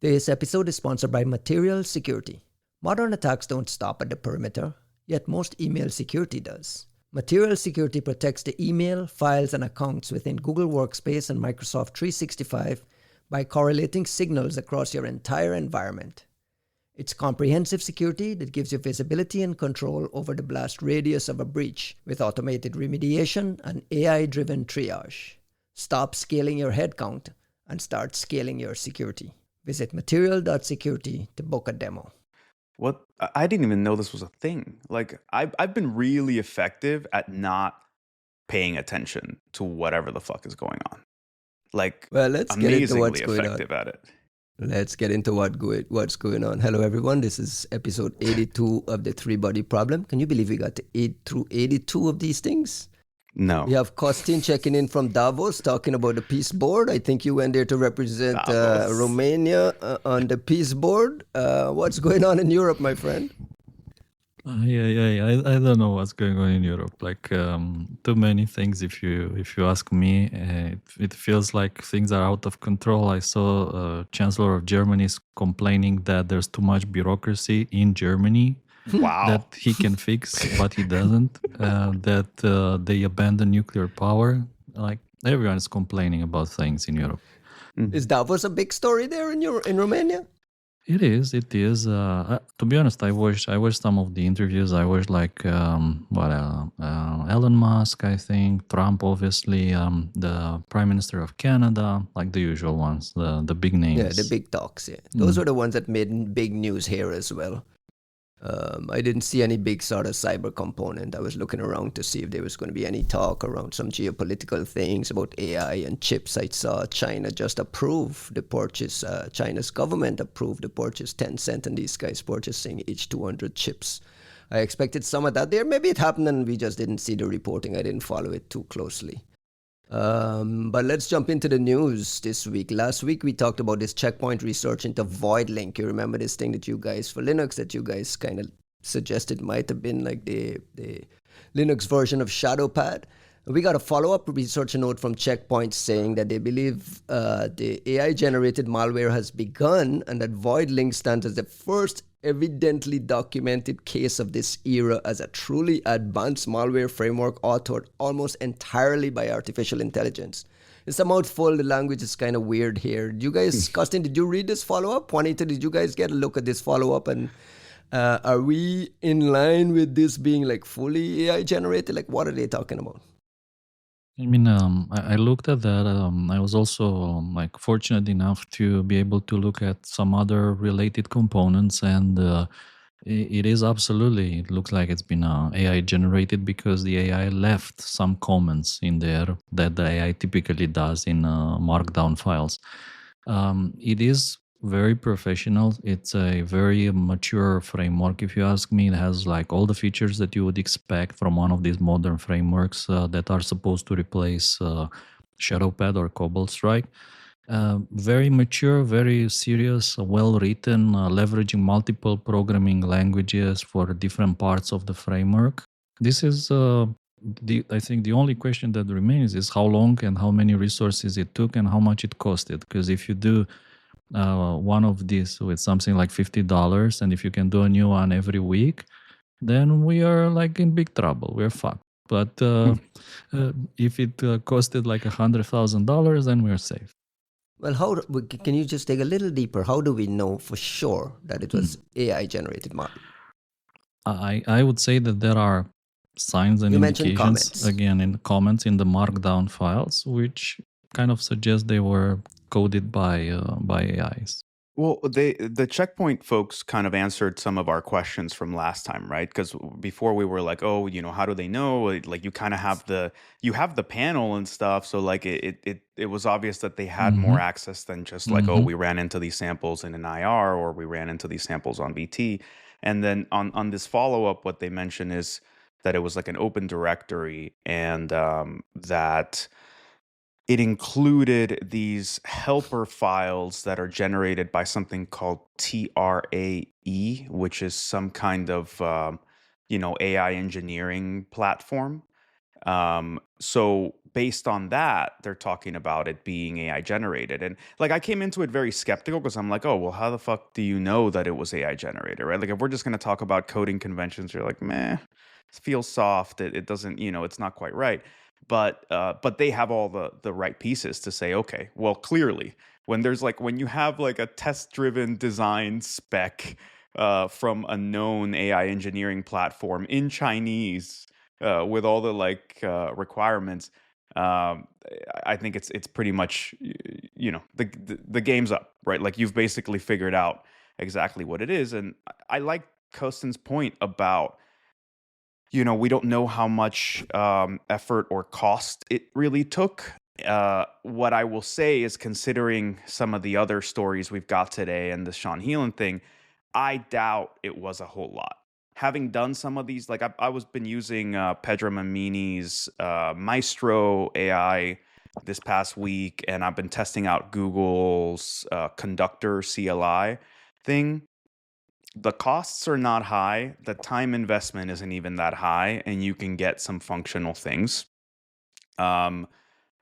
This episode is sponsored by Material Security. Modern attacks don't stop at the perimeter, yet most email security does. Material Security protects the email, files, and accounts within Google Workspace and Microsoft 365 by correlating signals across your entire environment. It's comprehensive security that gives you visibility and control over the blast radius of a breach with automated remediation and AI-driven triage. Stop scaling your headcount and start scaling your security. Visit material.security to book a demo. What? I didn't even know this was a thing. Like, I've been really effective at not paying attention to whatever the fuck is going on. Like, Well, let's get into what's amazingly going on. effective at it. Let's get into what's going on. Hello, everyone. This is episode 82 of the Three-Body Problem. Can you believe we got to 8 through 82 of these things? No. We have Costin checking in from Davos, talking about the peace board. I think you went there to represent Romania on the peace board. What's going on in Europe, my friend? I don't know what's going on in Europe. Like too many things. If you ask me, it feels like things are out of control. I saw Chancellor of Germany is complaining that there's too much bureaucracy in Germany. Wow. That he can fix, but he doesn't. That they abandon nuclear power. Like everyone is complaining about things in Europe. Is Davos a big story there in Romania? It is. To be honest, I watched some of the interviews. I watched like Elon Musk, I think, Trump, obviously, the Prime Minister of Canada, like the usual ones, the big names. Yeah, the big talks. Yeah, those were the ones that made big news here as well. I didn't see any big sort of cyber component. I was looking around to see if there was going to be any talk around some geopolitical things about AI and chips. I saw China just approve the purchase. China's government approved the purchase, Tencent and these guys purchasing each 200 chips. I expected some of that there. Maybe it happened and we just didn't see the reporting. I didn't follow it too closely. But let's jump into the news this week. Last week, we talked about this checkpoint research into VoidLink. You remember this thing that you guys, for Linux, that you guys kind of suggested might have been like the Linux version of Shadowpad. We got a follow-up research note from Checkpoint saying that they believe the AI-generated malware has begun and that VoidLink stands as the first evidently documented case of this era as a truly advanced malware framework authored almost entirely by artificial intelligence. It's a mouthful. The language is kind of weird here. You guys, Costin, did you read this follow-up? Juanita, did you guys get a look at this follow-up? And are we in line with this being like fully AI-generated? Like, what are they talking about? I mean, I looked at that. I was also like fortunate enough to be able to look at some other related components, and it is absolutely. It looks like it's been AI generated because the AI left some comments in there that the AI typically does in Markdown files. It is very professional. It's a very mature framework, if you ask me. It has like all the features that you would expect from one of these modern frameworks that are supposed to replace Shadowpad or Cobalt Strike. Very mature, very serious, well written, leveraging multiple programming languages for different parts of the framework. This is I think the only question that remains is how long and how many resources it took and how much it costed. Because if you do one of these with something like $50, and if you can do a new one every week, then we are like in big trouble. We're fucked. But if it costed like $100,000, then we're safe. Well, can you just dig a little deeper? How do we know for sure that it was AI generated model? I would say that there are signs and indications again in the comments in the Markdown files, which kind of suggest they were coded by AIs. Well, the Checkpoint folks kind of answered some of our questions from last time, right? Because before we were like, oh, how do they know? Like you kind of have the panel and stuff, so like it was obvious that they had more access than just like, oh, we ran into these samples in an IR or we ran into these samples on VT. And then on this follow up, what they mention is that it was like an open directory and that it included these helper files that are generated by something called TRAE, which is some kind of AI engineering platform. So based on that, they're talking about it being AI generated. And like I came into it very skeptical because I'm like, oh, well, how the fuck do you know that it was AI generated, right? Like if we're just going to talk about coding conventions, you're like, meh, it feels soft. It doesn't, it's not quite right. But they have all the right pieces to say, okay, well, clearly when you have like a test-driven design spec from a known AI engineering platform in Chinese with all the requirements, um, I think it's pretty much the game's up, right? Like you've basically figured out exactly what it is, and I like Kosten's point about we don't know how much effort or cost it really took. What I will say is, considering some of the other stories we've got today and the Sean Heelan thing, I doubt it was a whole lot. Having done some of these, like I was been using Pedro Mamini's Maestro AI this past week, and I've been testing out Google's Conductor CLI thing. The costs are not high. The time investment isn't even that high, and you can get some functional things.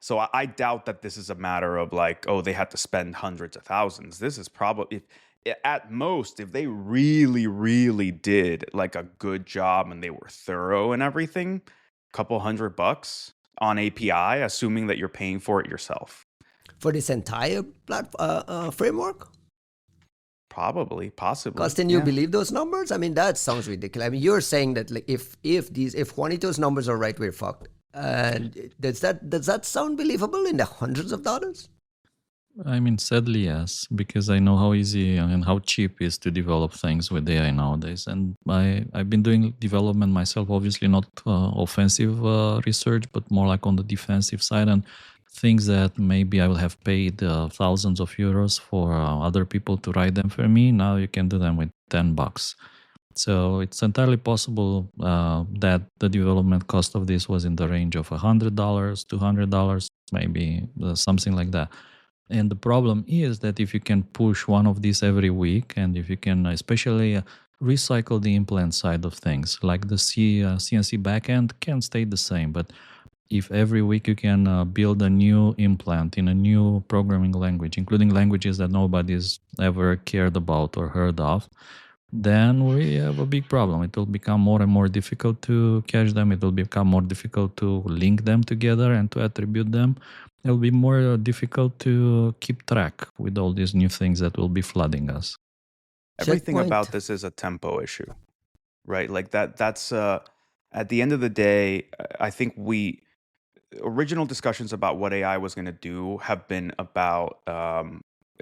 So I doubt that this is a matter of like, oh, they had to spend hundreds of thousands. This is probably, at most, if they really, really did like a good job and they were thorough and everything, a couple $100 on API, assuming that you're paying for it yourself. For this entire framework? Possibly. Kosten, you believe those numbers? I mean, that sounds ridiculous. I mean, you're saying that like if Juanito's numbers are right, we're fucked. And does that sound believable in the hundreds of dollars? I mean, sadly, yes, because I know how easy and how cheap it is to develop things with AI nowadays. And I've been doing development myself, obviously not offensive research, but more like on the defensive side. And things that maybe I would have paid thousands of euros for other people to write them for me, now you can do them with $10. So it's entirely possible that the development cost of this was in the range of $100, $200, maybe something like that. And the problem is that if you can push one of these every week, and if you can especially recycle the implant side of things, like the CNC backend can stay the same, but if every week you can build a new implant in a new programming language, including languages that nobody's ever cared about or heard of, then we have a big problem. It will become more and more difficult to cache them. It will become more difficult to link them together and to attribute them. It will be more difficult to keep track with all these new things that will be flooding us. Everything about this is a tempo issue, right? Like that's at the end of the day, I think original discussions about what AI was going to do have been about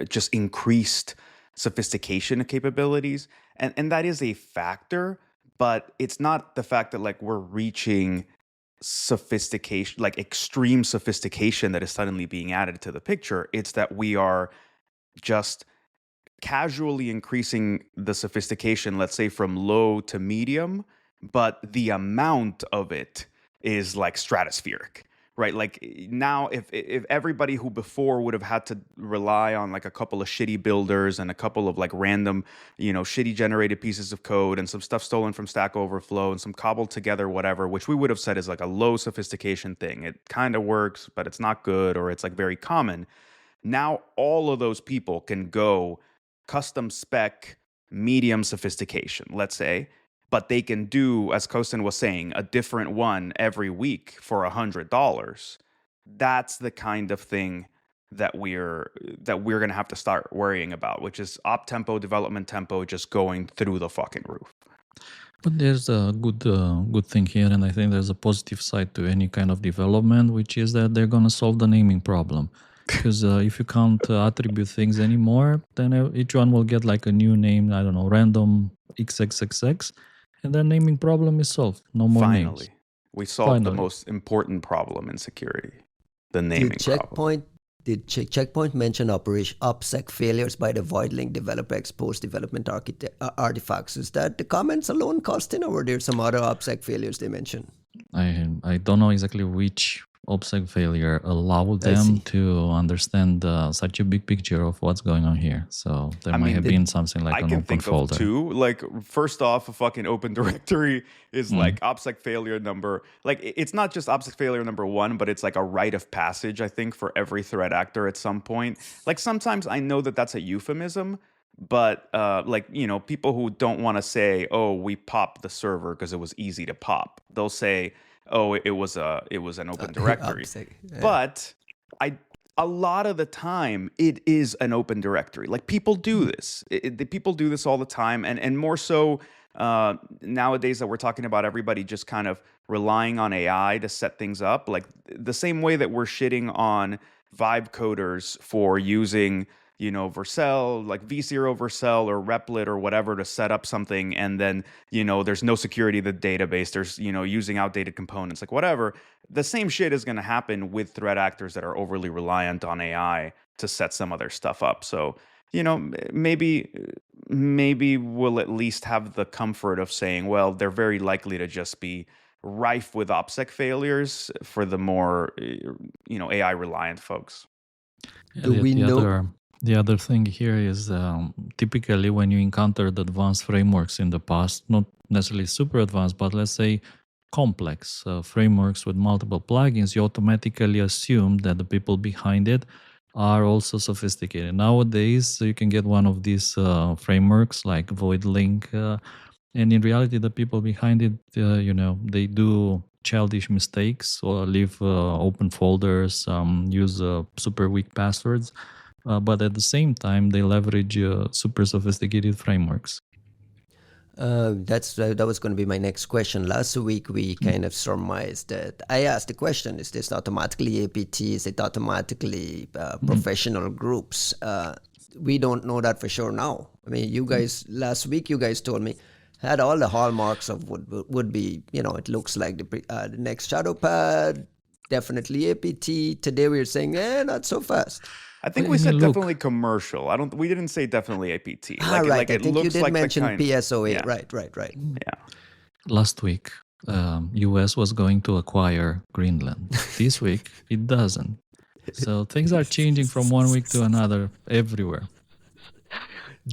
just increased sophistication of capabilities. And that is a factor, but it's not the fact that like we're reaching sophistication, like extreme sophistication that is suddenly being added to the picture. It's that we are just casually increasing the sophistication, let's say from low to medium, but the amount of it is like stratospheric. Right, like now, if everybody who before would have had to rely on like a couple of shitty builders and a couple of like random, shitty generated pieces of code and some stuff stolen from Stack Overflow and some cobbled together whatever, which we would have said is like a low sophistication thing. It kind of works, but it's not good, or it's like very common. Now all of those people can go custom spec medium sophistication, let's say. But they can do, as Kosten was saying, a different one every week for $100. That's the kind of thing that we're going to have to start worrying about, which is op tempo, development tempo, just going through the fucking roof. But there's a good thing here, and I think there's a positive side to any kind of development, which is that they're going to solve the naming problem. Because if you can't attribute things anymore, then each one will get like a new name, I don't know, random XXXX. And the naming problem is solved. No more names. We solved the most important problem in security, the naming problem. Did Checkpoint mention OPSEC failures by the VoidLink developer exposed development artifacts? Is that the comments alone, Kosten, or were there some other OPSEC failures they mentioned? I don't know exactly which OPSEC failure allow I them see. to understand such a big picture of what's going on here. So there I might mean, have been something like I an can open think of folder. two. Like, first off, a fucking open directory is like OPSEC failure number. Like, it's not just OPSEC failure number one, but it's like a rite of passage, I think, for every threat actor at some point. Like, sometimes I know that that's a euphemism, but like, you know, people who don't want to say, "Oh, we popped the server because it was easy to pop," they'll say, "Oh, it was an open directory." OPSEC. Yeah. But I a lot of the time it is an open directory. Like, people do this. The people do this all the time, and more so nowadays that we're talking about everybody just kind of relying on AI to set things up. Like, the same way that we're shitting on vibe coders for using, you know, Vercel, like vSphere Vercel or Replit or whatever to set up something, and then, you know, there's no security to the database, there's, you know, using outdated components, like whatever. The same shit is going to happen with threat actors that are overly reliant on AI to set some of their stuff up. So, you know, maybe we'll at least have the comfort of saying, well, they're very likely to just be rife with OPSEC failures for the more, you know, AI reliant folks. Yeah, Do we know? the other thing here is typically when you encountered advanced frameworks in the past, not necessarily super advanced, but let's say complex frameworks with multiple plugins, you automatically assume that the people behind it are also sophisticated. Nowadays, you can get one of these frameworks like VoidLink, and in reality, the people behind it, you know, they do childish mistakes or leave open folders, use super weak passwords, but at the same time, they leverage super sophisticated frameworks. That was going to be my next question. Last week we kind of surmised that I asked the question: is this automatically APT? Is it automatically professional groups? We don't know that for sure now. I mean, you guys last week you guys told me had all the hallmarks of would be, you know, it looks like the next shadow pad, definitely APT. Today we were saying, not so fast. I think we said definitely commercial. We didn't say definitely APT. Right. Like I it think you looks did like mention the kind, PSOA. yeah. Right. Yeah. Last week, US was going to acquire Greenland. This week, it doesn't. So things are changing from one week to another everywhere.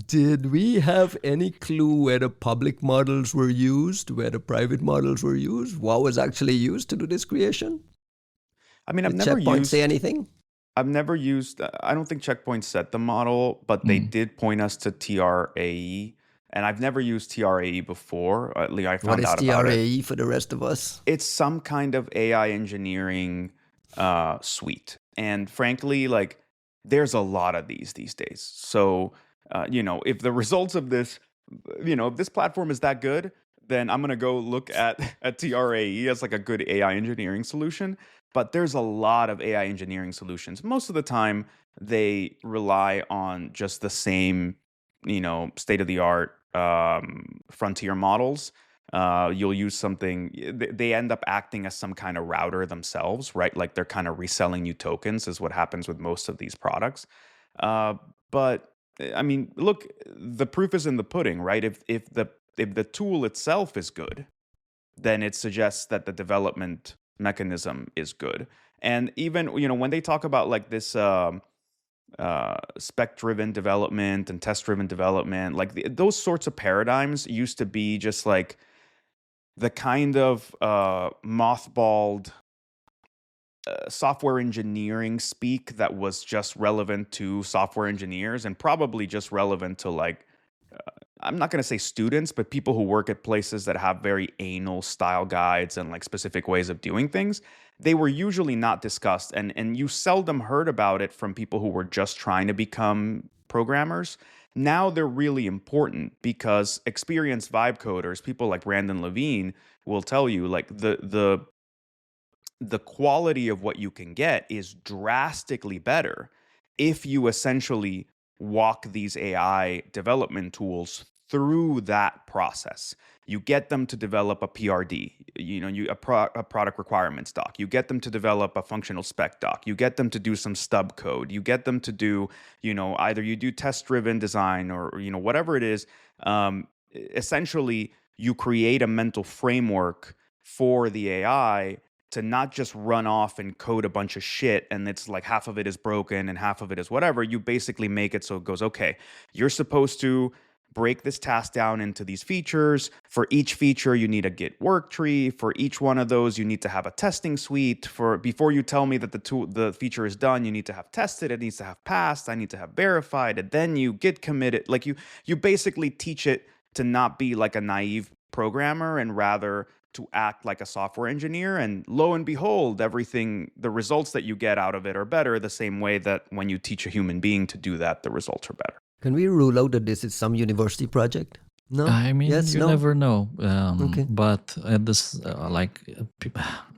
Did we have any clue where the public models were used, where the private models were used? What was actually used to do this creation? I mean, Did Checkpoint say anything? I've never used, I don't think Checkpoint set the model, but they did point us to TRAE. And I've never used TRAE before. At least I found out about it. What is TRAE for the rest of us? It's some kind of AI engineering suite. And frankly, like, there's a lot of these days. So, you know, if the results of this, you know, if this platform is that good, then I'm going to go look at TRAE as like a good AI engineering solution. But there's a lot of AI engineering solutions. Most of the time, they rely on just the same, you know, state-of-the-art frontier models. You'll use something, they end up acting as some kind of router themselves, right? Like, they're kind of reselling you tokens is what happens with most of these products. But I mean, look, the proof is in the pudding, right? If the tool itself is good, then it suggests that the development mechanism is good. And even, you know, when they talk about like this spec-driven development and test-driven development, like those sorts of paradigms used to be just like the kind of mothballed software engineering speak that was just relevant to software engineers and probably just relevant to like, I'm not going to say students, but people who work at places that have very anal style guides and like specific ways of doing things. They were usually not discussed, and you seldom heard about it from people who were just trying to become programmers. Now they're really important because experienced vibe coders, people like Brandon Levine, will tell you like the quality of what you can get is drastically better if you essentially walk these AI development tools through that process. You get them to develop a PRD, you know, a product requirements doc. You get them to develop a functional spec doc. You get them to do some stub code. You get them to do, you know, either you do test-driven design or, you know, whatever it is. Essentially, you create a mental framework for the AI to not just run off and code a bunch of shit and it's like half of it is broken and half of it is whatever. You basically make it so it goes, okay, you're supposed to break this task down into these features. For each feature, you need a Git work tree. For each one of those, you need to have a testing suite. For before you tell me that the feature is done, you need to have tested. It needs to have passed. I need to have verified. And then you Git committed. Like you basically teach it to not be like a naive programmer and rather to act like a software engineer. And lo and behold, the results that you get out of it are better the same way that when you teach a human being to do that, the results are better. Can we rule out that this is some university project? No. I mean, yes, you no? never know. Okay. But at this,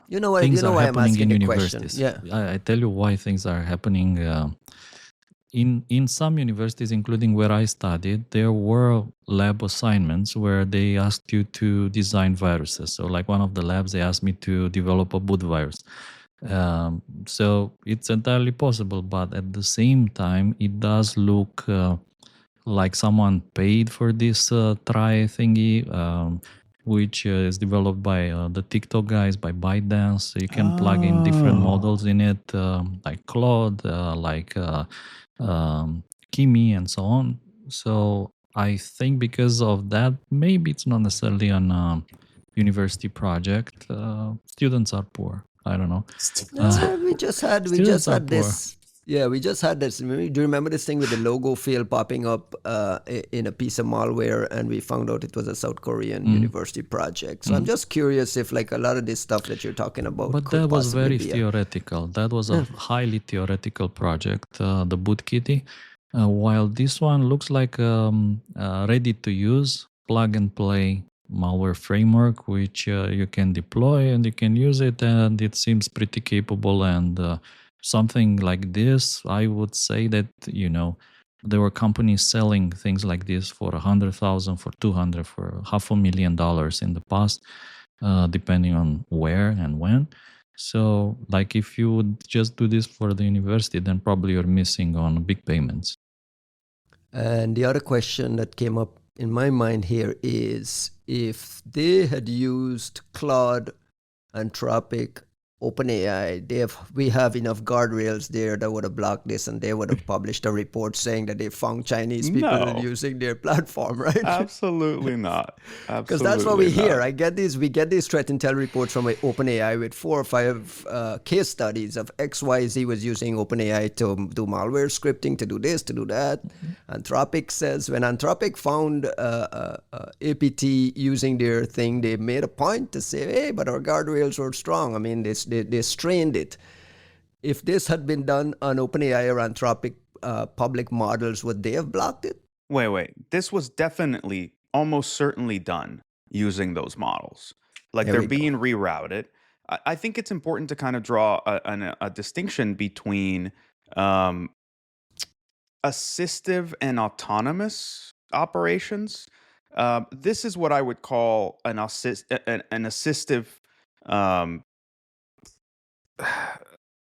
You know what? things You know are why I'm happening asking in the question. universities. Yeah. I tell you why things are happening. In some universities, including where I studied, there were lab assignments where they asked you to design viruses. So like one of the labs, they asked me to develop a boot virus. So it's entirely possible, but at the same time, it does look like someone paid for this try thingy, which is developed by the TikTok guys, by ByteDance. So you can plug in different models in it, like Claude, Kimi, and so on. So I think because of that, maybe it's not necessarily an university project. Students are poor. I don't know. We just had this. Yeah, we just had this. Do you remember this thing with the logo field popping up in a piece of malware, and we found out it was a South Korean university project. So I'm just curious if like a lot of this stuff that you're talking about. But that was very theoretical. That was a highly theoretical project, the BootKitty. While this one looks like ready to use, plug and play malware framework, which you can deploy and you can use it, and it seems pretty capable. And something like this, I would say that, there were companies selling things like this for $100,000, for $200,000, for $500,000 in the past, depending on where and when. So, like, if you would just do this for the university, then probably you're missing on big payments. And the other question that came up in my mind here is if they had used Claude, Anthropic, OpenAI, we have enough guardrails there that would have blocked this, and they would have published a report saying that they found Chinese people using their platform, right? Absolutely not. Because that's what we hear. We get these threat intel reports from OpenAI with 4 or 5 case studies of XYZ was using OpenAI to do malware scripting, to do this, to do that. Anthropic says when Anthropic found APT using their thing, they made a point to say, hey, but our guardrails were strong. I mean, they strained it. If this had been done on OpenAI or Anthropic public models, would they have blocked it? Wait. This was definitely, almost certainly done using those models. Like they're being rerouted. I think it's important to kind of draw a distinction between assistive and autonomous operations. This is what I would call an assistive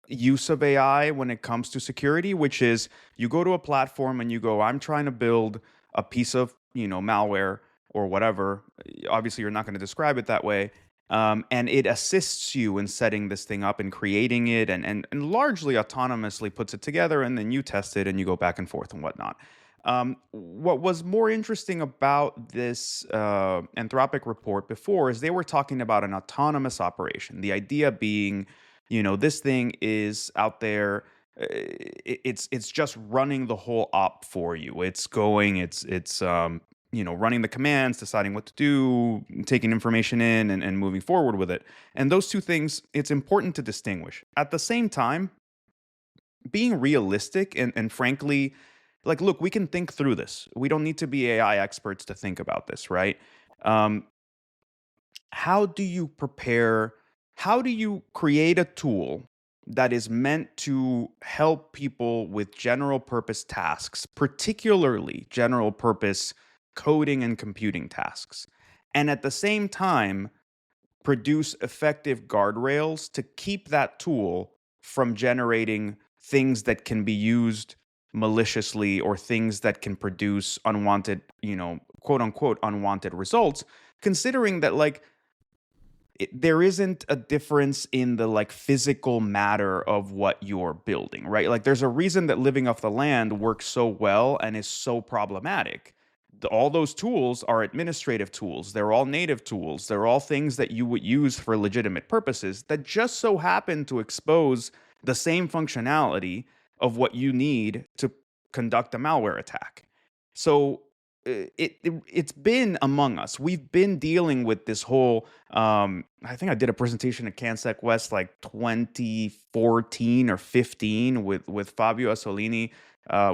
use of AI when it comes to security, which is you go to a platform and you go, I'm trying to build a piece of, malware or whatever. Obviously, you're not going to describe it that way. And it assists you in setting this thing up and creating it and largely autonomously puts it together, and then you test it and you go back and forth and whatnot. What was more interesting about this Anthropic report before is they were talking about an autonomous operation. The idea being, this thing is out there. It's just running the whole op for you. It's going. It's running the commands, deciding what to do, taking information in, and moving forward with it. And those two things, it's important to distinguish. At the same time, being realistic and frankly, like, look, we can think through this. We don't need to be AI experts to think about this, right? How do you create a tool that is meant to help people with general purpose tasks, particularly general purpose coding and computing tasks, and at the same time produce effective guardrails to keep that tool from generating things that can be used maliciously or things that can produce unwanted, quote unquote, unwanted results, considering that, like, there isn't a difference in the like physical matter of what you're building, right? Like there's a reason that living off the land works so well and is so problematic. All those tools are administrative tools. They're all native tools. They're all things that you would use for legitimate purposes that just so happen to expose the same functionality of what you need to conduct a malware attack. So it's been among us. We've been dealing with this whole. I think I did a presentation at CanSec West like 2014 or 15 with Fabio Assolini.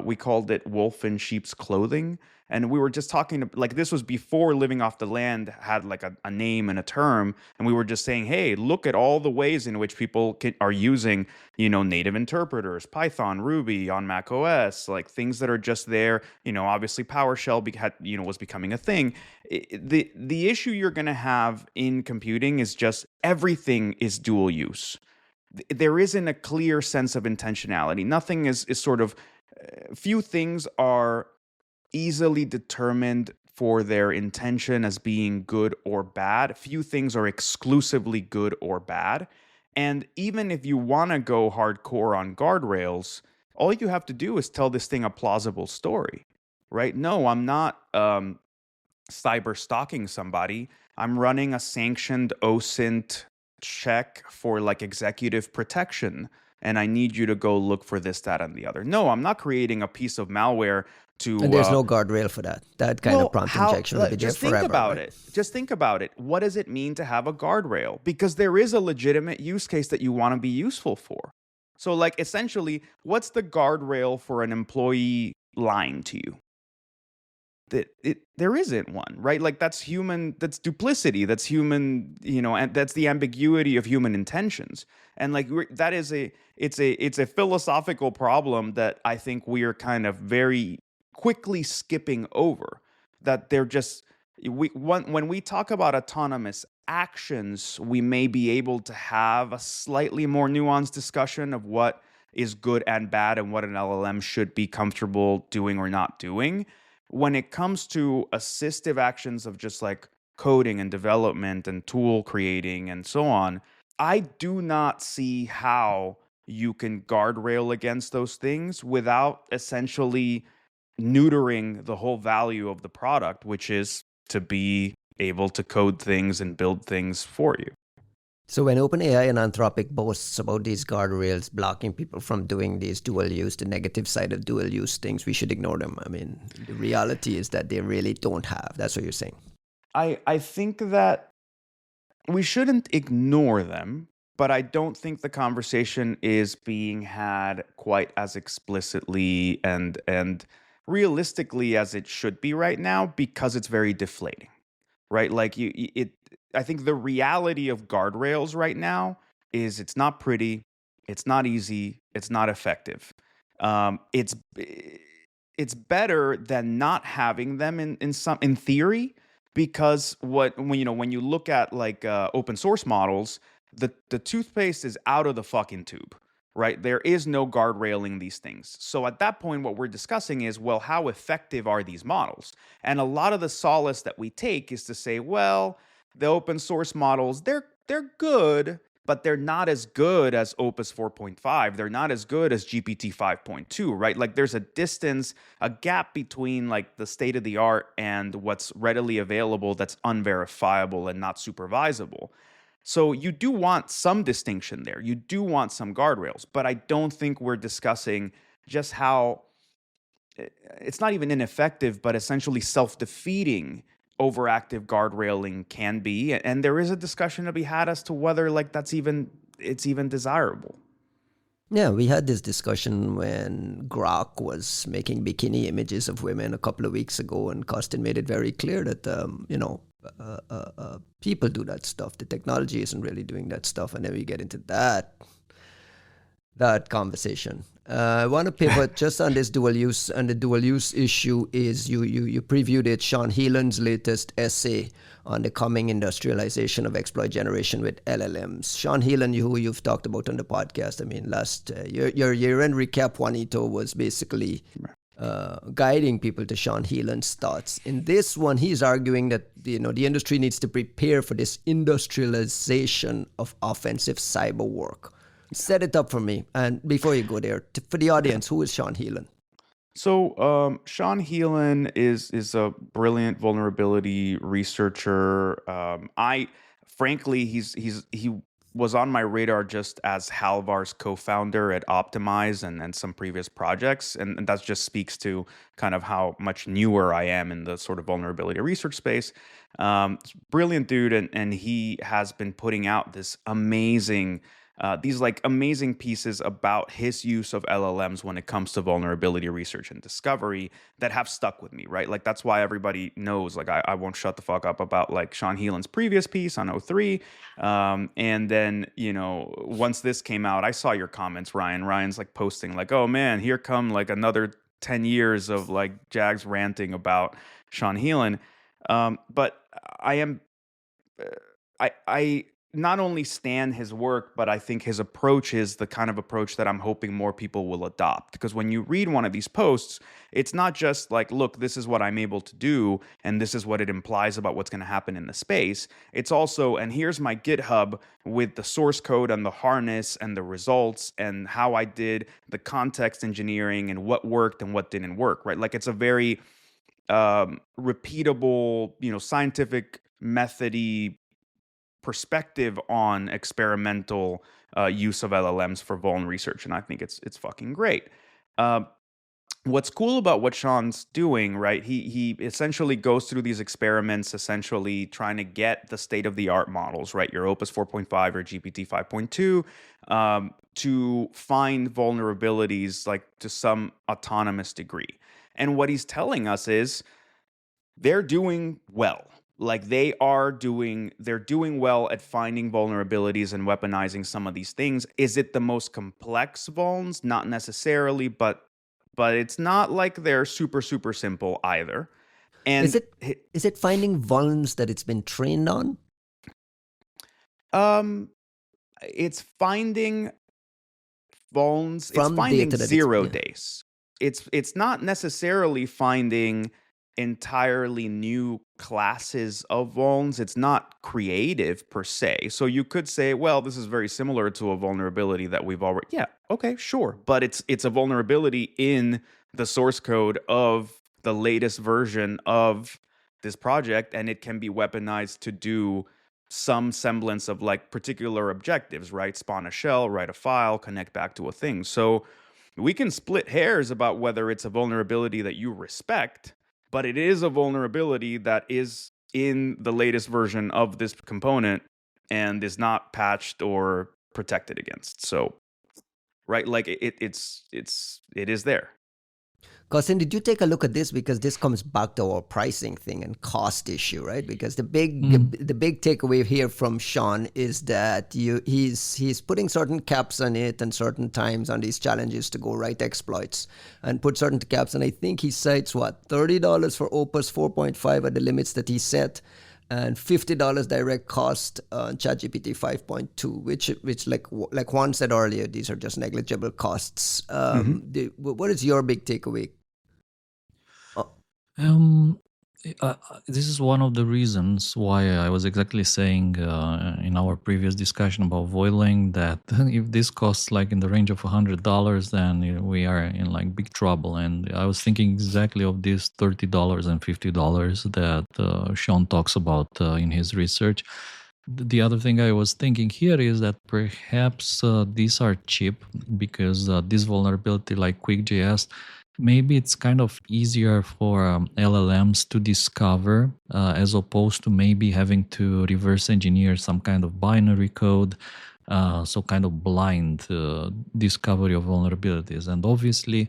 We called it "Wolf in Sheep's Clothing," and we were just talking like this was before living off the land had like a name and a term, and we were just saying, hey, look at all the ways in which people are using, native interpreters, Python, Ruby on Mac OS, like things that are just there. Obviously PowerShell was becoming a thing. The issue you're going to have in computing is just everything is dual use. There isn't a clear sense of intentionality. Nothing is sort of, few things are easily determined for their intention as being good or bad. Few things are exclusively good or bad. And even if you want to go hardcore on guardrails, all you have to do is tell this thing a plausible story, right? No, I'm not cyber stalking somebody. I'm running a sanctioned OSINT check for like executive protection, and I need you to go look for this, that, and the other. No, I'm not creating a piece of malware to... And there's no guardrail for that. That kind of prompt injection will be there forever. Just think about right? it. Just think about it. What does it mean to have a guardrail? Because there is a legitimate use case that you want to be useful for. So like essentially, what's the guardrail for an employee lying to you? There isn't one, right? Like that's human, that's duplicity, that's human, and that's the ambiguity of human intentions. And like that is it's a philosophical problem that I think we are kind of very quickly skipping over. That they're just when we talk about autonomous actions, we may be able to have a slightly more nuanced discussion of what is good and bad and what an LLM should be comfortable doing or not doing. When it comes to assistive actions of just like coding and development and tool creating and so on, I do not see how you can guardrail against those things without essentially neutering the whole value of the product, which is to be able to code things and build things for you. So when OpenAI and Anthropic boasts about these guardrails blocking people from doing these dual use, the negative side of dual use things, we should ignore them. I mean, the reality is that they really don't have. That's what you're saying. I think that we shouldn't ignore them, but I don't think the conversation is being had quite as explicitly and realistically as it should be right now because it's very deflating, right? Like I think the reality of guardrails right now is it's not pretty, it's not easy, it's not effective. It's better than not having them in theory, because when you look at like open source models, the toothpaste is out of the fucking tube, right? There is no guardrailing these things. So at that point, what we're discussing is, well, how effective are these models? And a lot of the solace that we take is to say, well, the open source models, they're good, but they're not as good as Opus 4.5. They're not as good as GPT 5.2, right? Like there's a distance, a gap between like the state of the art and what's readily available that's unverifiable and not supervisable. So you do want some distinction there. You do want some guardrails, but I don't think we're discussing just how it's not even ineffective, but essentially self-defeating overactive guardrailing can be. And there is a discussion to be had as to whether like it's even desirable. Yeah, we had this discussion when Grok was making bikini images of women a couple of weeks ago, and Costin made it very clear that people do that stuff. The technology isn't really doing that stuff, and then we get into that conversation. I want to pivot just on this dual use, and the dual use issue is you previewed it, Sean Heelan's latest essay on the coming industrialization of exploit generation with LLMs. Sean Heelan, who you've talked about on the podcast. I mean, last your year-end recap, Juanito, was basically guiding people to Sean Heelan's thoughts. In this one, he's arguing that the industry needs to prepare for this industrialization of offensive cyber work. Set it up for me, and before you go there, for the audience, who is Sean Heelan? So Sean Heelan is a brilliant vulnerability researcher. Frankly, he was on my radar just as Halvar's co-founder at Optimize and some previous projects, and that just speaks to kind of how much newer I am in the sort of vulnerability research space. Brilliant dude, and he has been putting out this amazing amazing pieces about his use of LLMs when it comes to vulnerability research and discovery that have stuck with me, right? Like, that's why everybody knows, like, I won't shut the fuck up about, like, Sean Heelan's previous piece on O3. And then, once this came out, I saw your comments, Ryan. Ryan's, like, posting, like, oh, man, here come, like, another 10 years of, like, Jags ranting about Sean Heelan. But I not only stan his work, but I think his approach is the kind of approach that I'm hoping more people will adopt. Because when you read one of these posts, it's not just like, look, this is what I'm able to do, and this is what it implies about what's going to happen in the space. It's also, and here's my GitHub with the source code and the harness and the results and how I did the context engineering and what worked and what didn't work, right? Like, it's a very repeatable, scientific methody perspective on experimental use of LLMs for vuln research, and I think it's fucking great. What's cool about what Sean's doing, right? He essentially goes through these experiments, essentially trying to get the state of the art models, right? Your Opus 4.5 or GPT 5.2, to find vulnerabilities, like, to some autonomous degree. And what he's telling us is they're doing well. Like, they're doing well at finding vulnerabilities and weaponizing some of these things. Is it the most complex vulns? Not necessarily, but it's not like they're super, super simple either. And is it finding vulns that it's been trained on? It's finding vulns. From it's finding data 0 days. It's not necessarily finding entirely new classes of vulns. It's not creative per se. So you could say, well, this is very similar to a vulnerability that we've already, yeah, okay, sure. But it's a vulnerability in the source code of the latest version of this project, and it can be weaponized to do some semblance of, like, particular objectives, right? Spawn a shell, write a file, connect back to a thing. So we can split hairs about whether it's a vulnerability that you respect, but it is a vulnerability that is in the latest version of this component and is not patched or protected against. So, right, like, it is there. Cousin, did you take a look at this? Because this comes back to our pricing thing and cost issue, right? Because the big takeaway here from Sean is that he's putting certain caps on it and certain times on these challenges to go write exploits and put certain caps. And I think he cites $30 for Opus 4.5 at the limits that he set, and $50 direct cost on ChatGPT 5.2, which like Juan said earlier, these are just negligible costs. What is your big takeaway? This is one of the reasons why I was exactly saying in our previous discussion about VoidLink that if this costs like in the range of $100, then we are in like big trouble. And I was thinking exactly of this $30 and $50 that Sean talks about in his research. The other thing I was thinking here is that perhaps these are cheap because this vulnerability, like QuickJS, maybe it's kind of easier for LLMs to discover as opposed to maybe having to reverse engineer some kind of binary code, so kind of blind discovery of vulnerabilities. And obviously,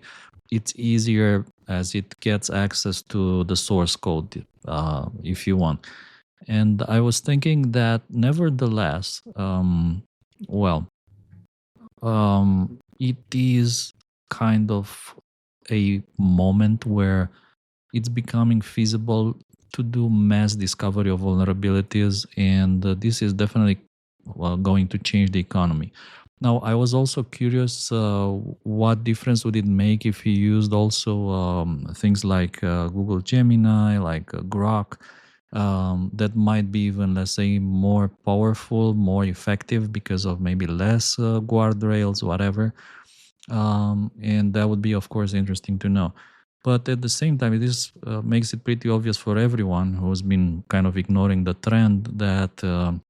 it's easier as it gets access to the source code if you want. And I was thinking that nevertheless, it is kind of a moment where it's becoming feasible to do mass discovery of vulnerabilities, and this is definitely going to change the economy. Now, I was also curious, what difference would it make if you used also things like Google Gemini, like Grok, that might be even, let's say, more powerful, more effective because of maybe less guardrails, whatever. And that would be, of course, interesting to know. But at the same time, this makes it pretty obvious for everyone who's been kind of ignoring the trend that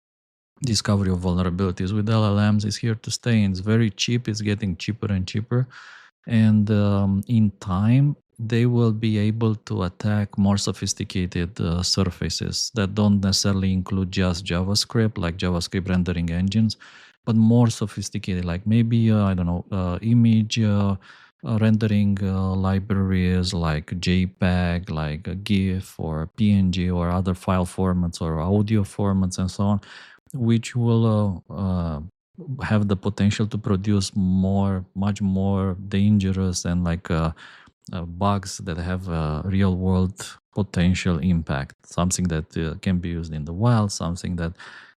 discovery of vulnerabilities with LLMs is here to stay. And it's very cheap. It's getting cheaper and cheaper. And in time, they will be able to attack more sophisticated surfaces that don't necessarily include just JavaScript, like JavaScript rendering engines, but more sophisticated, like maybe, I don't know, image rendering libraries like JPEG, like a GIF or PNG or other file formats or audio formats and so on, which will have the potential to produce much more dangerous and like bugs that have a real world potential impact. Something that can be used in the wild, something that,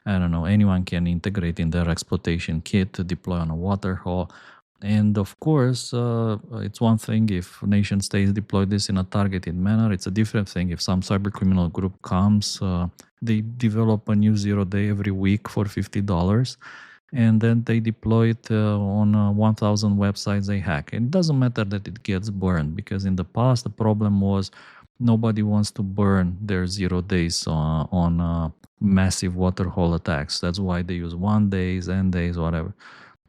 I don't know, anyone can integrate in their exploitation kit to deploy on a waterhole. And of course, it's one thing if nation states deploy this in a targeted manner. It's a different thing if some cyber criminal group comes, they develop a new 0-day every week for $50, and then they deploy it on 1,000 websites they hack. And it doesn't matter that it gets burned, because in the past the problem was nobody wants to burn their 0 days on massive waterhole attacks. That's why they use 1 days, N days, whatever.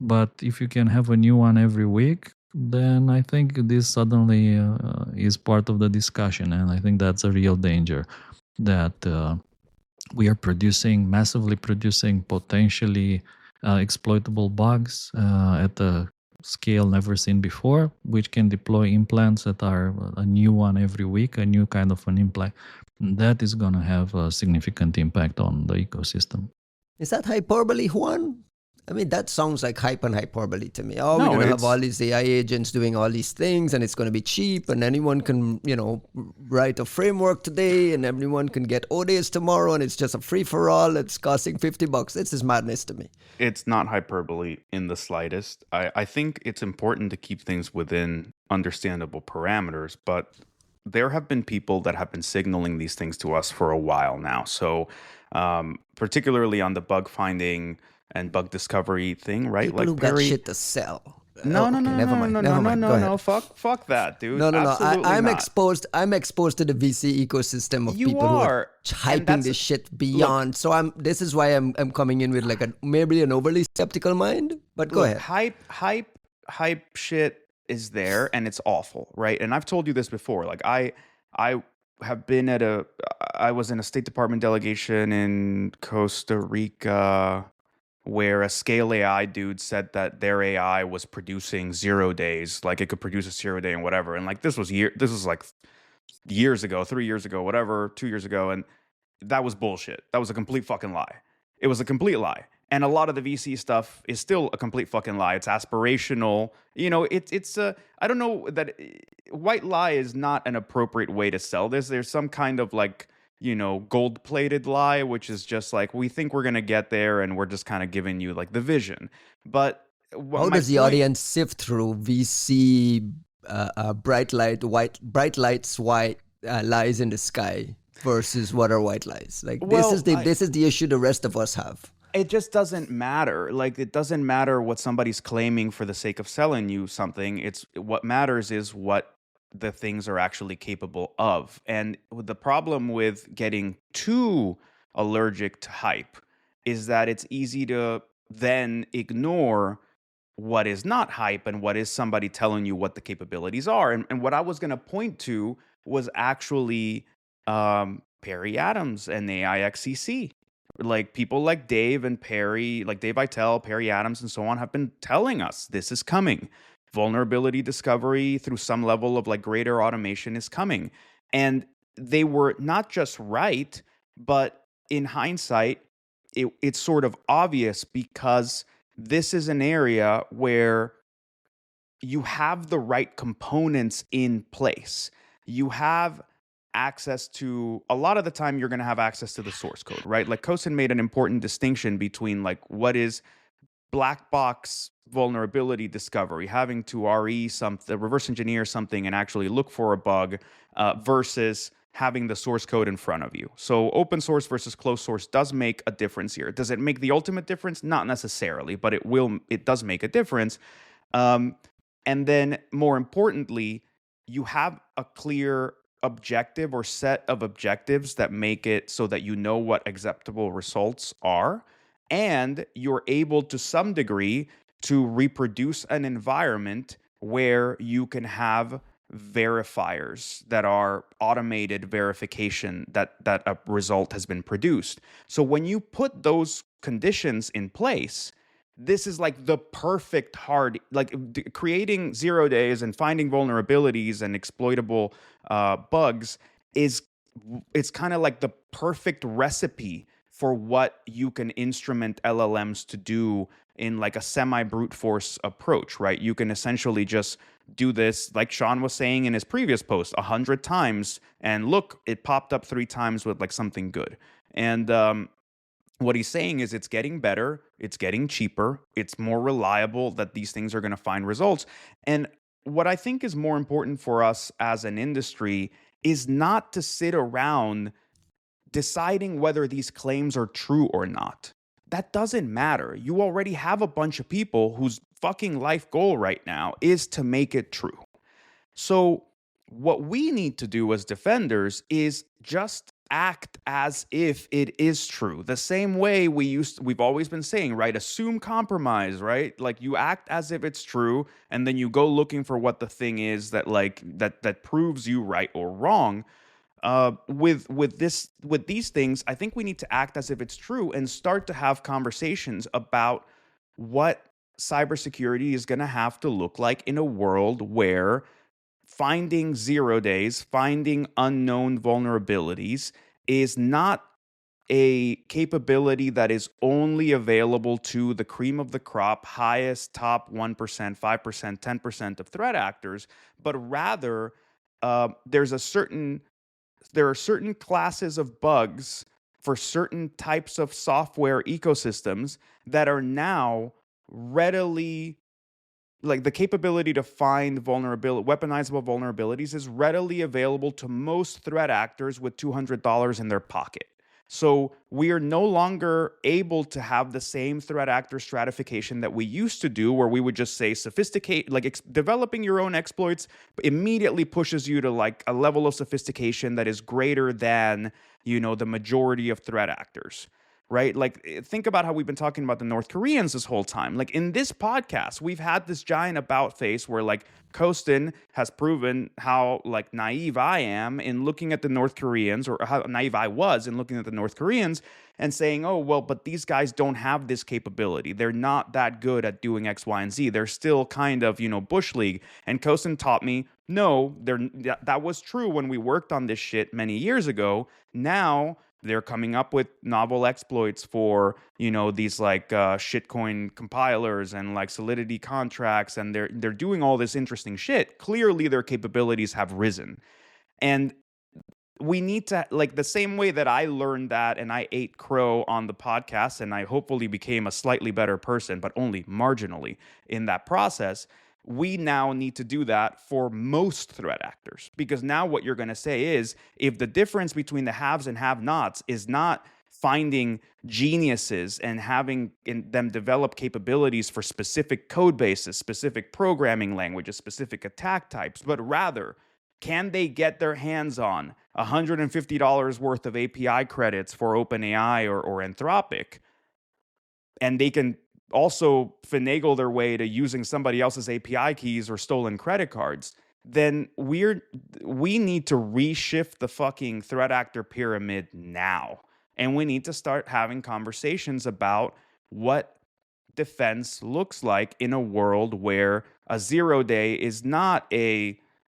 But if you can have a new one every week, then I think this suddenly is part of the discussion. And I think that's a real danger, that we are massively producing potentially exploitable bugs at a scale never seen before, which can deploy implants that are a new one every week, a new kind of an implant. That is going to have a significant impact on the ecosystem. Is that hyperbole, Juan? I mean, that sounds like hype and hyperbole to me. Oh, No, we're going to have all these AI agents doing all these things, and it's going to be cheap, and anyone can, write a framework today, and everyone can get ODAs tomorrow, and it's just a free-for-all. It's costing $50. This is madness to me. It's not hyperbole in the slightest. I think it's important to keep things within understandable parameters, but there have been people that have been signaling these things to us for a while now. So particularly on the bug finding and bug discovery thing, right? People who got shit to sell. No. Fuck that, dude. No. I'm exposed to the VC ecosystem of people who are hyping this shit beyond. So this is why I'm coming in with like maybe an overly skeptical mind. But go ahead. Hype shit is there, and it's awful, right? And I've told you this before. Like I have been I was in a State Department delegation in Costa Rica, where a Scale AI dude said that their AI was producing 0 days, like it could produce a 0 day and whatever. And like this was like years ago, 3 years ago, whatever, 2 years ago, and that was bullshit. That was a complete fucking lie. It was a complete lie. And a lot of the VC stuff is still a complete fucking lie. It's aspirational. It's I don't know that white lie is not an appropriate way to sell this. There's some kind of like, gold-plated lie, which is just like, we think we're going to get there and we're just kind of giving you like the vision. But how does the audience sift through VC bright lights, white lies in the sky versus what are white lies? Like this is the issue the rest of us have. It just doesn't matter. Like, it doesn't matter what somebody's claiming for the sake of selling you something. It's what matters is what the things are actually capable of. And the problem with getting too allergic to hype is that it's easy to then ignore what is not hype and what is somebody telling you what the capabilities are. And what I was going to point to was actually Perry Adams and AIXCC. Like people like Dave and Perry, like Dave Vitale, Perry Adams, and so on have been telling us this is coming. Vulnerability discovery through some level of like greater automation is coming. And they were not just right, but in hindsight, it's sort of obvious because this is an area where you have the right components in place. You have access to, a lot of the time you're going to have access to the source code, right? Like Kosin made an important distinction between like what is black box vulnerability discovery, having to reverse engineer something and actually look for a bug, versus having the source code in front of you. So open source versus closed source does make a difference here. Does it make the ultimate difference? Not necessarily, but it does make a difference. And then more importantly, you have a clear objective or set of objectives that make it so that you know what acceptable results are, and you're able to some degree to reproduce an environment where you can have verifiers that are automated verification that a result has been produced. So when you put those conditions in place, this is like the perfect creating 0 days and finding vulnerabilities and exploitable bugs it's kind of like the perfect recipe for what you can instrument LLMs to do in like a semi-brute force approach, right? You can essentially just do this, like Sean was saying in his previous post, 100 times, and look, it popped up 3 times with like something good. And what he's saying is it's getting better, it's getting cheaper, it's more reliable that these things are going to find results. And what I think is more important for us as an industry is not to sit around deciding whether these claims are true or not. That doesn't matter. You already have a bunch of people whose fucking life goal right now is to make it true. So what we need to do as defenders is just act as if it is true. The same way we've always been saying, right? Assume compromise, right? Like you act as if it's true, and then you go looking for what the thing is that proves you right or wrong. With these things, I think we need to act as if it's true and start to have conversations about what cybersecurity is going to have to look like in a world where finding 0 days, finding unknown vulnerabilities is not a capability that is only available to the cream of the crop, highest top 1%, 5%, 10% of threat actors, but rather there are certain classes of bugs for certain types of software ecosystems that are now readily, like the capability to find weaponizable vulnerabilities is readily available to most threat actors with $200 in their pocket. So we are no longer able to have the same threat actor stratification that we used to do, where we would just say developing your own exploits immediately pushes you to like a level of sophistication that is greater than, the majority of threat actors. Right? Like, think about how we've been talking about the North Koreans this whole time. Like, in this podcast, we've had this giant about face where, like, Kostin has proven how, like, naive I am in looking at the North Koreans, or how naive I was in looking at the North Koreans and saying, oh, well, but these guys don't have this capability. They're not that good at doing X, Y, and Z. They're still kind of, Bush League. And Kostin taught me, no, that was true when we worked on this shit many years ago. Now they're coming up with novel exploits for, these like shitcoin compilers and like Solidity contracts, and they're doing all this interesting shit. Clearly, their capabilities have risen. And we need to, like, the same way that I learned that and I ate crow on the podcast and I hopefully became a slightly better person, but only marginally in that process, we now need to do that for most threat actors. Because now what you're going to say is, if the difference between the haves and have-nots is not finding geniuses and having them develop capabilities for specific code bases, specific programming languages, specific attack types, but rather, can they get their hands on $150 worth of API credits for OpenAI or Anthropic, and they can also finagle their way to using somebody else's API keys or stolen credit cards, then we need to reshift the fucking threat actor pyramid now. And we need to start having conversations about what defense looks like in a world where a 0 day is not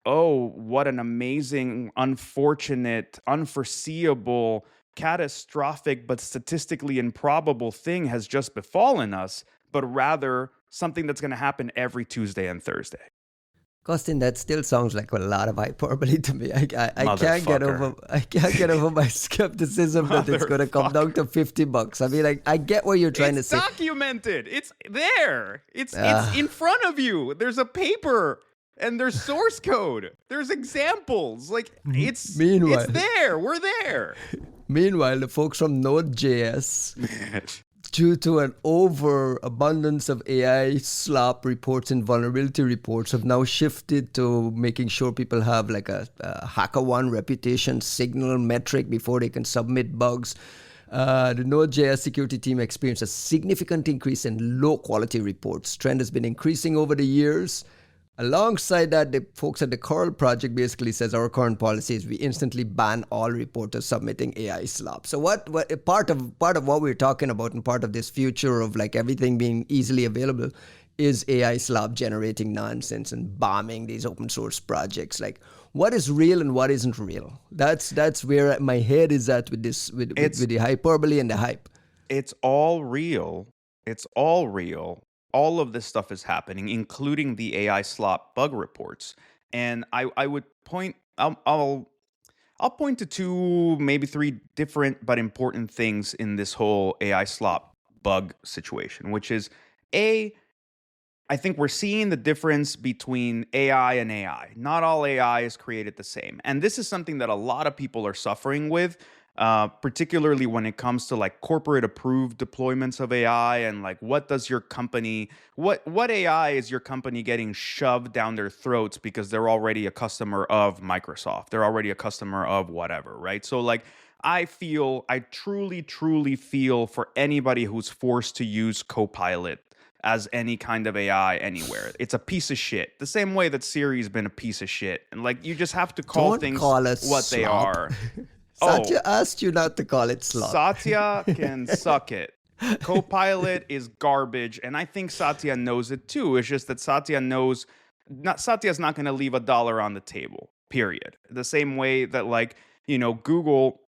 oh, what an amazing, unfortunate, unforeseeable, catastrophic, but statistically improbable thing has just befallen us, but rather something that's going to happen every Tuesday and Thursday. Costin, that still sounds like a lot of hyperbole to me. I can't get over Motherfucker. I can't get over my skepticism that it's going to come down to $50. I mean, like, I get what you're trying to It's say. documented. It's there. It's in front of you. There's a paper and there's source code. There's examples. Like it's there. We're there. Meanwhile, the folks from Node.js, due to an overabundance of AI slop reports and vulnerability reports, have now shifted to making sure people have like a HackerOne reputation signal metric before they can submit bugs. The Node.js security team experienced a significant increase in low-quality reports. Trend has been increasing over the years. Alongside that, the folks at the Curl project basically says our current policy is we instantly ban all reporters submitting AI slop. So what part of what we're talking about and part of this future of like everything being easily available is AI slop generating nonsense and bombing these open source projects. Like, what is real and what isn't real? That's where my head is at with this with the hyperbole and the hype. It's all real. It's all real. All of this stuff is happening, including the AI slop bug reports. And I would point, I'll point to two, maybe three different but important things in this whole AI slop bug situation, which is I think we're seeing the difference between AI and AI. Not all AI is created the same. And this is something that a lot of people are suffering with, particularly when it comes to like corporate approved deployments of AI and like what AI is your company getting shoved down their throats because they're already a customer of Microsoft. They're already a customer of whatever, right? So like I truly feel for anybody who's forced to use Copilot as any kind of AI anywhere. It's a piece of shit. The same way that Siri's been a piece of shit. And like you just have to call things what they are. Satya asked you not to call it slop. Satya can suck it. Copilot is garbage, and I think Satya knows it too. It's just that Satya's not going to leave $1 on the table, period. The same way that like, Google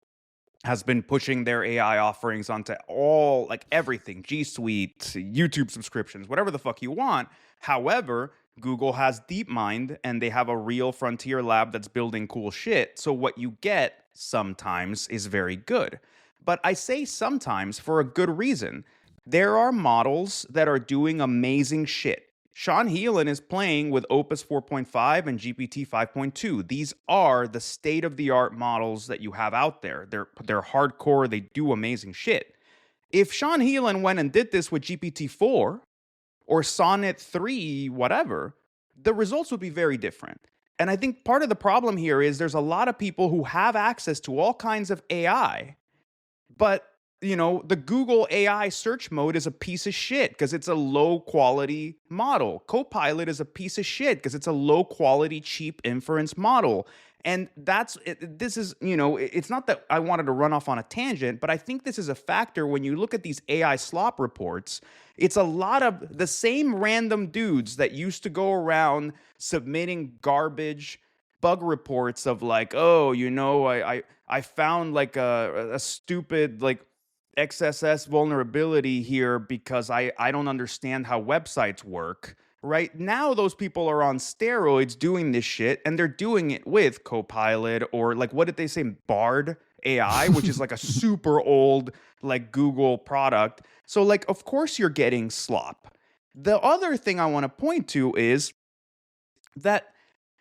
has been pushing their AI offerings onto all, like everything, G Suite, YouTube subscriptions, whatever the fuck you want. However, Google has DeepMind and they have a real frontier lab that's building cool shit. So what you get sometimes is very good. But I say sometimes for a good reason. There are models that are doing amazing shit. Sean Heelan is playing with Opus 4.5 and GPT 5.2. These are the state-of-the-art models that you have out there. They're hardcore. They do amazing shit. If Sean Heelan went and did this with GPT-4 or Sonnet 3, whatever, the results would be very different. And I think part of the problem here is there's a lot of people who have access to all kinds of AI, but the Google AI search mode is a piece of shit because it's a low quality model. Copilot is a piece of shit because it's a low quality, cheap inference model. And it's not that I wanted to run off on a tangent, but I think this is a factor when you look at these AI slop reports. It's a lot of the same random dudes that used to go around submitting garbage bug reports of like, I found like a stupid like XSS vulnerability here because I don't understand how websites work. Right now, those people are on steroids doing this shit, and they're doing it with Copilot or like, what did they say? Bard AI, which is like a super old like Google product. So like, of course you're getting slop. The other thing I want to point to is that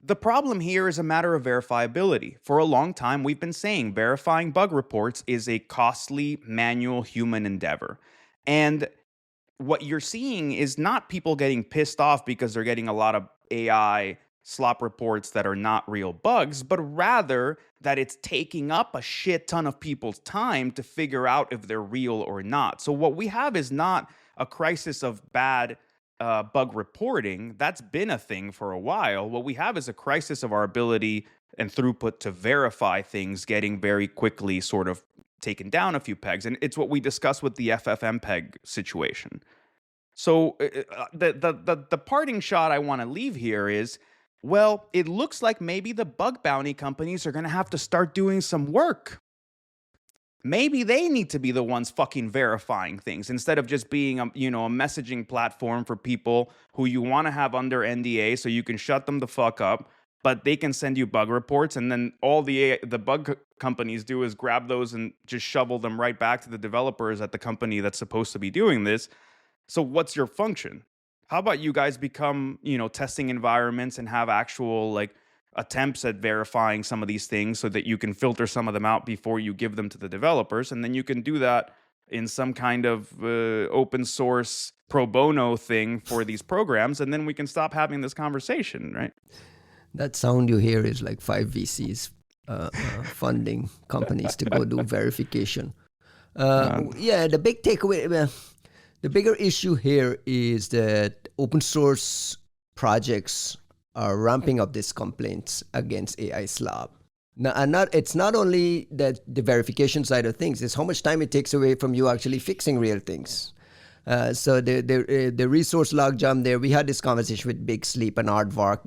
the problem here is a matter of verifiability. For a long time, we've been saying verifying bug reports is a costly manual human endeavor. And what you're seeing is not people getting pissed off because they're getting a lot of AI slop reports that are not real bugs, but rather that it's taking up a shit ton of people's time to figure out if they're real or not. So what we have is not a crisis of bad bug reporting. That's been a thing for a while. What we have is a crisis of our ability and throughput to verify things getting very quickly sort of taken down a few pegs. And it's what we discussed with the FFmpeg situation. So the parting shot I want to leave here is, well, it looks like maybe the bug bounty companies are going to have to start doing some work. maybe they need to be the ones fucking verifying things instead of just being a messaging platform for people who you want to have under NDA so you can shut them the fuck up, but they can send you bug reports, and then all the bug companies do is grab those and just shovel them right back to the developers at the company that's supposed to be doing this. So what's your function? How about you guys become, testing environments and have actual like attempts at verifying some of these things so that you can filter some of them out before you give them to the developers, and then you can do that in some kind of open source pro bono thing for these programs, and then we can stop having this conversation, right? That sound you hear is like 5 VCs funding companies to go do verification. The big takeaway, the bigger issue here is that open source projects are ramping up these complaints against AI slop. Now, and it's not only that the verification side of things, it's how much time it takes away from you actually fixing real things. So the resource logjam there, we had this conversation with Big Sleep and Aardvark.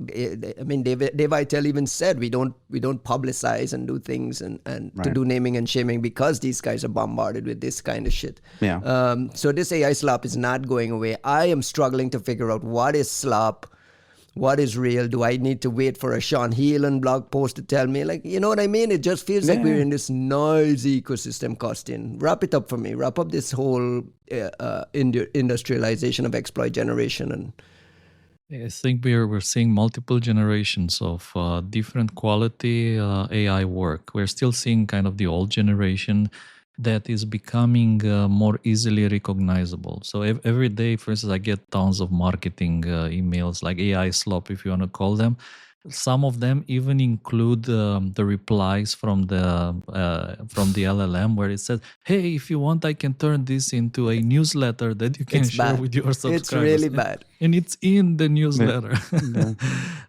I mean, Dave Aitel even said we don't publicize and do things and right. to do naming and shaming because these guys are bombarded with this kind of shit. Yeah. So this AI slop is not going away. I am struggling to figure out what is slop. What is real? Do I need to wait for a Sean Heelan blog post to tell me? Like, you know what I mean? It just feels like we're in this noisy ecosystem, Costin. Wrap it up for me. Wrap up this whole industrialization of exploit generation. And I think we're seeing multiple generations of different quality AI work. We're still seeing kind of the old generation that is becoming more easily recognizable. So every day, for instance, I get tons of marketing emails like AI slop, if you want to call them. Some of them even include the replies from the LLM where it says, "Hey, if you want, I can turn this into a newsletter that you can share with your subscribers." It's really bad, and it's in the newsletter. Yeah.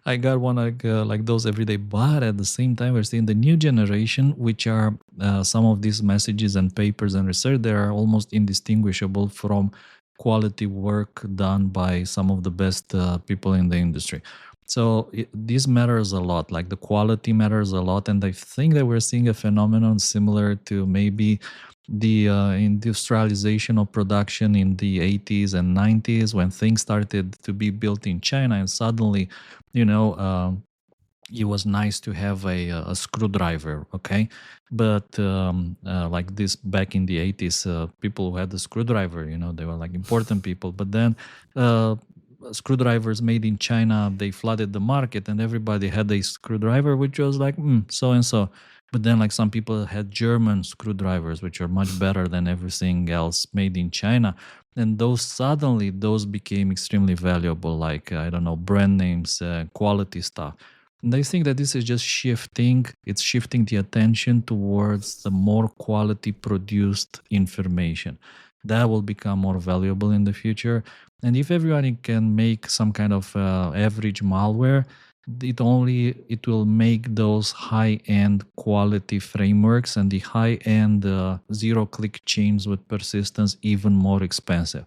I got one like those every day. But at the same time, we're seeing the new generation, which are some of these messages and papers and research that are almost indistinguishable from quality work done by some of the best people in the industry. So this matters a lot, like the quality matters a lot. And I think that we're seeing a phenomenon similar to maybe the industrialization of production in the 80s and 90s when things started to be built in China. And suddenly, it was nice to have a screwdriver, okay? But like this back in the 80s, people who had the screwdriver, they were like important people. But then screwdrivers made in China, they flooded the market and everybody had a screwdriver which was like so and so. But then like some people had German screwdrivers which are much better than everything else made in China, and those became extremely valuable, like brand names, quality stuff. And I think that this is just shifting the attention towards the more quality produced information that will become more valuable in the future. And if everybody can make some kind of average malware, it will make those high-end quality frameworks and the high-end zero-click chains with persistence even more expensive,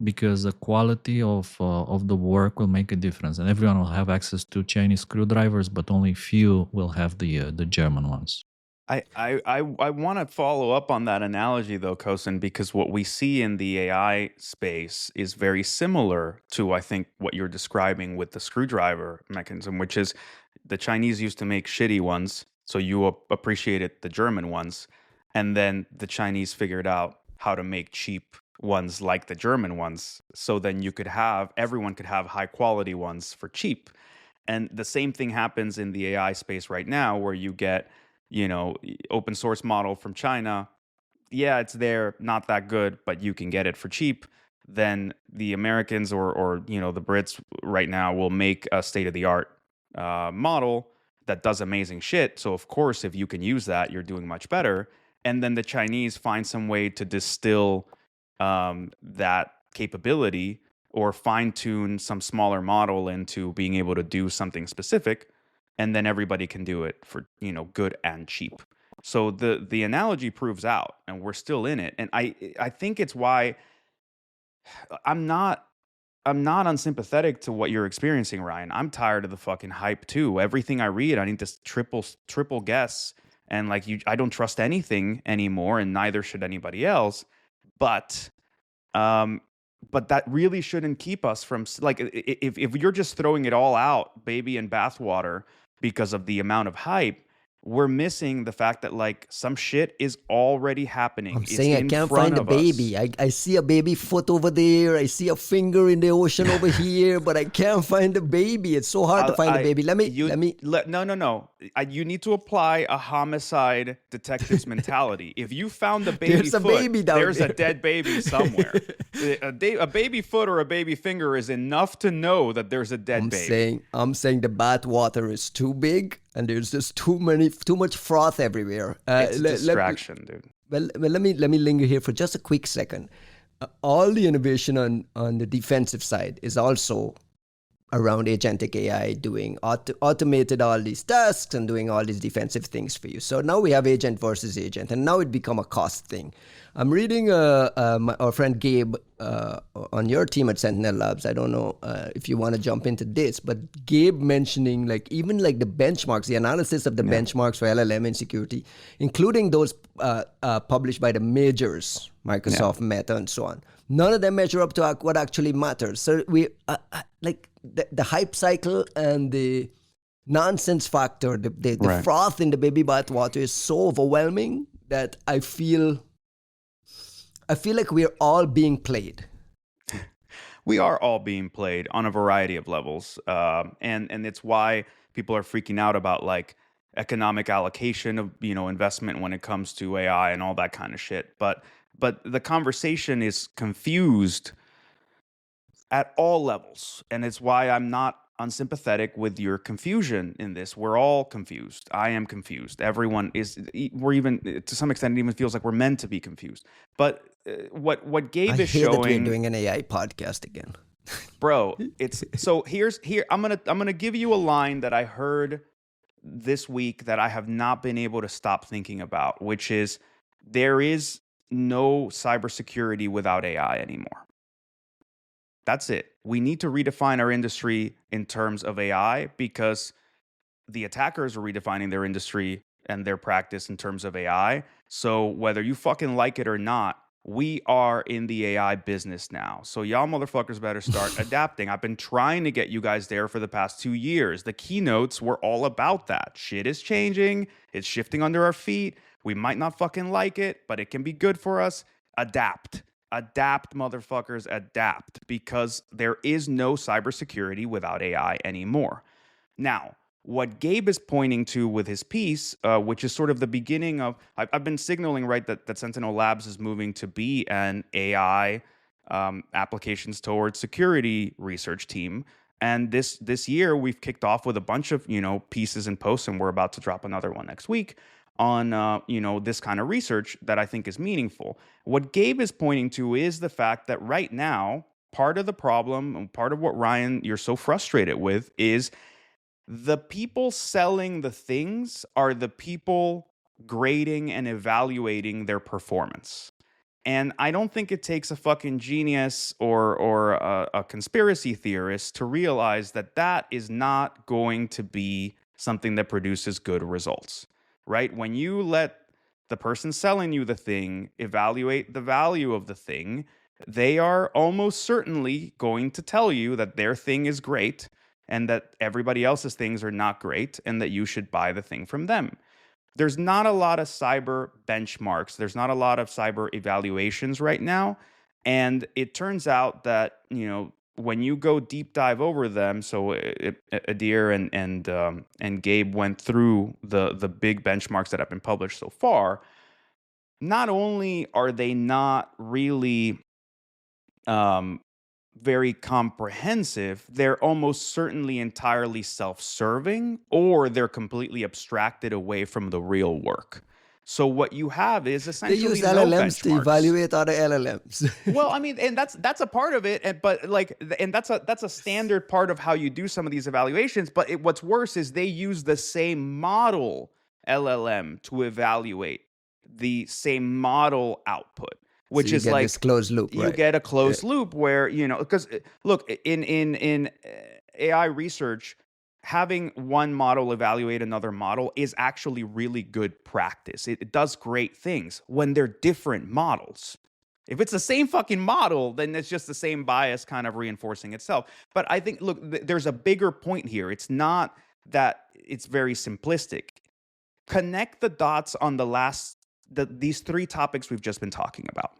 because the quality of the work will make a difference, and everyone will have access to Chinese screwdrivers, but only few will have the German ones. I want to follow up on that analogy though, Kosin, because what we see in the AI space is very similar to, I think, what you're describing with the screwdriver mechanism, which is the Chinese used to make shitty ones, so you appreciated the German ones, and then the Chinese figured out how to make cheap ones like the German ones, so then everyone could have high quality ones for cheap. And the same thing happens in the AI space right now, where you get open source model from China. Yeah, it's there, not that good, but you can get it for cheap. Then the Americans or the Brits right now will make a state-of-the-art model that does amazing shit. So of course, if you can use that, you're doing much better. And then the Chinese find some way to distill that capability or fine-tune some smaller model into being able to do something specific. And then everybody can do it for good and cheap. So the analogy proves out, and we're still in it. And I think it's why I'm not unsympathetic to what you're experiencing, Ryan. I'm tired of the fucking hype too. Everything I read, I need to triple guess and like I don't trust anything anymore, and neither should anybody else. But that really shouldn't keep us from, like, if you're just throwing it all out, baby and bathwater, because of the amount of hype, we're missing the fact that like some shit is already happening. I'm It's saying I in can't front find the of us. baby. I see a baby foot over there. I see a finger in the ocean over here, but I can't find the baby. It's so hard to find the baby. Let me. No. You need to apply a homicide detective's mentality. If you found the baby There's a foot, baby down there's there. a dead baby somewhere. A baby foot or a baby finger is enough to know that there's a dead baby. I'm saying the bath water is too big, and there's just too much froth everywhere. It's a distraction, dude. Well, let me linger here for just a quick second. All the innovation on the defensive side is also around agentic AI doing automated all these tasks and doing all these defensive things for you. So now we have agent versus agent, and now it become a cost thing. I'm reading our friend Gabe on your team at Sentinel Labs. I don't know if you want to jump into this, but Gabe mentioning like even like the benchmarks, the analysis of the benchmarks for LLM insecurity, including those published by the majors, Microsoft, Meta, and so on. None of them measure up to what actually matters. So we like the hype cycle and the nonsense factor, the froth in the baby bath water is so overwhelming that I feel like we're all being played. We are all being played on a variety of levels, and it's why people are freaking out about like economic allocation of investment when it comes to AI and all that kind of shit. But the conversation is confused at all levels, and it's why I'm not unsympathetic with your confusion in this. We're all confused. I am confused. Everyone is. We're even, to some extent, it even feels like we're meant to be confused. But what Gabe is showing, that we're doing an AI podcast again, bro. It's so here. I'm gonna give you a line that I heard this week that I have not been able to stop thinking about, which is there is no cybersecurity without AI anymore. That's it. We need to redefine our industry in terms of AI because the attackers are redefining their industry and their practice in terms of AI. So whether you fucking like it or not, we are in the AI business now. So y'all motherfuckers better start adapting. I've been trying to get you guys there for the past 2 years. The keynotes were all about that. Shit is changing. It's shifting under our feet. We might not fucking like it, but it can be good for us. Adapt. Adapt, motherfuckers, adapt, because there is no cybersecurity without AI anymore. Now, what Gabe is pointing to with his piece, which is sort of the beginning of, I've been signaling, right, that Sentinel Labs is moving to be an AI applications towards security research team. And this year, we've kicked off with a bunch of, pieces and posts, and we're about to drop another one next week on, this kind of research that I think is meaningful. What Gabe is pointing to is the fact that right now, part of the problem, and part of what, Ryan, you're so frustrated with, is the people selling the things are the people grading and evaluating their performance. And I don't think it takes a fucking genius or a conspiracy theorist to realize that that is not going to be something that produces good results. Right? When you let the person selling you the thing evaluate the value of the thing, they are almost certainly going to tell you that their thing is great and that everybody else's things are not great and that you should buy the thing from them. There's not a lot of cyber benchmarks. There's not a lot of cyber evaluations right now. And it turns out that, when you go deep dive over them, so Adir and Gabe went through the big benchmarks that have been published so far. Not only are they not really very comprehensive, they're almost certainly entirely self-serving, or they're completely abstracted away from the real work. So what you have is essentially they use no LLMs to evaluate other LLMs. Well, I mean, and that's a part of it, but that's a standard part of how you do some of these evaluations. But what's worse is they use the same model LLM to evaluate the same model output, which so is like this closed loop. You get a closed loop where because look in AI research. having one model evaluate another model is actually really good practice. It does great things when they're different models. If it's the same fucking model, then it's just the same bias kind of reinforcing itself. But I think, look, there's a bigger point here. It's not that it's very simplistic. Connect the dots on these three topics we've just been talking about.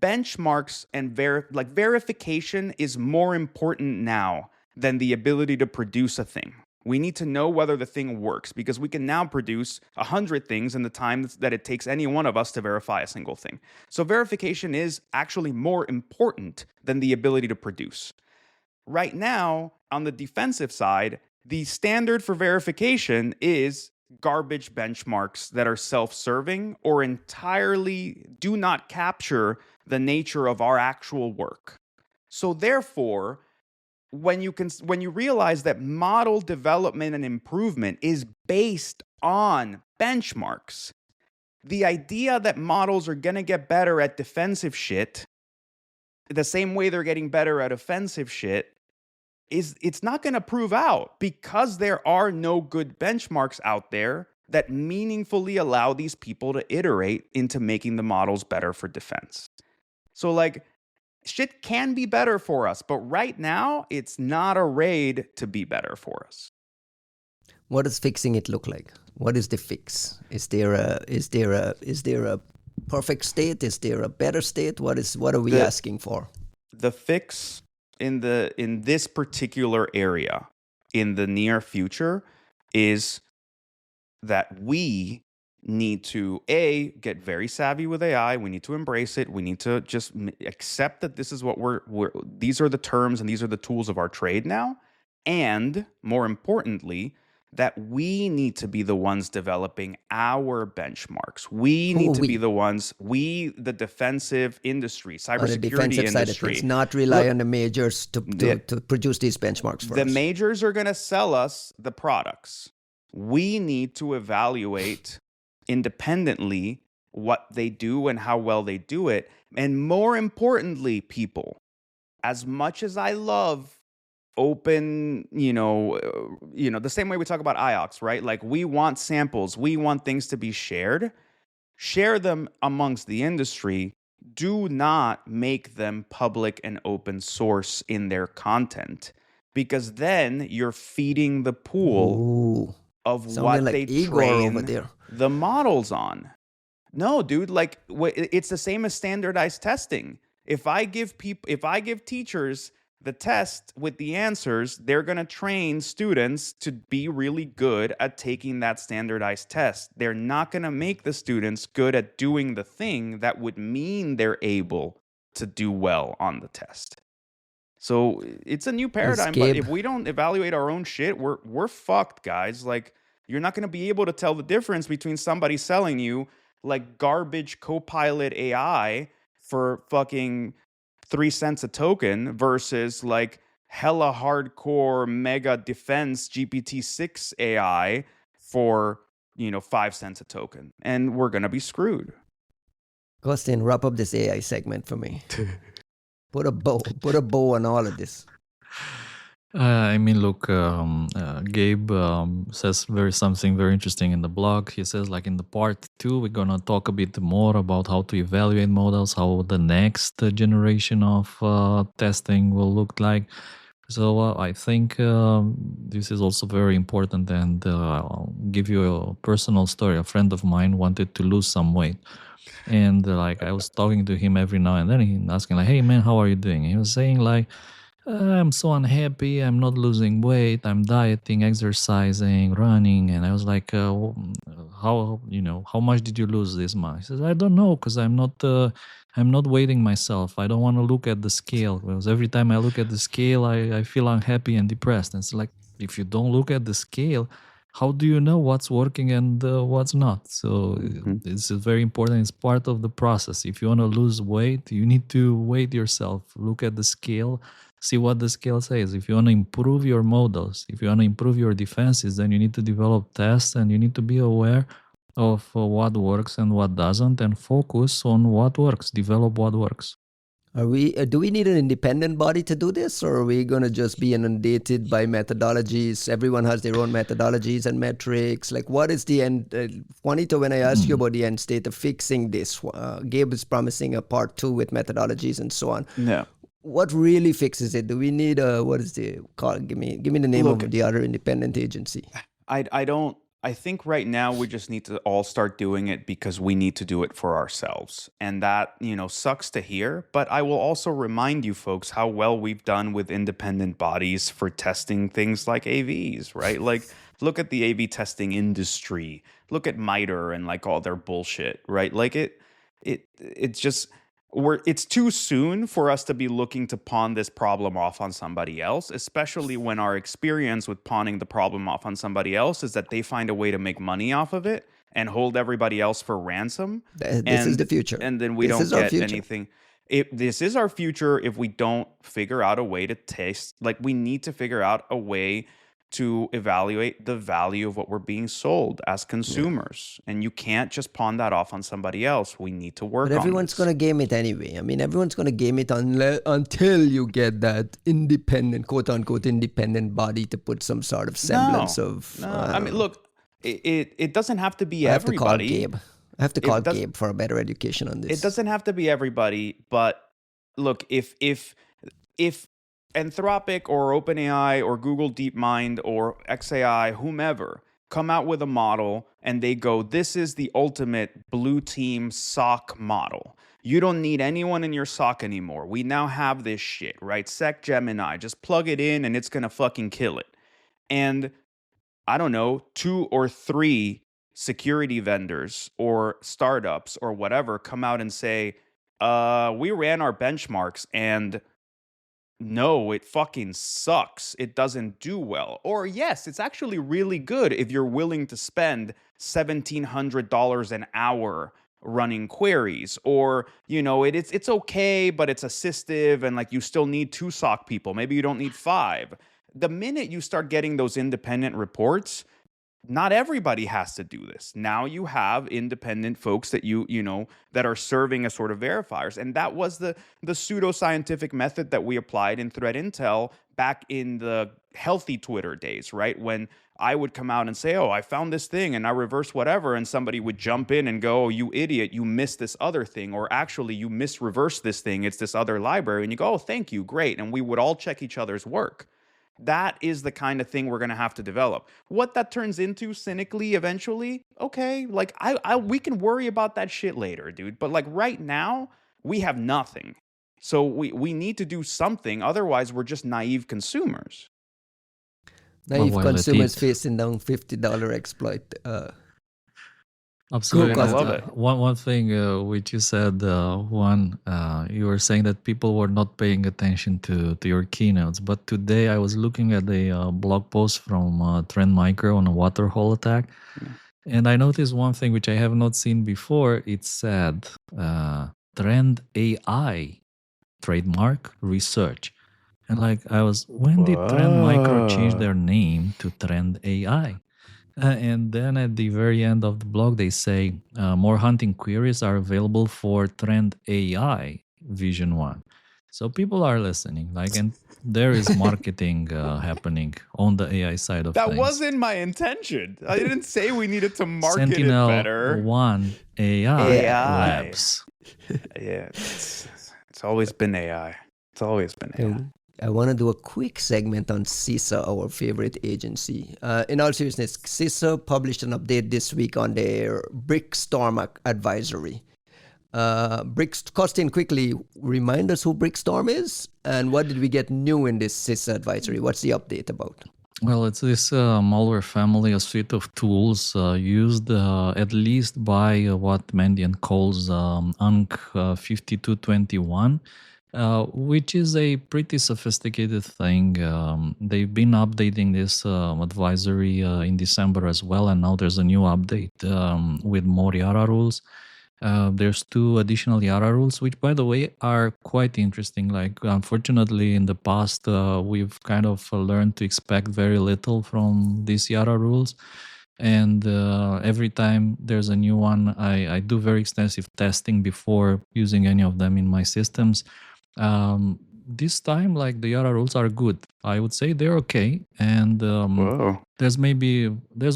Benchmarks and verification is more important now than the ability to produce a thing. We need to know whether the thing works, because we can now produce 100 things in the time that it takes any one of us to verify a single thing. So verification is actually more important than the ability to produce. Right now, on the defensive side, the standard for verification is garbage benchmarks that are self-serving or entirely do not capture the nature of our actual work. So therefore, when you realize that model development and improvement is based on benchmarks, the idea that models are going to get better at defensive shit the same way they're getting better at offensive shit it's not going to prove out, because there are no good benchmarks out there that meaningfully allow these people to iterate into making the models better for defense. So like, shit can be better for us, but right now it's not a raid to be better for us. What does fixing it look like? What is the fix? Is there a perfect state? Is there a better state? What are we asking for? The fix in this particular area in the near future is that we need to get very savvy with AI. We need to embrace it. We need to just accept that this is what these are the terms and these are the tools of our trade now. And more importantly, that we need to be the ones developing our benchmarks. We need to be the ones, the defensive industry, cybersecurity industry. Not rely on the majors to produce these benchmarks for us. The majors are going to sell us the products. We need to evaluate independently what they do and how well they do it. And more importantly, people, as much as I love open, the same way we talk about IOCs, right? Like, we want samples, we want things to be shared. Share them amongst the industry. Do not make them public and open source in their content, because then you're feeding the pool of what they train the models on. No, dude, like, it's the same as standardized testing. If I give teachers the test with the answers, they're going to train students to be really good at taking that standardized test. They're not going to make the students good at doing the thing that would mean they're able to do well on the test. So it's a new paradigm, but if we don't evaluate our own shit, we're fucked, guys. Like, you're not going to be able to tell the difference between somebody selling you like garbage Copilot AI for fucking 3 cents a token versus like hella hardcore mega defense GPT-6 AI for, 5 cents a token. And we're going to be screwed. Gustin, wrap up this AI segment for me. Put a bow on all of this. Look, Gabe says something very interesting in the blog. He says, like, in the part 2, we're gonna talk a bit more about how to evaluate models, how the next generation of testing will look like. So I think this is also very important, and I'll give you a personal story. A friend of mine wanted to lose some weight, and I was talking to him every now and then. He asking like, "Hey man, how are you doing?" He was saying like, I'm so unhappy, I'm not losing weight, I'm dieting, exercising, running. And I was like, how much did you lose this month? He says, I don't know, because I'm not weighing myself. I don't want to look at the scale, because every time I look at the scale, I feel unhappy and depressed. And it's like, if you don't look at the scale, how do you know what's working and what's not? So this is very important. It's part of the process. If you want to lose weight, you need to weight yourself, look at the scale, see what the scale says. If you want to improve your models, if you want to improve your defenses, then you need to develop tests, and you need to be aware of what works and what doesn't, and focus on what works, develop what works. Are we? Do we need an independent body to do this, or are we going to just be inundated by methodologies? Everyone has their own methodologies and metrics. Like, what is the end? Juanito, when I asked you about the end state of fixing this, Gabe is promising a part 2 with methodologies and so on. Yeah. What really fixes it? Do we need a, what is the call? Give me the name of the other independent agency. I think right now we just need to all start doing it because we need to do it for ourselves. And that, sucks to hear. But I will also remind you folks how well we've done with independent bodies for testing things like AVs, right? Like, look at the AV testing industry. Look at MITRE and like all their bullshit, right? Like it's just... it's too soon for us to be looking to pawn this problem off on somebody else, especially when our experience with pawning the problem off on somebody else is that they find a way to make money off of it and hold everybody else for ransom. This is the future. And then we don't get anything. This is our future if we don't figure out a way to taste. Like, we need to figure out a way to evaluate the value of what we're being sold as consumers. And you can't just pawn that off on somebody else. We need to work on it. But everyone's going to game it anyway. I mean, everyone's going to game it until you get that independent, quote-unquote, independent body to put some sort of semblance of... I mean, look, it doesn't have to be everybody. I have to call Gabe for a better education on this. It doesn't have to be everybody, but look, if Anthropic or OpenAI or Google DeepMind or XAI, whomever, come out with a model and they go, this is the ultimate blue team SOC model. You don't need anyone in your SOC anymore. We now have this shit, right? Sec Gemini, just plug it in and it's going to fucking kill it. And I don't know, 2 or 3 security vendors or startups or whatever come out and say, we ran our benchmarks and no, it fucking sucks. It doesn't do well. Or yes, it's actually really good if you're willing to spend $1,700 an hour running queries. Or, it's okay, but it's assistive and like you still need 2 SOC people. Maybe you don't need 5. The minute you start getting those independent reports, not everybody has to do this. Now you have independent folks that that are serving as sort of verifiers. And that was the pseudoscientific method that we applied in Threat Intel back in the healthy Twitter days, right? When I would come out and say, oh, I found this thing and I reverse whatever. And somebody would jump in and go, oh, you idiot, you missed this other thing. Or actually, you misreversed this thing. It's this other library. And you go, oh, thank you, great. And we would all check each other's work. That is the kind of thing we're going to have to develop. What that turns into cynically eventually, okay, like we can worry about that shit later, dude. But like right now, we have nothing. So we need to do something. Otherwise, we're just naive consumers. Naive consumers facing down $50 exploit. Absolutely. I love it. One thing which you said, Juan, you were saying that people were not paying attention to your keynotes. But today I was looking at a blog post from Trend Micro on a waterhole attack. Yeah. And I noticed one thing which I have not seen before. It said Trend AI trademark research. And when did Trend Micro change their name to Trend AI? And then at the very end of the blog, they say more hunting queries are available for Trend AI Vision 1. So people are listening, and there is marketing happening on the AI side of things. That wasn't my intention. I didn't say we needed to market Sentinel it better. One AI Labs. Yeah, it's always been AI. It's always been AI. I want to do a quick segment on CISA, our favorite agency. In all seriousness, CISA published an update this week on their Brickstorm advisory. Costin, quickly remind us who Brickstorm is and what did we get new in this CISA advisory? What's the update about? Well, it's this malware family, a suite of tools used at least by what Mandiant calls UNC 5221. Which is a pretty sophisticated thing. They've been updating this advisory in December as well, and now there's a new update with more YARA rules. There's 2 additional YARA rules, which, by the way, are quite interesting. Unfortunately, in the past, we've kind of learned to expect very little from these YARA rules. And every time there's a new one, I do very extensive testing before using any of them in my systems. This time, like the YARA rules are good. I would say they're okay. And Whoa. there's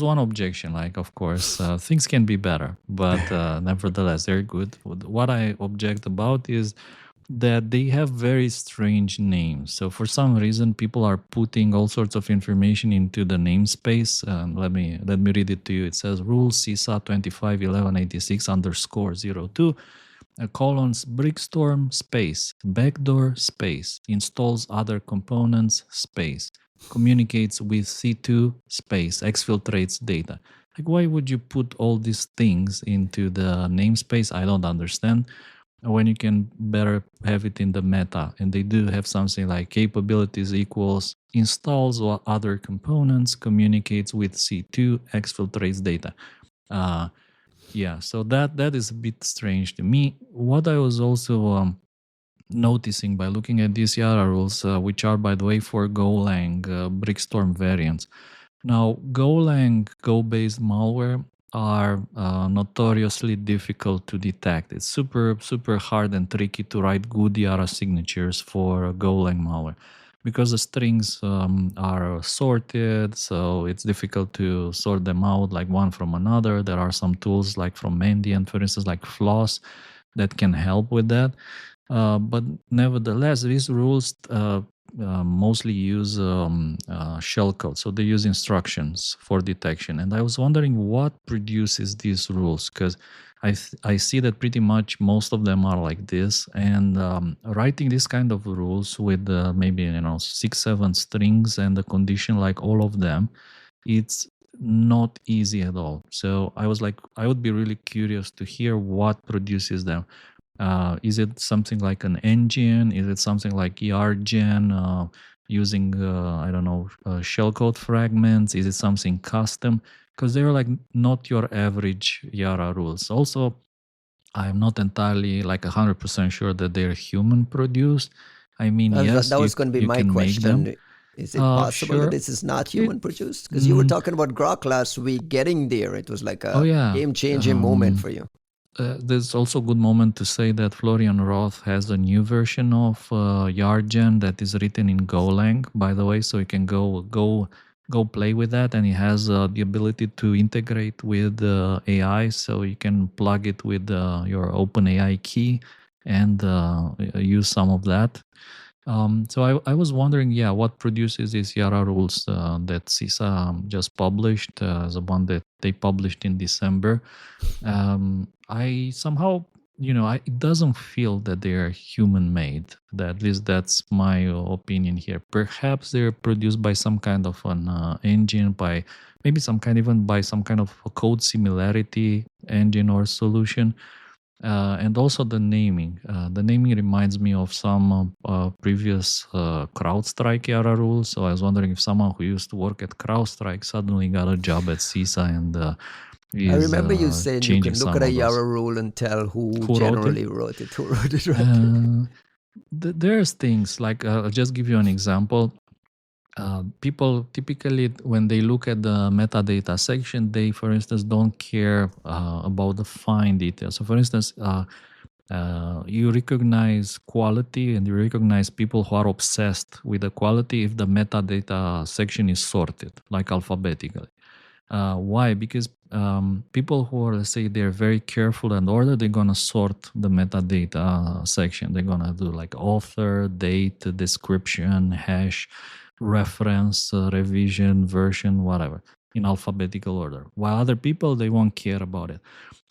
one objection. Like, of course, things can be better, but nevertheless, they're good. What I object about is that they have very strange names. So for some reason, people are putting all sorts of information into the namespace. Let me read it to you. It says rule CISA 25.1186_02 colons Brickstorm space backdoor space installs other components space communicates with C2 space exfiltrates data. Like, why would you put all these things into the namespace? I don't understand. When you can better have it in the meta, and they do have something like capabilities equals installs or other components communicates with C2 exfiltrates data. Yeah, so that is a bit strange to me. What I was also noticing by looking at these YARA rules, which are, by the way, for Golang Brickstorm variants. Now, Golang Go-based malware are notoriously difficult to detect. It's super, super hard and tricky to write good YARA signatures for Golang malware because the strings are sorted, so it's difficult to sort them out like one from another. There are some tools like from Mandiant, for instance, like Floss, that can help with that. But nevertheless, these rules mostly use shellcode. So they use instructions for detection. And I was wondering what produces these rules, because I see that pretty much most of them are like this. And writing this kind of rules with maybe 6-7 strings and a condition like all of them, it's not easy at all. So I was like, I would be really curious to hear what produces them. Is it something like an engine? Is it something like yargen using, I don't know, shellcode fragments? Is it something custom? Because they're like not your average YARA rules. Also, I'm not entirely like 100% sure that they're human produced. I mean, Well, yes, that was going to be you my can make them. question. Is it possible that Sure. this is not human produced? Because you were talking about Grok last week getting there. It was like Oh a yeah. game-changing moment for you. There's also a good moment to say that Florian Roth has a new version of Yargen that is written in Golang, by the way, so you can go play with that, and it has the ability to integrate with AI, so you can plug it with your OpenAI key and use some of that. So I was wondering, what produces these YARA rules that CISA just published, the one that they published in December. I somehow, it doesn't feel that they are human made. At least that's my opinion here. Perhaps they're produced by some kind of an engine, by maybe even by some kind of a code similarity engine or solution. And also the naming. The naming reminds me of some previous CrowdStrike YARA rules. So I was wondering if someone who used to work at CrowdStrike suddenly got a job at CISA and I remember you saying you can look at a YARA rule and tell who generally wrote it. Who wrote it, right? There's things like, I'll just give you an example. People typically, when they look at the metadata section, they, for instance, don't care about the fine details. So, for instance, you recognize quality and you recognize people who are obsessed with the quality if the metadata section is sorted, like alphabetically. Why? Because people who are, let's say, they're very careful and ordered, they're going to sort the metadata section. They're going to do like author, date, description, hash, reference, revision, version, whatever, in alphabetical order. While other people, they won't care about it.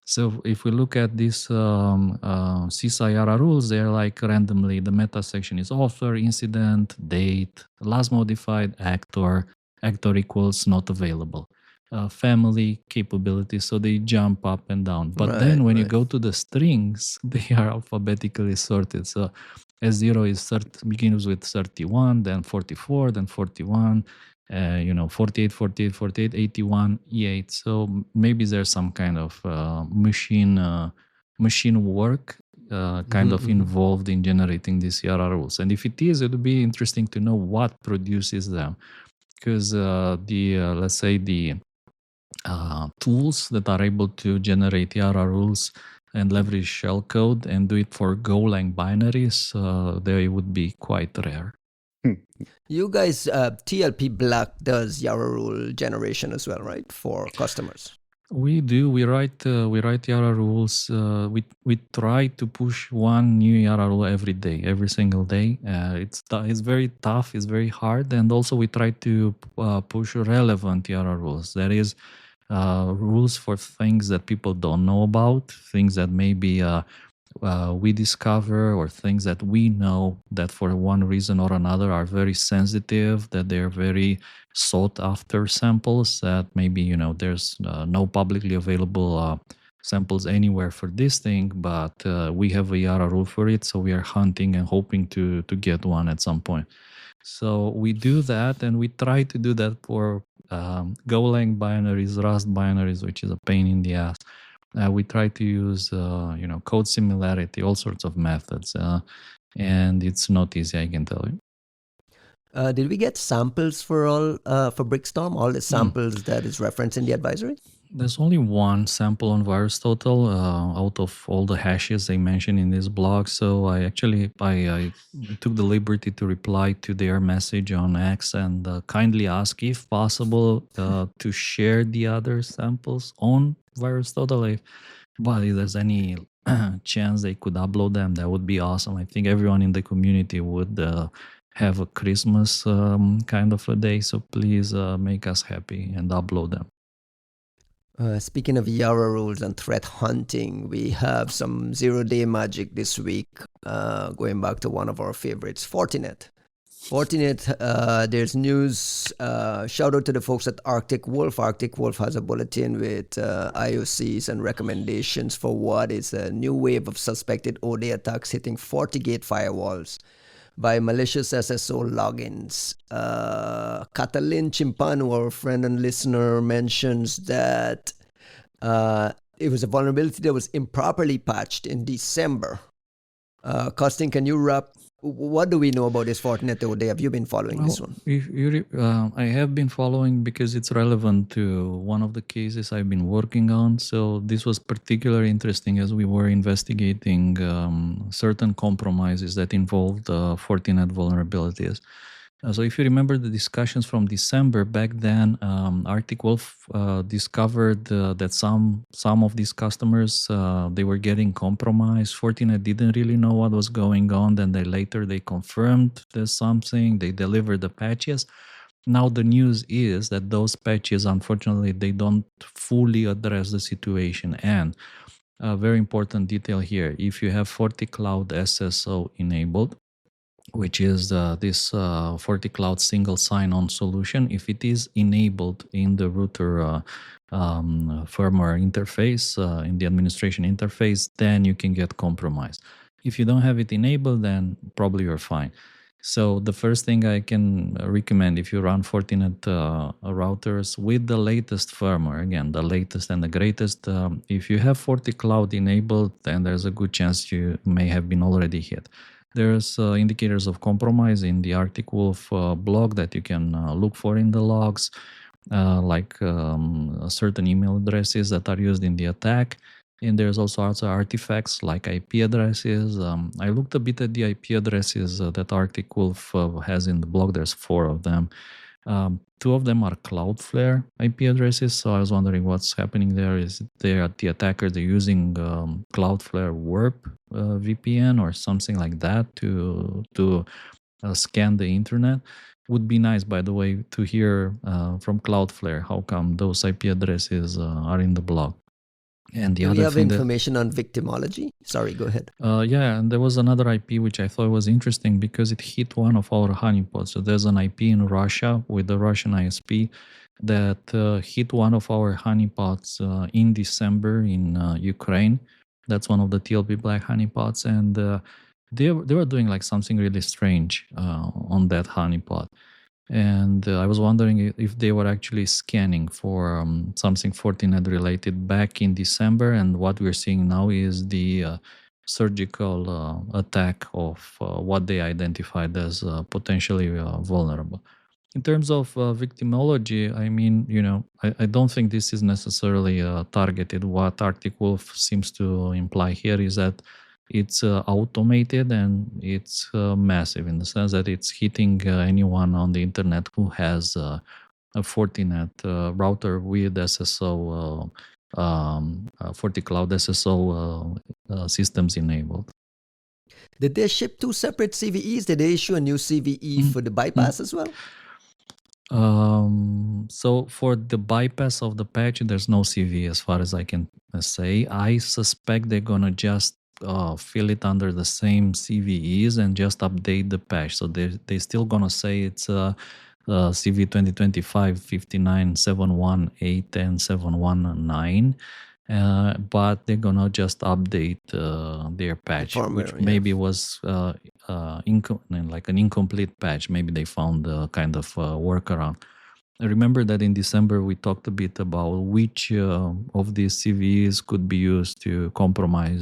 So if we look at these CISA YARA rules, they're like randomly, the meta section is author, incident, date, last modified, actor equals not available. Family, capabilities, so they jump up and down. But then when you go to the strings, they are alphabetically sorted. So S0 begins with 31, then 44, then 41, 48, 48, 48, 81, E8. So maybe there's some kind of machine work kind of involved in generating these YARA rules. And if it is, it would be interesting to know what produces them. Because let's say the tools that are able to generate YARA rules and leverage shellcode and do it for Golang binaries, they would be quite rare. You guys, TLP Black does YARA rule generation as well, right, for customers? We do. We write YARA rules. We try to push one new YARA rule every day, every single day. It's very tough. It's very hard, and also we try to push relevant YARA rules. That is, rules for things that people don't know about, things that maybe we discover, or things that we know that for one reason or another are very sensitive, that they're very sought after samples, that maybe there's no publicly available samples anywhere for this thing, but we have a YARA rule for it, so we are hunting and hoping to get one at some point. So we do that, and we try to do that for Golang binaries, Rust binaries, which is a pain in the ass. We try to use code similarity, all sorts of methods, and it's not easy, I can tell you. Did we get samples for Brickstorm? All the samples that is referenced in the advisory? There's only one sample on VirusTotal out of all the hashes they mentioned in this blog. So I took the liberty to reply to their message on X and kindly ask, if possible, to share the other samples on VirusTotal. But if there's any chance they could upload them, that would be awesome. I think everyone in the community would have a Christmas kind of a day. So please make us happy and upload them. Speaking of YARA rules and threat hunting, we have some zero-day magic this week, going back to one of our favorites, Fortinet. There's news. Shout out to the folks at Arctic Wolf. Arctic Wolf has a bulletin with IOCs and recommendations for what is a new wave of suspected OD attacks hitting FortiGate firewalls by malicious SSO logins. Catalin Chimpano, our friend and listener, mentions that it was a vulnerability that was improperly patched in December. Costin, can you what do we know about this Fortinet OD? Have you been following this one? I have been following because it's relevant to one of the cases I've been working on. So this was particularly interesting as we were investigating certain compromises that involved Fortinet vulnerabilities. So if you remember the discussions from December, back then Arctic Wolf discovered that some of these customers, they were getting compromised. Fortinet didn't really know what was going on. Then they confirmed there's something. They delivered the patches. Now the news is that those patches, unfortunately, they don't fully address the situation. And a very important detail here, if you have FortiCloud SSO enabled, which is this FortiCloud single sign-on solution, if it is enabled in the router firmware interface, in the administration interface, then you can get compromised. If you don't have it enabled, then probably you're fine. So the first thing I can recommend, if you run Fortinet routers with the latest firmware, again, the latest and the greatest, if you have FortiCloud enabled, then there's a good chance you may have been already hit. There's indicators of compromise in the Arctic Wolf blog that you can look for in the logs, like certain email addresses that are used in the attack. And there's also artifacts like IP addresses. I looked a bit at the IP addresses that Arctic Wolf has in the blog. There's 4 of them. 2 of them are Cloudflare IP addresses, so I was wondering what's happening there. Is the attacker, they're using Cloudflare Warp VPN or something like that to scan the internet? Would be nice, by the way, to hear from Cloudflare how come those IP addresses are in the blog. And the Do other we have thing information on victimology? Sorry, go ahead. Yeah, and there was another IP which I thought was interesting because it hit one of our honeypots. So there's an IP in Russia with the Russian ISP that hit one of our honeypots in December in Ukraine. That's one of the TLP black honeypots, and they were doing like something really strange on that honeypot. And I was wondering if they were actually scanning for something Fortinet related back in December. And what we're seeing now is the surgical attack of what they identified as potentially vulnerable. In terms of victimology, I mean, I don't think this is necessarily targeted. What Arctic Wolf seems to imply here is that it's automated and it's massive in the sense that it's hitting anyone on the internet who has a Fortinet router with SSO, FortiCloud SSO systems enabled. Did they ship 2 separate CVEs? Did they issue a new CVE for the bypass as well? So for the bypass of the patch, there's no CV as far as I can say. I suspect they're gonna just fill it under the same CVEs and just update the patch. So they still gonna say it's CV 2025 59 718 and 719. But they're gonna just update their patch, which maybe was like an incomplete patch. Maybe they found a kind of workaround. I remember that in December we talked a bit about which of these CVEs could be used to compromise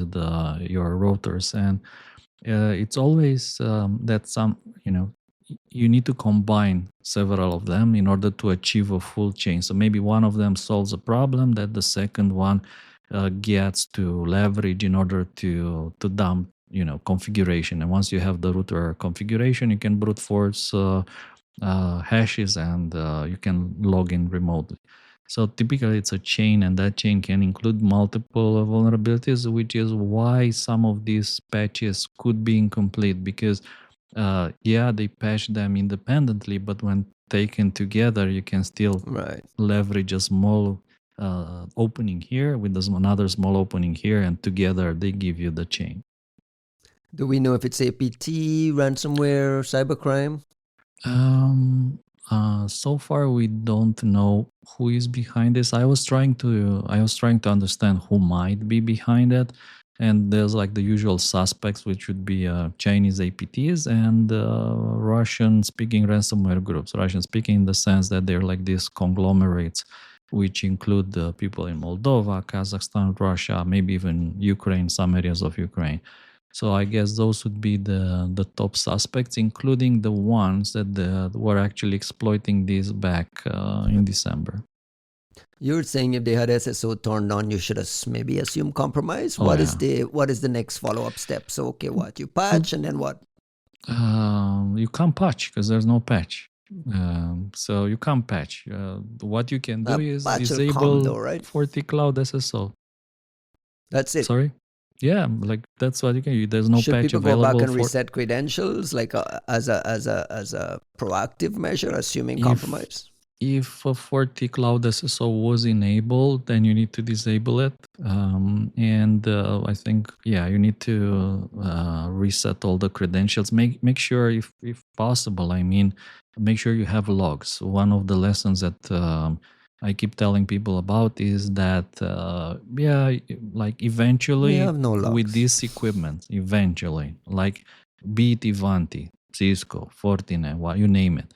your routers, and it's always that you need to combine several of them in order to achieve a full chain. So maybe one of them solves a problem that the second one gets to leverage in order to dump configuration. And once you have the router configuration, you can brute force hashes and you can log in remotely. So typically it's a chain, and that chain can include multiple vulnerabilities, which is why some of these patches could be incomplete, because they patch them independently, but when taken together, you can still leverage a small opening here with another small opening here, and together they give you the chain. Do we know if it's APT, ransomware, cybercrime? So far we don't know who is behind this. I was trying to understand who might be behind it, and there's like the usual suspects, which would be Chinese APTs and Russian-speaking ransomware groups. Russian-speaking in the sense that they're like these conglomerates, which include people in Moldova, Kazakhstan, Russia, maybe even Ukraine, some areas of Ukraine. So I guess those would be the top suspects, including the ones that were actually exploiting this back in December. You're saying if they had SSO turned on, you should maybe assume compromise. What is the next follow-up step? So okay, what you patch and then what? You can't patch because there's no patch. So you can't patch. What you can do is disable FortiCloud SSO. That's it. Sorry. Yeah, like that's what you can. There's no patch available. Should people go back and reset credentials, like as a proactive measure, assuming compromise? If a FortiCloud SSO was enabled, then you need to disable it, and I think you need to reset all the credentials. Make sure, if possible, make sure you have logs. One of the lessons that I keep telling people about is that eventually with this equipment, like be it Ivanti, Cisco, Fortinet, you name it,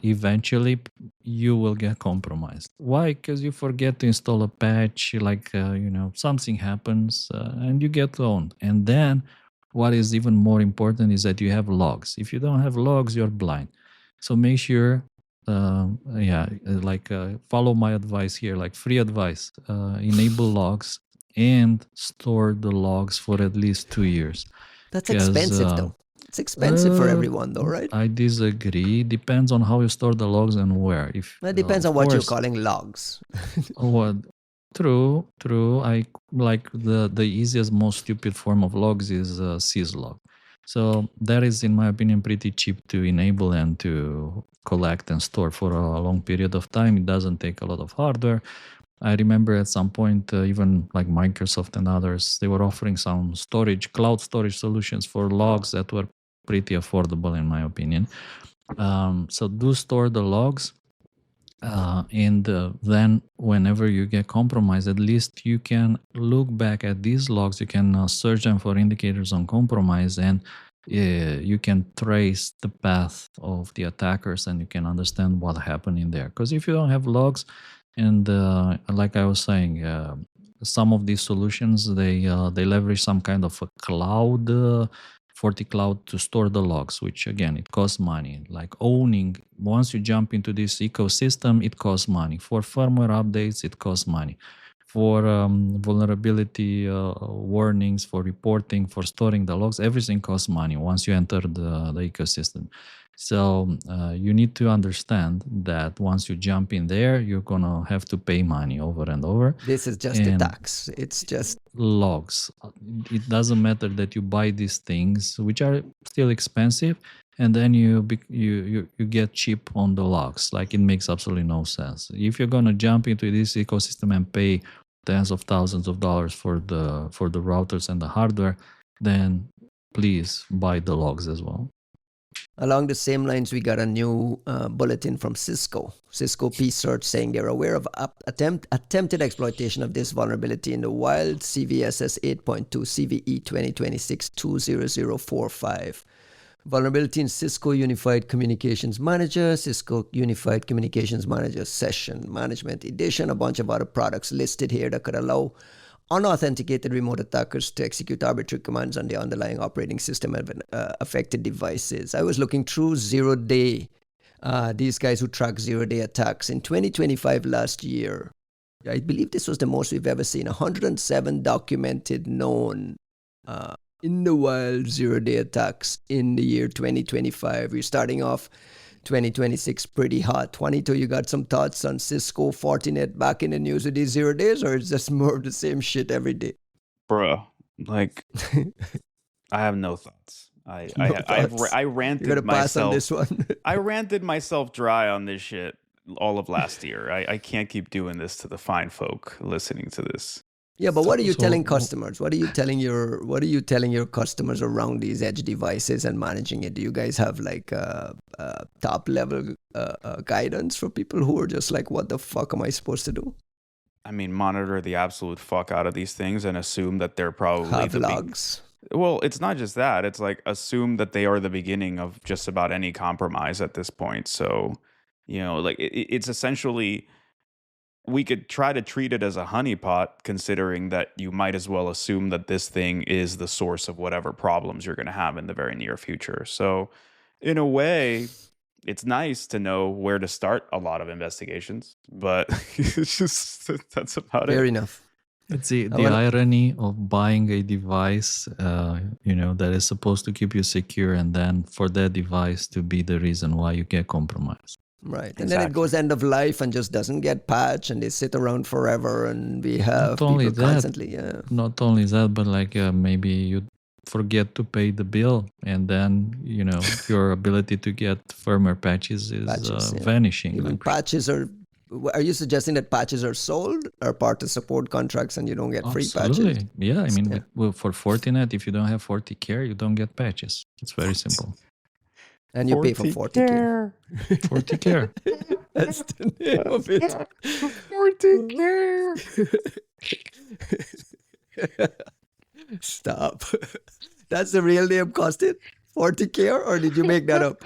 eventually you will get compromised. Why? Because you forget to install a patch, something happens and you get owned. And then what is even more important is that you have logs. If you don't have logs, you're blind. So make sure follow my advice here, like free advice, enable logs and store the logs for at least 2 years. That's expensive though. It's expensive for everyone though, right? I disagree. Depends on how you store the logs and where. It depends on what you're calling logs. True. I like the easiest, most stupid form of logs is syslog. So that is, in my opinion, pretty cheap to enable and to collect and store for a long period of time. It doesn't take a lot of hardware. I remember at some point, even like Microsoft and others, they were offering some cloud storage solutions for logs that were pretty affordable, in my opinion. So do store the logs. And then whenever you get compromised, at least you can look back at these logs. You can search them for indicators on compromise, and you can trace the path of the attackers, and you can understand what happened in there. Because if you don't have logs, and like I was saying, some of these solutions, they leverage some kind of a cloud FortiCloud to store the logs, which again, it costs money. Like owning, once you jump into this ecosystem, it costs money. For firmware updates, it costs money. For vulnerability warnings, for reporting, for storing the logs, everything costs money once you enter the ecosystem. So you need to understand that once you jump in there, you're gonna have to pay money over and over. This is just a tax. It's just logs. It doesn't matter that you buy these things, which are still expensive, and then you get cheap on the logs. Like, it makes absolutely no sense. If you're gonna jump into this ecosystem and pay tens of thousands of dollars for the routers and the hardware, then please buy the logs as well. Along the same lines, we got a new bulletin from Cisco. Cisco P-Search saying they're aware of attempted exploitation of this vulnerability in the wild. CVSS 8.2 CVE 2026-20045. Vulnerability in Cisco Unified Communications Manager, Cisco Unified Communications Manager Session Management Edition, a bunch of other products listed here that could allow unauthenticated remote attackers to execute arbitrary commands on the underlying operating system of affected devices. I was looking through zero-day, these guys who track zero-day attacks. In 2025 last year, I believe this was the most we've ever seen, 107 documented known in the wild zero-day attacks in the year 2025. We're starting off 2026 pretty hot. 22, you got some thoughts on Cisco, Fortinet back in the news with these 0 days, or is just more of the same shit every day? Bruh, like, I have no thoughts. I ranted You're gonna myself. pass on this one. I ranted myself dry on this shit all of last year. I can't keep doing this to the fine folk listening to this. Yeah, but what are you telling customers? What are you telling your customers around these edge devices and managing it? Do you guys have like top level guidance for people who are just like, what the fuck am I supposed to do? I mean, monitor the absolute fuck out of these things and assume that they're probably have logs. Well, it's not just that. It's like, assume that they are the beginning of just about any compromise at this point. So, you know, like it's essentially, we could try to treat it as a honeypot, considering that you might as well assume that this thing is the source of whatever problems you're going to have in the very near future. So in a way, it's nice to know where to start a lot of investigations, but it's just, that's about Fair it. enough. It's the irony of buying a device, that is supposed to keep you secure, and then for that device to be the reason why you get compromised. Right. And then it goes end of life and just doesn't get patched, and they sit around forever, and we have people constantly. Not only that, but like maybe you forget to pay the bill, and then, your ability to get firmware patches is vanishing. Even patches are you suggesting that patches are sold or part of support contracts and you don't get free patches? Yeah, I mean, for Fortinet, if you don't have FortiCare, you don't get patches. It's very simple. And you pay for FortiCare. FortiCare. That's the name of it. FortiCare. Stop. That's the real name, Costin? FortiCare, or did you make that up?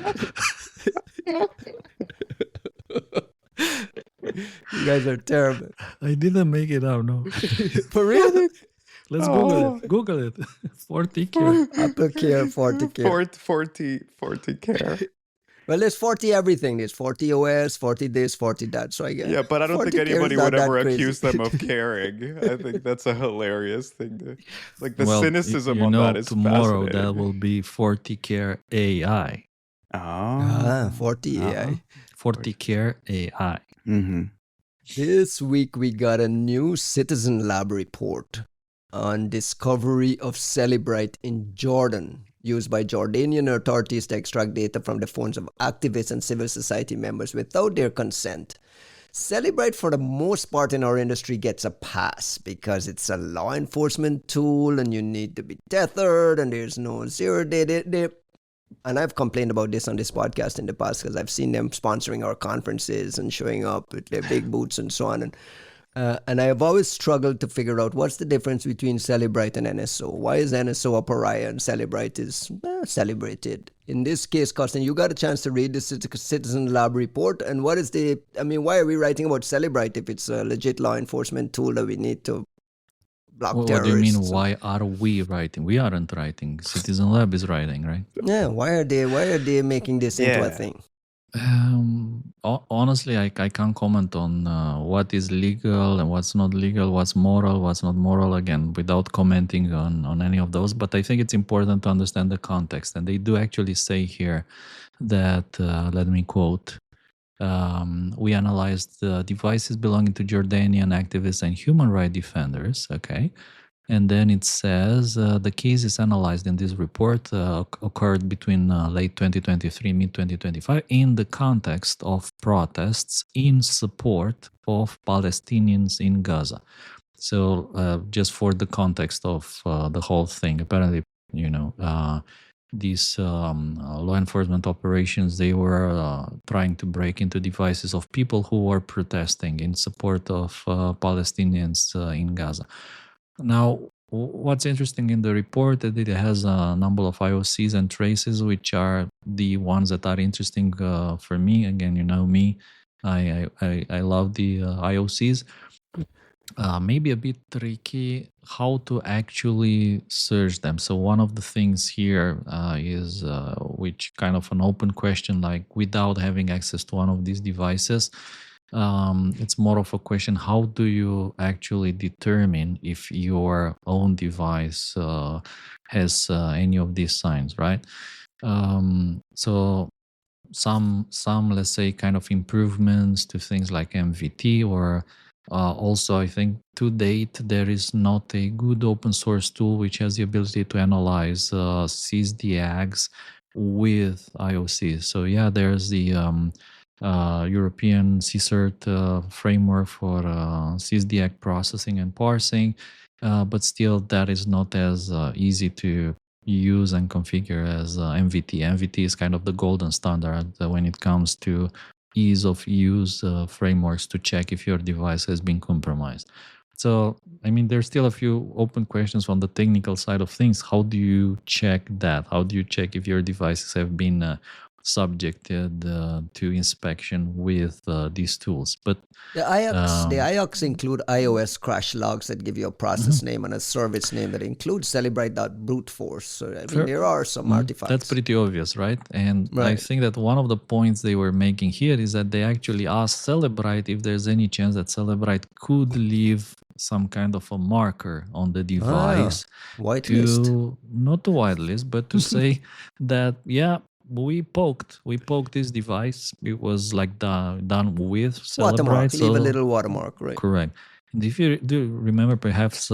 You guys are terrible. I didn't make it up, no. For real? Let's Google it. FortiCare. AppleCare, FortiCare. FortiCare. Well, there's 40 everything. There's 40 OS, 40 this, 40 that. So I guess. Yeah, but I don't think anybody would ever accuse them of caring. I think that's a hilarious thing. The cynicism on that is tomorrow fascinating. That will be FortiCare AI. Forti AI. FortiCare AI. Mm-hmm. This week we got a new Citizen Lab report on discovery of Celebrite in Jordan, used by Jordanian authorities to extract data from the phones of activists and civil society members without their consent. Celebrite, for the most part in our industry, gets a pass because it's a law enforcement tool and you need to be tethered and there's no zero day. And I've complained about this on this podcast in the past because I've seen them sponsoring our conferences and showing up with their big boots and so on. And I have always struggled to figure out what's the difference between Celebrite and NSO. Why is NSO a pariah and Celebrite is celebrated? In this case, Costin, you got a chance to read the Citizen Lab report. And why are we writing about Celebrite if it's a legit law enforcement tool that we need to block What do you mean? terrorists. Why are we writing? We aren't writing. Citizen Lab is writing, right? Yeah, why are they making this into a thing? Honestly, I can't comment on what is legal and what's not legal, what's moral, what's not moral, again, without commenting on any of those. But I think it's important to understand the context. And they do actually say here that, let me quote, we analyzed the devices belonging to Jordanian activists and human rights defenders, okay? And then it says the cases analyzed in this report occurred between late 2023, mid 2025, in the context of protests in support of Palestinians in Gaza. So just for the context of the whole thing, apparently, these law enforcement operations, they were trying to break into devices of people who were protesting in support of Palestinians in Gaza. Now, what's interesting in the report that it has a number of IOCs and traces, which are the ones that are interesting for me. Again, you know me, I love the IOCs. Maybe a bit tricky how to actually search them. So one of the things here is which kind of an open question, like without having access to one of these devices, it's more of a question: how do you actually determine if your own device has any of these signs, right? So some let's say kind of improvements to things like MVT, or also I think to date there is not a good open source tool which has the ability to analyze CISDAGs with IOCs. So yeah, there's the European CSERT framework for CISDAG processing and parsing, but still that is not as easy to use and configure as MVT. MVT is kind of the golden standard when it comes to ease of use frameworks to check if your device has been compromised. So, I mean, there's still a few open questions on the technical side of things. How do you check that? How do you check if your devices have been subjected to inspection with these tools? But the IOCs include iOS crash logs that give you a process name and a service name that includes Celebrite.brute force. So I mean, there are some artifacts. That's pretty obvious, right? And I think that one of the points they were making here is that they actually asked Celebrite if there's any chance that Celebrite could leave some kind of a marker on the device whitelist. Not to whitelist, but to say that, yeah, we poked this device. It was like done with Celebrite. Watermark, leave a little watermark, right? Correct. And if you do remember, perhaps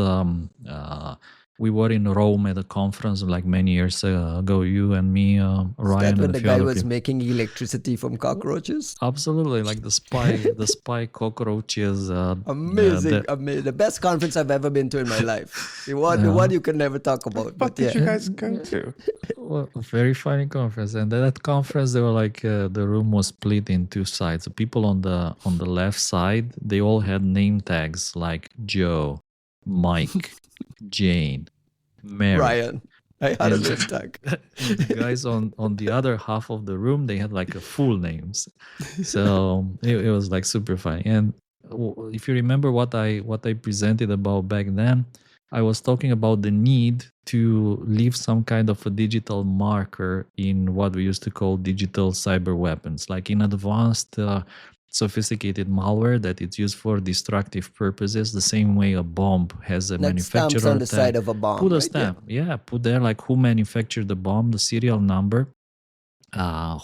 we were in Rome at a conference like many years ago, you and me, Ryan. Is that when the guy was making electricity from cockroaches? Absolutely, like the spy cockroaches. Amazing, amazing. The best conference I've ever been to in my life. The one you can never talk about. What did you guys go to? Well, very funny conference. And at that conference, they were like the room was split in two sides. The people on the left side, they all had name tags like Joe, Mike, Jane, Mary, Ryan. I had a name tag. The guys on the other half of the room, they had like a full names. So it was like super funny. And if you remember what I presented about back then, I was talking about the need to leave some kind of a digital marker in what we used to call digital cyber weapons, like in advanced sophisticated malware that it's used for destructive purposes, the same way a bomb has a manufacturer stamps on the side of a bomb. Put a stamp, put there like who manufactured the bomb, the serial number,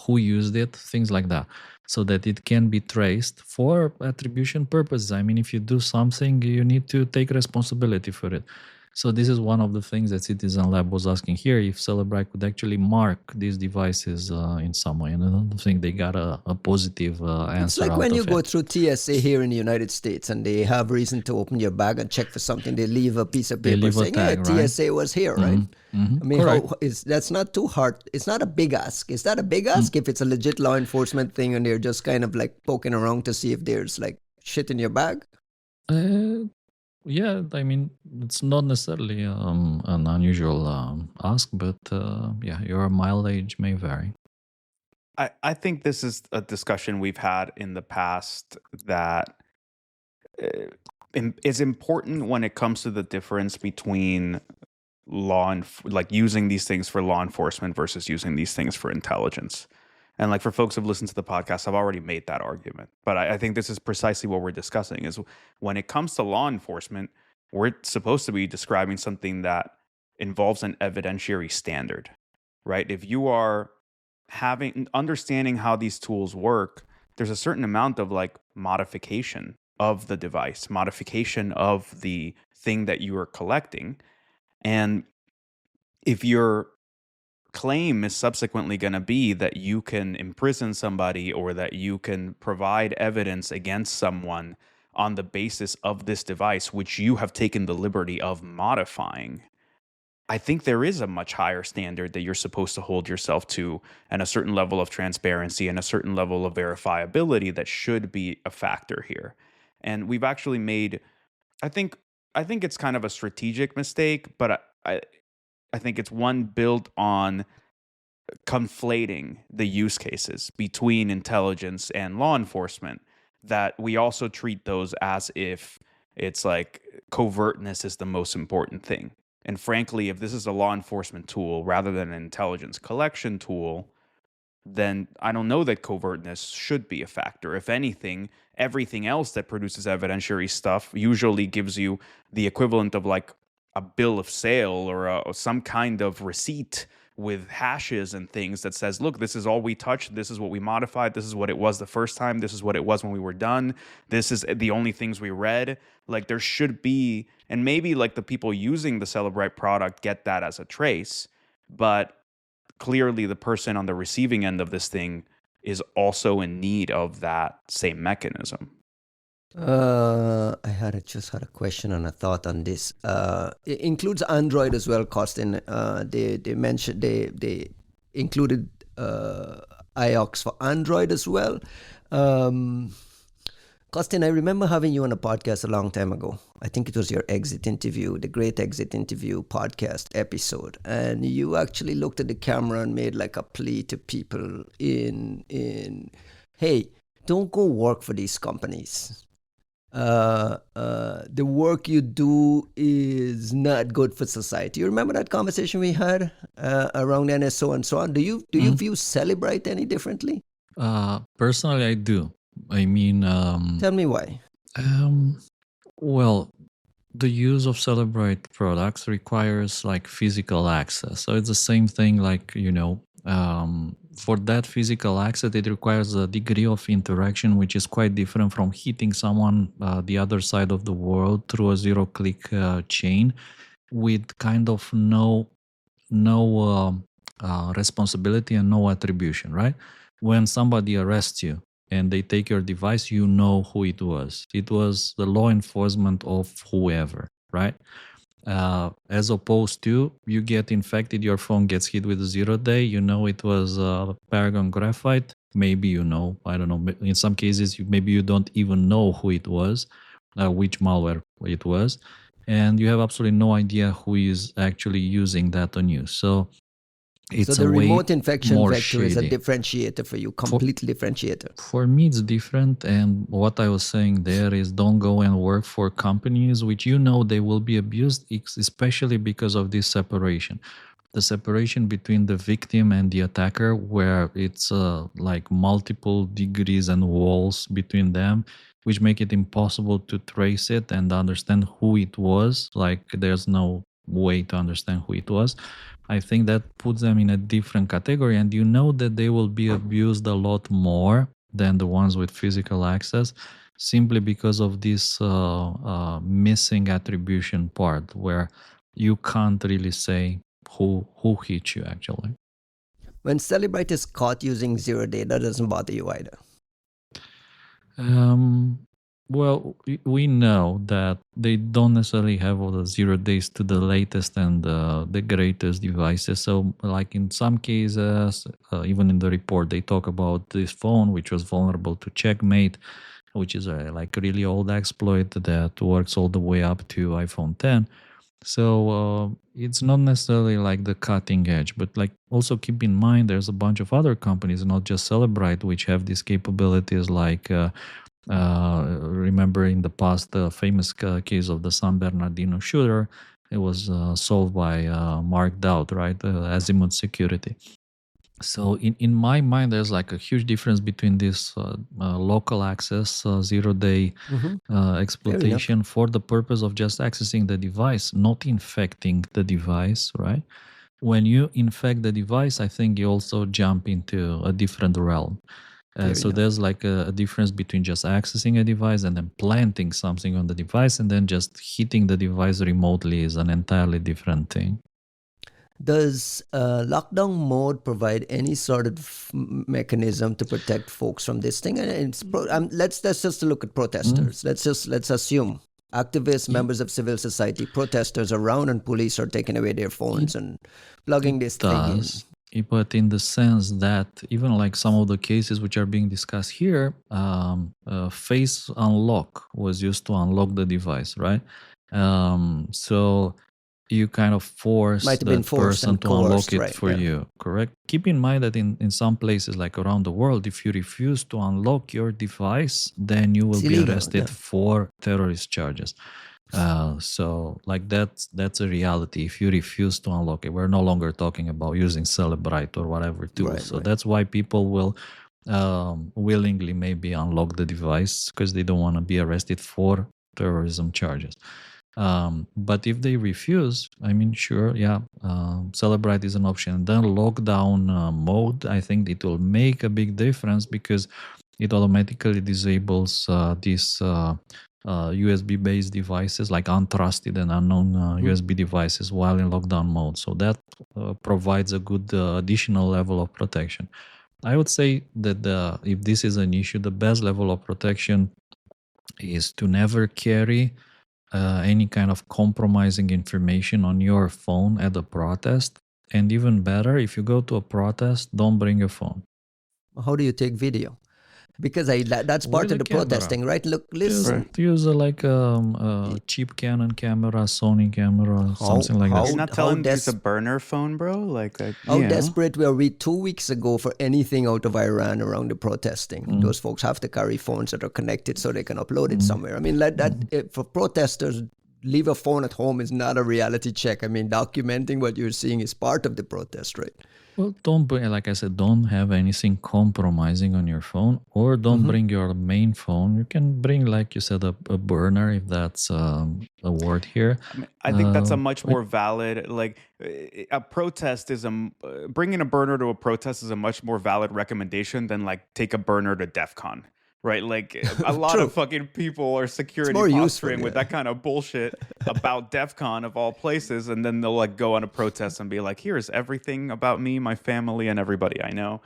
who used it, things like that, so that it can be traced for attribution purposes. I mean, if you do something, you need to take responsibility for it. So this is one of the things that Citizen Lab was asking here, if Celebrite could actually mark these devices in some way. And I don't think they got a positive answer. It's like when you go through TSA here in the United States and they have reason to open your bag and check for something. They leave a piece of paper saying, tag, TSA was here, right? I mean, that's not too hard. It's not a big ask. Is that a big ask if it's a legit law enforcement thing and they're just kind of like poking around to see if there's like shit in your bag? Yeah, I mean, it's not necessarily an unusual ask, but your mileage may vary. I think this is a discussion we've had in the past that is important when it comes to the difference between like using these things for law enforcement versus using these things for intelligence. And like for folks who've listened to the podcast, I've already made that argument. But I think this is precisely what we're discussing is when it comes to law enforcement, we're supposed to be describing something that involves an evidentiary standard, right? If you are understanding how these tools work, there's a certain amount of like modification of the device, modification of the thing that you are collecting. And if your claim is subsequently going to be that you can imprison somebody or that you can provide evidence against someone on the basis of this device, which you have taken the liberty of modifying, I think there is a much higher standard that you're supposed to hold yourself to, and a certain level of transparency and a certain level of verifiability that should be a factor here. And we've actually made, I think it's kind of a strategic mistake, but I think it's one built on conflating the use cases between intelligence and law enforcement, that we also treat those as if it's like covertness is the most important thing. And frankly, if this is a law enforcement tool rather than an intelligence collection tool, then I don't know that covertness should be a factor. If anything, everything else that produces evidentiary stuff usually gives you the equivalent of like a bill of sale or some kind of receipt with hashes and things that says, look, this is all we touched, this is what we modified, this is what it was the first time, this is what it was when we were done, this is the only things we read. Like there should be, and maybe like the people using the Cellebrite product get that as a trace, but clearly the person on the receiving end of this thing is also in need of that same mechanism. I just had a question and a thought on this. It includes Android as well, Costin. They mentioned they included IOX for Android as well. Costin, I remember having you on a podcast a long time ago. I think it was your exit interview, the Great Exit Interview podcast episode, and you actually looked at the camera and made like a plea to people in hey, don't go work for these companies. The work you do is not good for society. You remember that conversation we had around NSO and so on? Do you view Cellebrite any differently? Personally, I do. I mean, tell me why. Well, the use of Cellebrite products requires like physical access. So it's the same thing, like, for that physical access, it requires a degree of interaction which is quite different from hitting someone the other side of the world through a zero-click chain with kind of no responsibility and no attribution, right? When somebody arrests you and they take your device, you know who it was. It was the law enforcement of whoever, right? As opposed to you get infected, your phone gets hit with a 0-day, it was Paragon Graphite. Maybe I don't know. In some cases, maybe you don't even know who it was, which malware it was, and you have absolutely no idea who is actually using that on you. So it's the remote infection vector shady. Is a differentiator for you, completely differentiator. For me, it's different. And what I was saying there is don't go and work for companies which they will be abused, especially because of this separation. The separation between the victim and the attacker, where it's like multiple degrees and walls between them, which make it impossible to trace it and understand who it was. Like there's no way to understand who it was. I think that puts them in a different category, and that they will be abused a lot more than the ones with physical access, simply because of this missing attribution part, where you can't really say who hit you actually. When Cellebrite is caught using 0-day, that doesn't bother you either. Well, we know that they don't necessarily have all the 0 days to the latest and the greatest devices. So like in some cases, even in the report, they talk about this phone, which was vulnerable to checkmate, which is a like really old exploit that works all the way up to iPhone 10. So it's not necessarily like the cutting edge, but like also keep in mind there's a bunch of other companies, not just Cellebrite, which have these capabilities like Remember in the past, the famous case of the San Bernardino shooter, it was solved by Mark Dowd, right? Azimuth Security. So in my mind, there's like a huge difference between this local access, 0-day exploitation for the purpose of just accessing the device, not infecting the device, right? When you infect the device, I think you also jump into a different realm. So there's like a difference between just accessing a device and then planting something on the device, and then just hitting the device remotely is an entirely different thing. Does lockdown mode provide any sort of mechanism to protect folks from this thing? And let's just look at protesters. Let's assume activists, members of civil society, protesters around, and police are taking away their phones and plugging this thing in. But in the sense that even like some of the cases which are being discussed here, face unlock was used to unlock the device, right? So you kind of force that person to unlock it for you, correct? Keep in mind that in some places like around the world, if you refuse to unlock your device, then you will be arrested for terrorist charges. So like that's a reality. If you refuse to unlock it, we're no longer talking about using Celebrite or whatever tool. That's why people will willingly maybe unlock the device, because they don't want to be arrested for terrorism charges. But if they refuse, I mean, sure, Celebrite is an option. Then lockdown mode, I think it will make a big difference, because it automatically disables these USB-based devices, like untrusted and unknown USB devices, while in lockdown mode. So that provides a good additional level of protection. I would say that if this is an issue, the best level of protection is to never carry any kind of compromising information on your phone at a protest. And even better, if you go to a protest, don't bring your phone. How do you take video? Because that's part of the protesting, right? Look, listen. Use like a cheap Canon camera, Sony camera, something like that. You're not telling me it's a burner phone, bro? Like that. How desperate were we 2 weeks ago for anything out of Iran around the protesting? Those folks have to carry phones that are connected so they can upload it somewhere. I mean, like that for protesters, leave a phone at home is not a reality check. I mean, documenting what you're seeing is part of the protest, right? Well, don't bring, like I said, don't have anything compromising on your phone, or don't bring your main phone. You can bring, like you said, a burner, if that's a word here. I think that's a much more valid, like a protest is bringing a burner to a protest is a much more valid recommendation than like take a burner to DEF CON. Right, like a lot of fucking people are security posturing with that kind of bullshit about DEF CON of all places, and then they'll like go on a protest and be like, "Here's everything about me, my family, and everybody I know."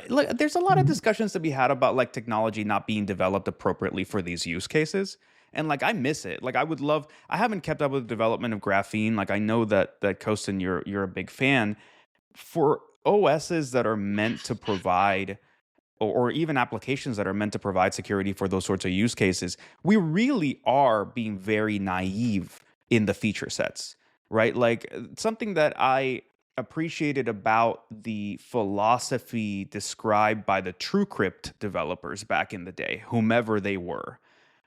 There's a lot of discussions to be had about like technology not being developed appropriately for these use cases, and like I miss it. Like I would love. I haven't kept up with the development of graphene. Like I know that Kostin, you're a big fan. For OSs that are meant to provide, or even applications that are meant to provide security for those sorts of use cases, we really are being very naive in the feature sets, right? Like something that I appreciated about the philosophy described by the TrueCrypt developers back in the day, whomever they were,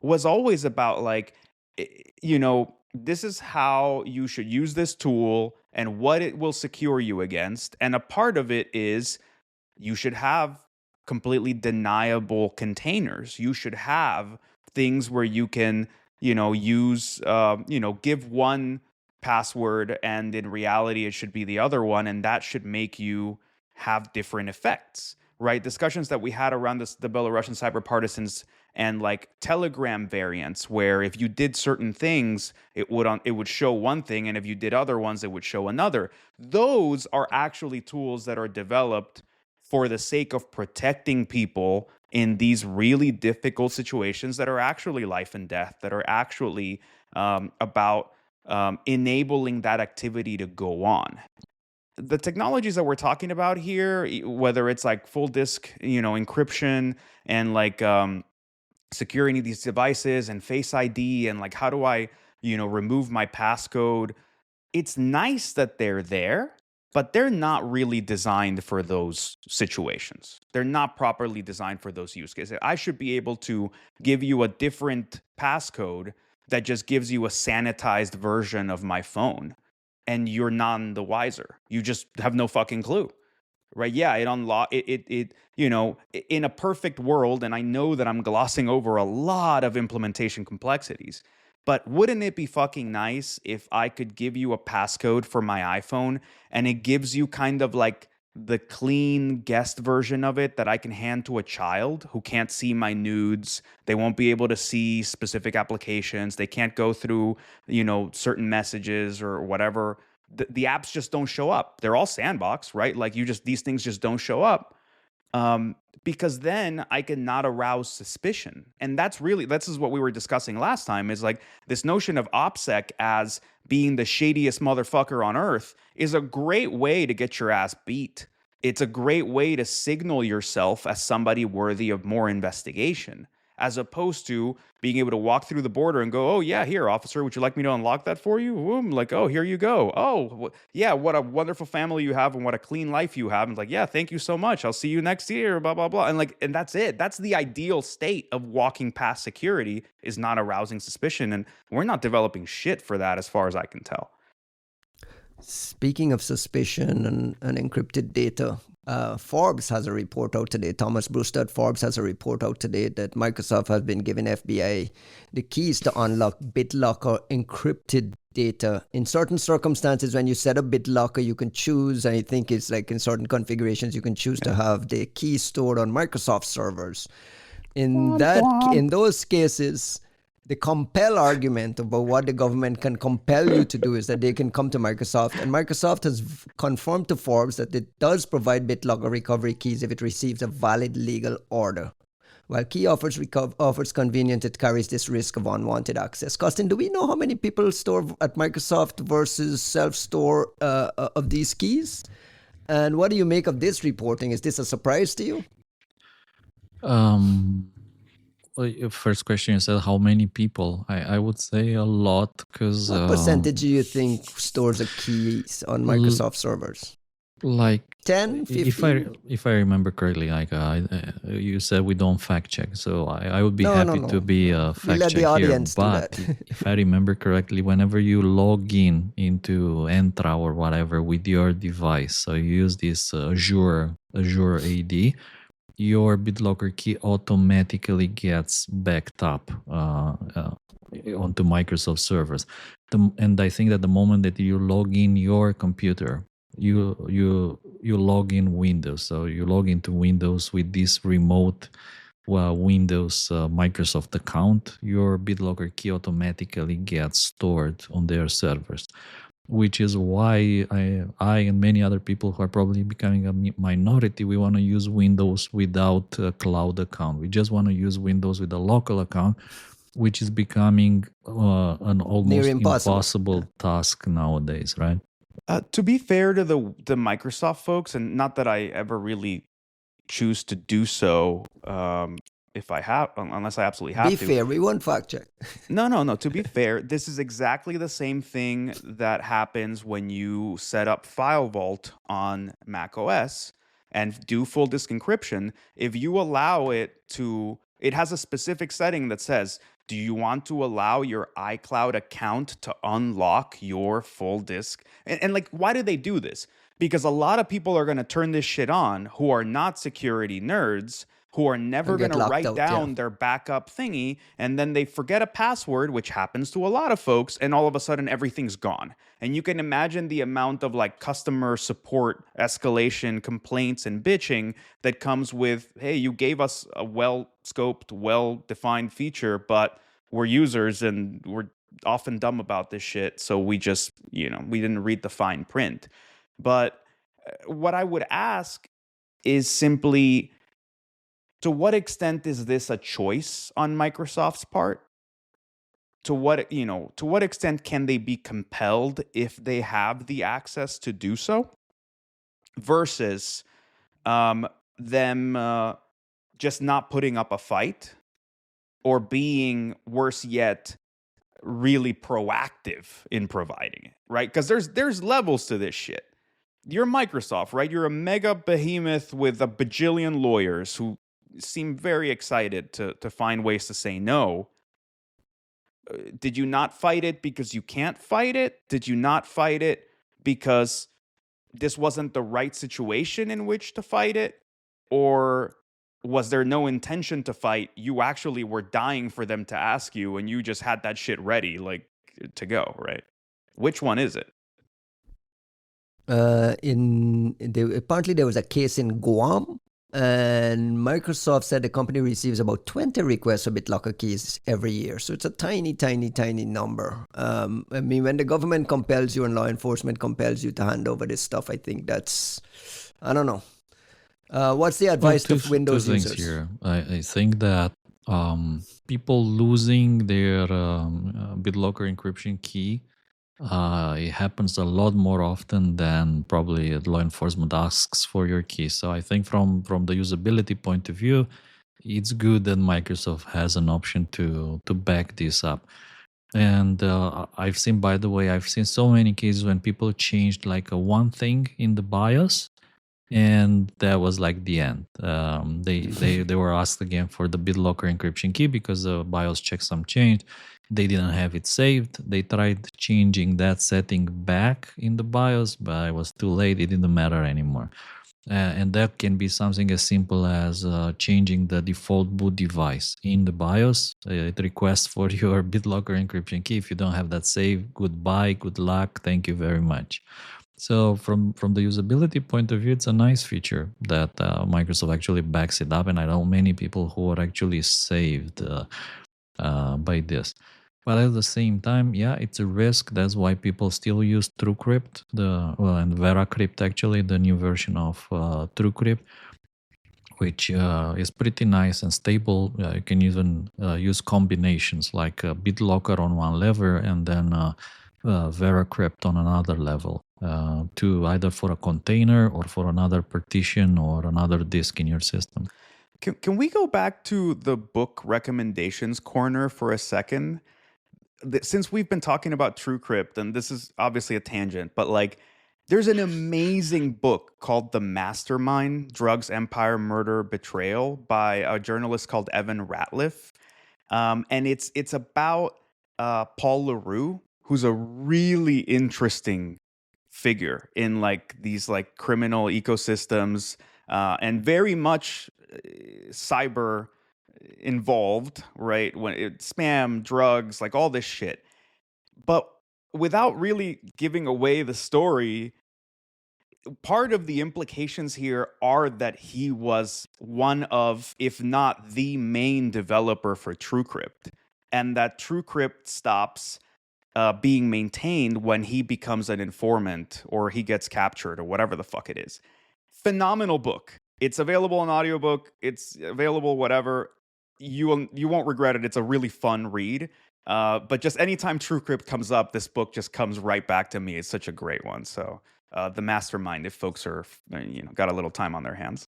was always about like, this is how you should use this tool and what it will secure you against. And a part of it is you should have completely deniable containers. You should have things where you can, use, give one password and in reality it should be the other one, and that should make you have different effects, right? Discussions that we had around the Belarusian cyber partisans and like Telegram variants, where if you did certain things, it would show one thing, and if you did other ones, it would show another. Those are actually tools that are developed for the sake of protecting people in these really difficult situations that are actually life and death, that are actually about enabling that activity to go on. The technologies that we're talking about here, whether it's like full disk, encryption and like securing these devices and Face ID and like how do I, remove my passcode? It's nice that they're there. but they're not really designed for those situations. They're not properly designed for those use cases. I should be able to give you a different passcode that just gives you a sanitized version of my phone, and you're none the wiser. You just have no fucking clue. Right? Yeah, it in a perfect world, and I know that I'm glossing over a lot of implementation complexities, but wouldn't it be fucking nice if I could give you a passcode for my iPhone and it gives you kind of like the clean guest version of it that I can hand to a child who can't see my nudes. They won't be able to see specific applications. They can't go through, certain messages or whatever. The apps just don't show up. They're all sandbox, right? Like these things just don't show up. Because then I can not arouse suspicion. And this is what we were discussing last time, is like this notion of OPSEC as being the shadiest motherfucker on earth is a great way to get your ass beat. It's a great way to signal yourself as somebody worthy of more investigation, as opposed to being able to walk through the border and go, oh, yeah, here, officer, would you like me to unlock that for you? Boom, like, oh, here you go. Oh, yeah, what a wonderful family you have and what a clean life you have. And it's like, yeah, thank you so much. I'll see you next year, blah, blah, blah. And that's it. That's the ideal state of walking past security, is not arousing suspicion. And we're not developing shit for that as far as I can tell. Speaking of suspicion and encrypted data, Forbes has a report out today. Thomas Brewster at Forbes has a report out today that Microsoft has been giving FBI the keys to unlock BitLocker encrypted data. In certain circumstances, when you set up BitLocker, you can choose, and I think it's like in certain configurations, you can choose to have the keys stored on Microsoft servers. In those cases, the compel argument about what the government can compel you to do is that they can come to Microsoft, and Microsoft has confirmed to Forbes that it does provide BitLocker recovery keys if it receives a valid legal order. While key offers convenience, it carries this risk of unwanted access. Costin, do we know how many people store at Microsoft versus self-store of these keys? And what do you make of this reporting? Is this a surprise to you? First question, you said how many people? I would say a lot, because what percentage do you think stores the keys on Microsoft servers? Like 10, 15? If I remember correctly, like you said, we don't fact check, so I would be happy to be a fact check here. But if I remember correctly, whenever you log into Entra or whatever with your device, so you use this Azure AD, your BitLocker key automatically gets backed up onto Microsoft servers. And I think that the moment that you log in your computer, you log in Windows. So you log into Windows with this remote Windows Microsoft account, your BitLocker key automatically gets stored on their servers, which is why I and many other people who are probably becoming a minority, we want to use Windows without a cloud account. We just want to use Windows with a local account, which is becoming an almost impossible task nowadays, right? To be fair to the Microsoft folks, and not that I ever really choose to do so, unless I absolutely have to. Be fair, we won't fact check. No. To be fair, this is exactly the same thing that happens when you set up File Vault on Mac OS and do full disk encryption. If you allow it has a specific setting that says, do you want to allow your iCloud account to unlock your full disk? And like, why do they do this? Because a lot of people are going to turn this shit on who are not security nerds, who are never going to write down their backup thingy, and then they forget a password, which happens to a lot of folks, and all of a sudden everything's gone. And you can imagine the amount of like customer support escalation, complaints, and bitching that comes with, hey, you gave us a well-scoped, well-defined feature, but we're users and we're often dumb about this shit, so we just, we didn't read the fine print. But what I would ask is simply, to what extent is this a choice on Microsoft's part? To what extent can they be compelled if they have the access to do so? Versus them just not putting up a fight, or being, worse yet, really proactive in providing it, right? Because there's levels to this shit. you're Microsoft, right? You're a mega behemoth with a bajillion lawyers who seem very excited to find ways to say no. Did you not fight it because you can't fight it? Did you not fight it because this wasn't the right situation in which to fight it? Or was there no intention to fight? You actually were dying for them to ask you and you just had that shit ready, like, to go, right? Which one is it? Apparently there was a case in Guam, and Microsoft said the company receives about 20 requests for BitLocker keys every year. So it's a tiny, tiny, tiny number. I mean, when the government compels you and law enforcement compels you to hand over this stuff, I think that's, I don't know. What's the advice to Windows two things users? here. I think that people losing their BitLocker encryption key, it happens a lot more often than probably law enforcement asks for your key. So I think from the usability point of view, it's good that Microsoft has an option to back this up. And I've seen, by the way, I've seen so many cases when people changed like a one thing in the BIOS, and that was like the end. They were asked again for the BitLocker encryption key because the BIOS checksum changed. They didn't have it saved. They tried changing that setting back in the BIOS, but it was too late. It didn't matter anymore. And that can be something as simple as changing the default boot device in the BIOS. It requests for your BitLocker encryption key. If you don't have that saved, goodbye, good luck, thank you very much. So from the usability point of view, it's a nice feature that Microsoft actually backs it up, and I know many people who are actually saved by this. But at the same time, yeah, it's a risk. That's why people still use TrueCrypt, and VeraCrypt actually, the new version of TrueCrypt, which is pretty nice and stable. You can even use combinations like BitLocker on one level and then VeraCrypt on another level, to either for a container or for another partition or another disk in your system. Can we go back to the book recommendations corner for a second? Since we've been talking about TrueCrypt, and this is obviously a tangent, but like, there's an amazing book called The Mastermind: Drugs, Empire, Murder, Betrayal by a journalist called Evan Ratliff. And it's about Paul LaRue, who's a really interesting figure in like these like criminal ecosystems, and very much cyber involved, right? When spam, drugs, like all this shit. But without really giving away the story, part of the implications here are that he was one of, if not the main developer for TrueCrypt, and that TrueCrypt stops being maintained when he becomes an informant or he gets captured or whatever the fuck it is. Phenomenal book. It's available in audiobook. It's available whatever. You won't regret it. It's a really fun read. But just anytime TrueCrypt comes up, this book just comes right back to me. It's such a great one. So The Mastermind, if folks are got a little time on their hands.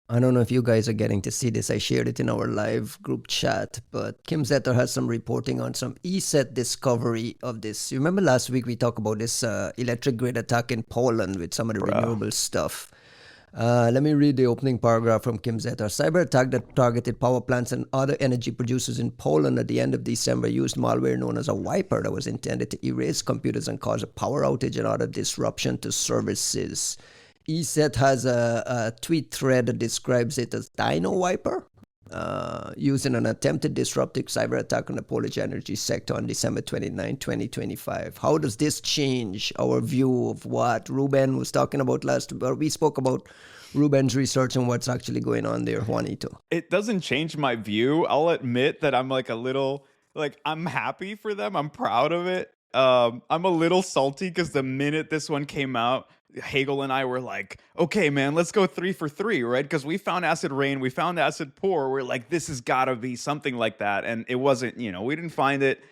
I don't know if you guys are getting to see this. I shared it in our live group chat, but Kim Zetter has some reporting on some ESET discovery of this. You remember last week we talked about this electric grid attack in Poland with some of the renewable stuff. Let me read the opening paragraph from Kim Zetter. Cyber attack that targeted power plants and other energy producers in Poland at the end of December used malware known as a wiper that was intended to erase computers and cause a power outage and other disruption to services. ESET has a tweet thread that describes it as Dino Wiper, used in an attempted disruptive cyber attack on the Polish energy sector on December 29, 2025. How does this change our view of what Ruben was talking about last week? We spoke about Ruben's research and what's actually going on there, Juanito. It doesn't change my view. I'll admit that I'm like a little, like, I'm happy for them. I'm proud of it. I'm a little salty because the minute this one came out, Hagel and I were like, okay, man, let's go 3 for 3, right? Because we found acid rain, we found acid pour. We're like, this has got to be something like that. And it wasn't, we didn't find it.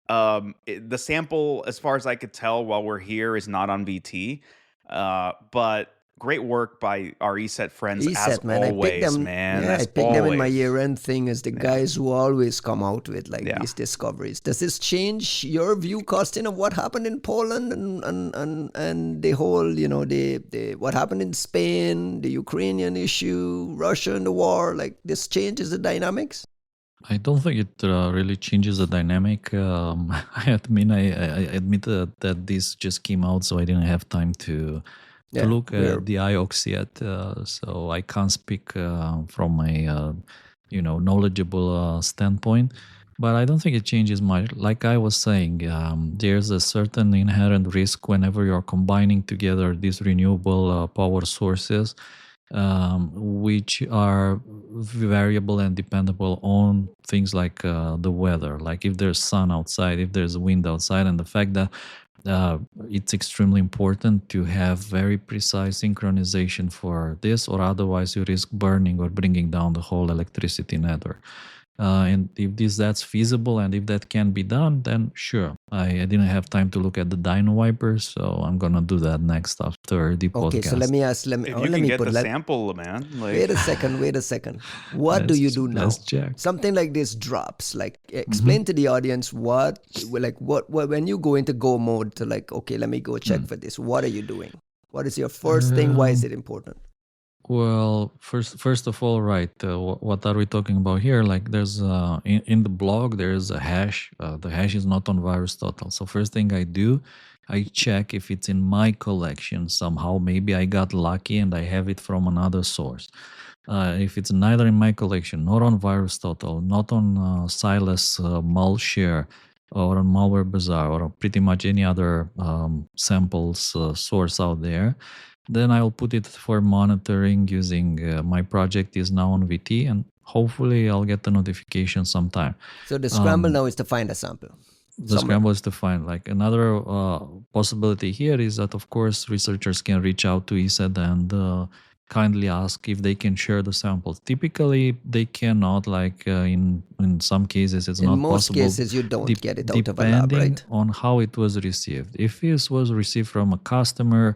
The sample, as far as I could tell while we're here, is not on VT. But great work by our ESET friends as ESET, man, I picked always, them. man. Yeah, I As picked them in my always. year-end thing as the guys who always come out with like Yeah. these discoveries. Does this change your view, Costin, of what happened in Poland and the whole, you know, the what happened in Spain, the Ukrainian issue, Russia and the war? Like this changes the dynamics? I don't think it really changes the dynamic. I admit that this just came out, so I didn't have time to look at the IOX yet. So I can't speak from my knowledgeable standpoint. But I don't think it changes much. Like I was saying, there's a certain inherent risk whenever you're combining together these renewable power sources, which are variable and dependable on things like the weather, like if there's sun outside, if there's wind outside, and the fact that it's extremely important to have very precise synchronization for this, or otherwise you risk burning or bringing down the whole electricity network. And if that's feasible and if that can be done, then sure. I didn't have time to look at the Dino Wipers, so I'm gonna do that next after the podcast. Okay, so let me ask. If you can get the sample, man. Like... Wait a second. What do you do now? Let's check. Something like this drops. Like, explain to the audience what when you go into go mode to like, okay, let me go check for this. What are you doing? What is your first thing? Why is it important? Well, first of all, right, what are we talking about here? Like there's in the blog, there is a hash. The hash is not on VirusTotal. So first thing I do, I check if it's in my collection somehow. Maybe I got lucky and I have it from another source. If it's neither in my collection, nor on VirusTotal, not on Silas Malshare, or on Malware Bazaar, or pretty much any other samples source out there, then I'll put it for monitoring using my project is now on VT, and hopefully I'll get the notification sometime. So the scramble now is to find a sample. The scramble is to find. Like another possibility here is that, of course, researchers can reach out to ESET and kindly ask if they can share the samples. Typically, they cannot. Like in some cases, it's not possible. In most cases, you don't get it out of a lab, right? Depending on how it was received. If this was received from a customer,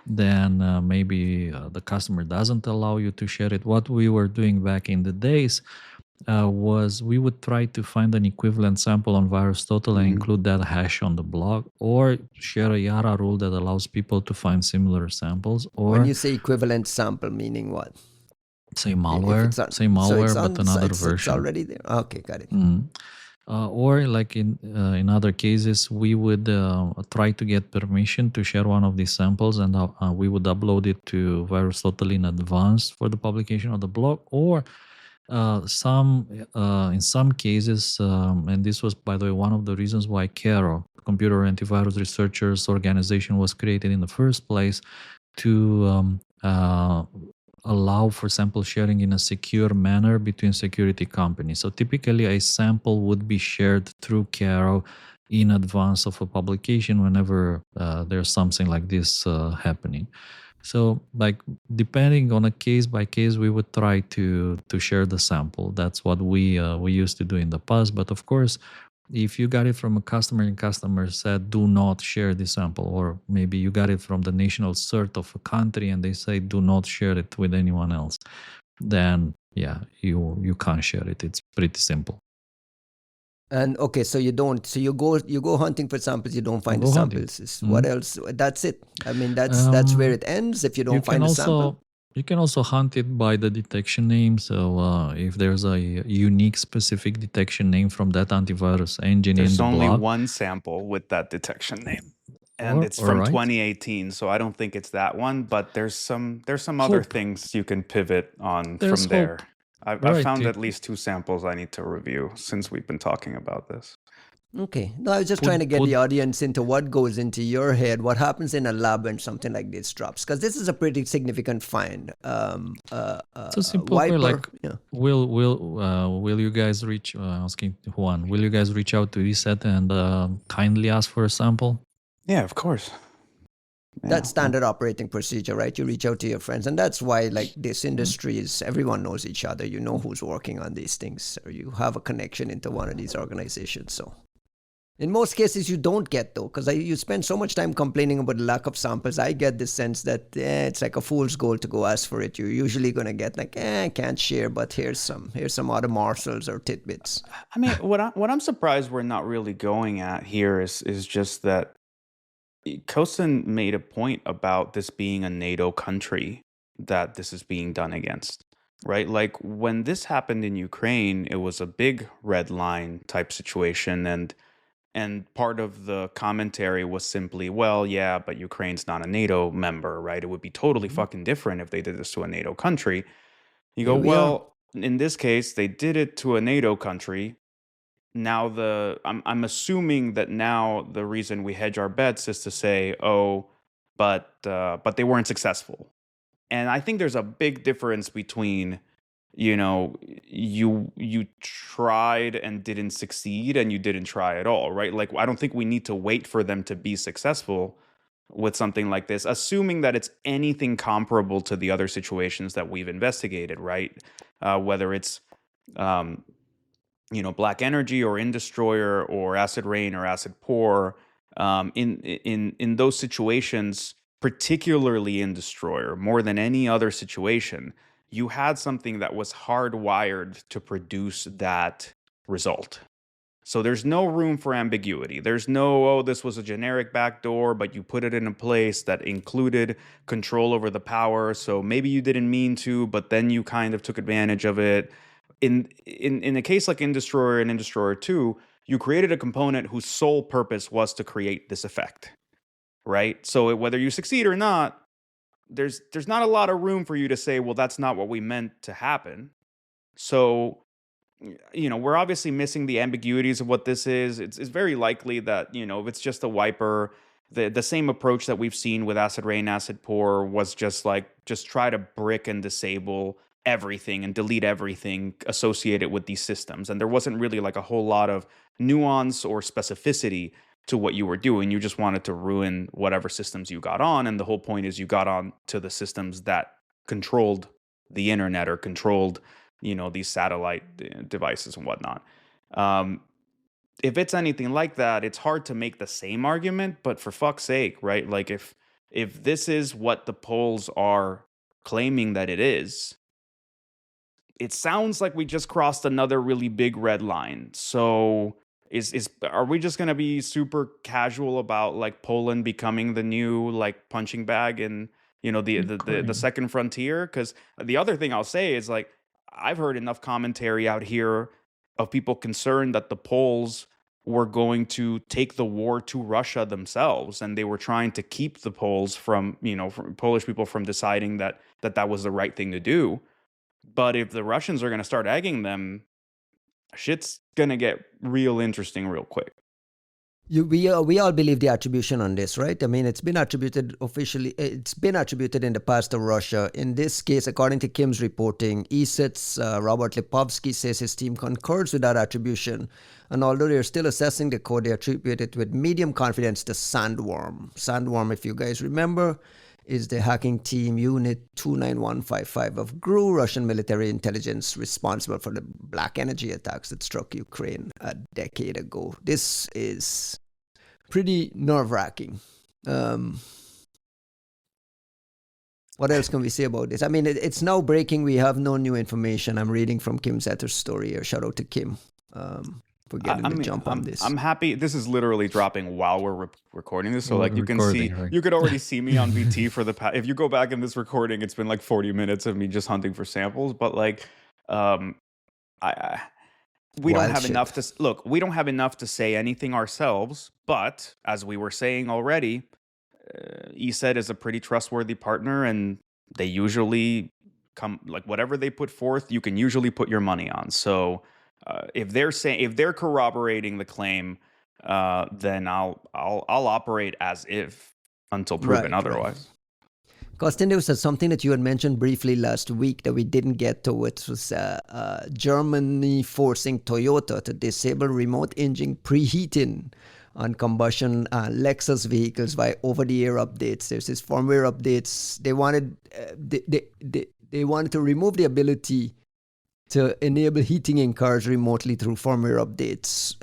then maybe the customer doesn't allow you to share it. What we were doing back in the days was we would try to find an equivalent sample on VirusTotal and include that hash on the blog, or share a YARA rule that allows people to find similar samples. Or when you say equivalent sample, meaning what? Say malware, but another version. It's already there. Okay, got it. Or like in other cases, we would try to get permission to share one of these samples, and we would upload it to VirusTotal in advance for the publication of the blog. Or in some cases, and this was, by the way, one of the reasons why CARO, Computer Antivirus Researchers Organization, was created in the first place, to allow for sample sharing in a secure manner between security companies. So typically a sample would be shared through CARO in advance of a publication whenever there's something like this happening. So like depending on a case by case, we would try to share the sample. That's what we used to do in the past. But of course, if you got it from a customer and customer said, do not share the sample, or maybe you got it from the national cert of a country and they say, do not share it with anyone else, then yeah, you can't share it. It's pretty simple. And okay, so you go hunting for samples, you don't find the samples. What else? That's it. I mean, that's where it ends if you don't find the sample. You can also hunt it by the detection name. So if there's a unique specific detection name from that antivirus engine there's in the only blog, one sample with that detection name. And it's from 2018, so I don't think it's that one, but there's some other things you can pivot on from there. I've found at least 2 samples I need to review since we've been talking about this. Okay. No, I was just trying to get the audience into what goes into your head, what happens in a lab when something like this drops, because this is a pretty significant find. It's a simple way, like, will you guys reach, asking Juan, will you guys reach out to ESET and kindly ask for a sample? Yeah, of course. Yeah. That's standard operating procedure, right? You reach out to your friends, and that's why, like, this industry is, everyone knows each other. You know who's working on these things, or you have a connection into one of these organizations. So In most cases, you don't get, though, because you spend so much time complaining about the lack of samples. I get the sense that it's like a fool's goal to go ask for it. You're usually going to get like, I can't share, but here's some other morsels or tidbits. I mean, what I'm surprised we're not really going at here is just that Kosin made a point about this being a NATO country that this is being done against, right? Like when this happened in Ukraine, it was a big red line type situation, and part of the commentary was simply, well, yeah, but Ukraine's not a NATO member, right? It would be totally fucking different if they did this to a NATO country. You go, Here we are. well, in this case, they did it to a NATO country. Now I'm assuming that now the reason we hedge our bets is to say, oh, but they weren't successful. And I think there's a big difference between, you know, you tried and didn't succeed and you didn't try at all, right? Like I don't think we need to wait for them to be successful with something like this, assuming that it's anything comparable to the other situations that we've investigated, right? Whether it's Black Energy or Indestroyer or Acid Rain or Acid Pour, in those situations, particularly in Destroyer, more than any other situation, you had something that was hardwired to produce that result. So there's no room for ambiguity. There's no, oh, this was a generic backdoor, but you put it in a place that included control over the power. So maybe you didn't mean to, but then you kind of took advantage of it. In a case like Indestroyer and Indestroyer 2, you created a component whose sole purpose was to create this effect, right? So whether you succeed or not, there's not a lot of room for you to say, well, that's not what we meant to happen. So, we're obviously missing the ambiguities of what this is. It's very likely that, if it's just a wiper, the same approach that we've seen with Acid Rain, Acid Pour was just try to brick and disable everything and delete everything associated with these systems. And there wasn't really like a whole lot of nuance or specificity to what you were doing. You just wanted to ruin whatever systems you got on. And the whole point is you got on to the systems that controlled the internet or controlled, these satellite devices and whatnot. If it's anything like that, it's hard to make the same argument, but for fuck's sake, right? Like if this is what the polls are claiming that it is, it sounds like we just crossed another really big red line. So are we just going to be super casual about like Poland becoming the new like punching bag in, the second frontier? Because the other thing I'll say is like, I've heard enough commentary out here of people concerned that the Poles were going to take the war to Russia themselves, and they were trying to keep the Poles from Polish people from deciding that was the right thing to do. But if the Russians are going to start egging them, shit's going to get real interesting real quick. We all believe the attribution on this, right? I mean, it's been attributed officially. It's been attributed in the past to Russia. In this case, according to Kim's reporting, ESET's Robert Lipovsky says his team concurs with that attribution. And although they're still assessing the code, they attribute it with medium confidence to Sandworm. Sandworm, if you guys remember, is the hacking team Unit 29155 of GRU, Russian military intelligence, responsible for the Black Energy attacks that struck Ukraine a decade ago. This is pretty nerve-wracking. What else can we say about this? I mean, it's now breaking. We have no new information. I'm reading from Kim Zetter's story here. Shout out to Kim. For getting the jump on this. I'm happy. This is literally dropping while we're recording this, so like you can see, you could already see me on VT for the past. If you go back in this recording, it's been like 40 minutes of me just hunting for samples. But like, we don't have enough to look. We don't have enough to say anything ourselves. But as we were saying already, ESET is a pretty trustworthy partner, and they usually come like whatever they put forth, you can usually put your money on. So. If they're corroborating the claim, then I'll operate as if until proven otherwise. Costin, there was something that you had mentioned briefly last week that we didn't get to, which was Germany forcing Toyota to disable remote engine preheating on combustion Lexus vehicles by over-the-air updates. There's this firmware updates. They wanted to remove the ability to enable heating in cars remotely through firmware updates.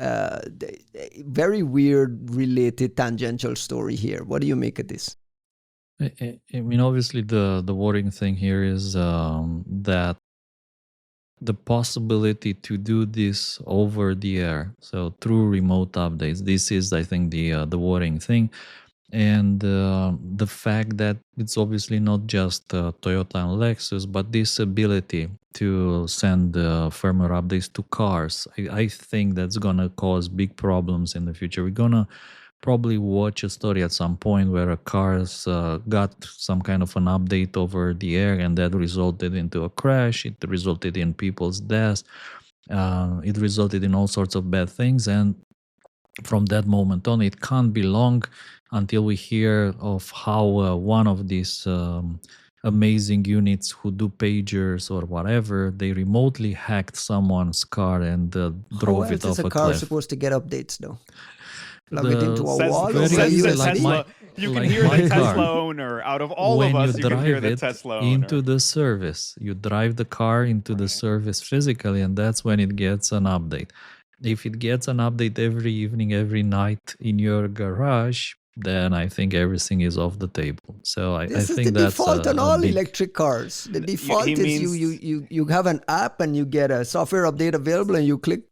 Very weird, related, tangential story here. What do you make of this? I mean, obviously, the worrying thing here is that the possibility to do this over the air, so through remote updates, this is, I think, the worrying thing. And the fact that it's obviously not just Toyota and Lexus, but this ability to send firmware updates to cars, I think that's going to cause big problems in the future. We're going to probably watch a story at some point where a car's got some kind of an update over the air, and that resulted into a crash. It resulted in people's deaths. It resulted in all sorts of bad things. And from that moment on, it can't be long until we hear of how one of these amazing units who do pagers or whatever, they remotely hacked someone's car and drove it off a cliff. How else is a car supposed to get updates, though? Plug it into a wall? You can hear the Tesla owner. Out of all of us, you can hear the Tesla owner. Into the service. You drive the car into the service physically, and that's when it gets an update. If it gets an update every evening, every night in your garage, then I think everything is off the table. So I think that's the default on all electric cars. The default is you have an app and you get a software update available and you click.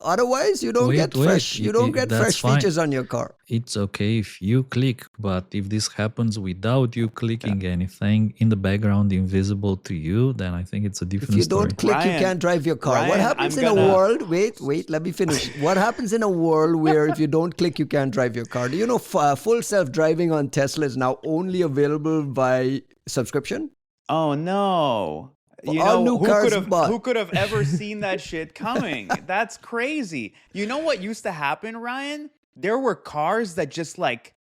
Otherwise, you don't get fresh. You don't get fresh features on your car. It's okay if you click, but if this happens without you clicking anything in the background, invisible to you, then I think it's a different story. If you don't click, you can't drive your car. What happens in a world? Wait, let me finish. What happens in a world where if you don't click, you can't drive your car? Do you know full self-driving on Tesla is now only available by subscription? Oh no. You know, who could have ever seen that shit coming? That's crazy. You know what used to happen, Ryan? There were cars that just like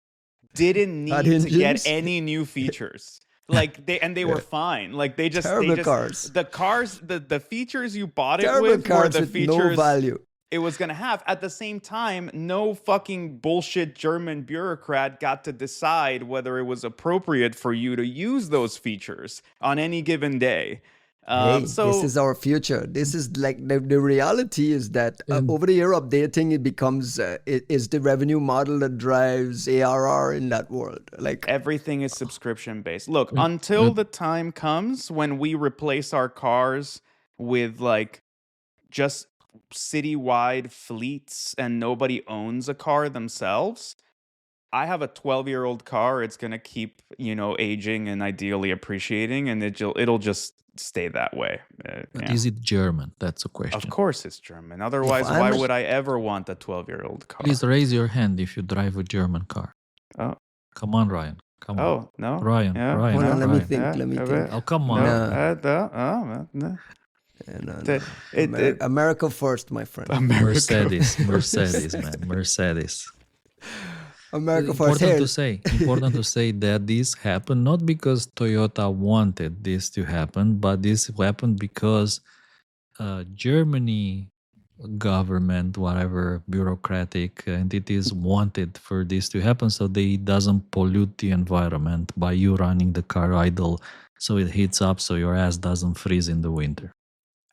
didn't need to get any new features. Like they were fine. Like they just cars. The features you bought it with were the features no value it was gonna have. At the same time, no fucking bullshit German bureaucrat got to decide whether it was appropriate for you to use those features on any given day. So this is our future. This is like the reality is that over the year updating, it becomes is the revenue model that drives ARR in that world. Like everything is subscription based. Look, until the time comes when we replace our cars with like just citywide fleets and nobody owns a car themselves. I have a 12-year-old car. It's gonna keep, aging and ideally appreciating, and it'll just stay that way. But is it German? That's a question. Of course it's German. Otherwise, why would I ever want a 12-year-old car? Please raise your hand if you drive a German car. Oh. Come on, Ryan. Come on. Oh, no? Ryan. Yeah. Ryan. Hold on, let me think. Oh, come on. No. America first, my friend. Mercedes, man. Mercedes. America first. Important to say that this happened not because Toyota wanted this to happen, but this happened because Germany government, whatever bureaucratic entities wanted for this to happen, so they doesn't pollute the environment by you running the car idle, so it heats up, so your ass doesn't freeze in the winter.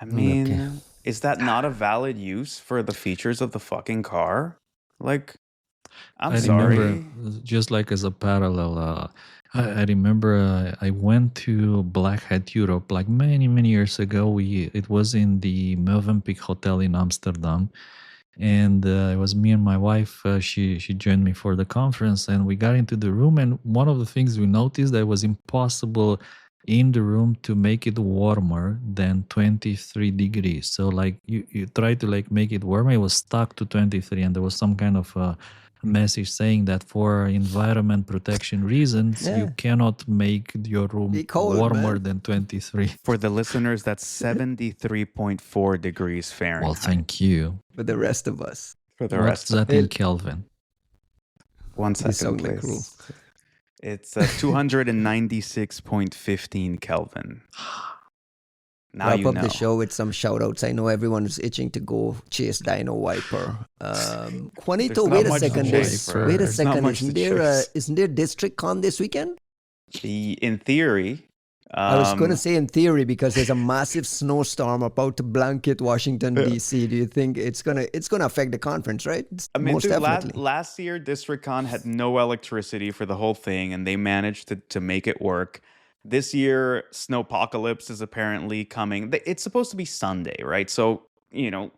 I mean, is that not a valid use for the features of the fucking car? Like, I sorry. Remember, just like as a parallel, I remember I went to Black Hat Europe like many years ago. It was in the Mövenpick Hotel in Amsterdam, and it was me and my wife. She joined me for the conference, and we got into the room. And one of the things we noticed that it was impossible in the room to make it warmer than 23 degrees. So like you try to like make it warmer, it was stuck to 23, and there was some kind of message saying that for environment protection reasons, you cannot make your room warmer than 23. For the listeners, that's 73.4 degrees Fahrenheit. Well, thank you. For the rest of us. What's that in Kelvin? 1 second, please. It's 296.15 Kelvin. Now wrap up the show with some shout outs. I know everyone's itching to go chase Dino Wiper. Juanito, wait a second. Isn't there DistrictCon this weekend? In theory, I was going to say in theory, because there's a massive snowstorm about to blanket Washington D.C. Do you think it's gonna affect the conference? Right? I mean, Most dude, definitely. last year, DistrictCon had no electricity for the whole thing, and they managed to make it work. This year, Snowpocalypse is apparently coming. It's supposed to be Sunday, right? So, I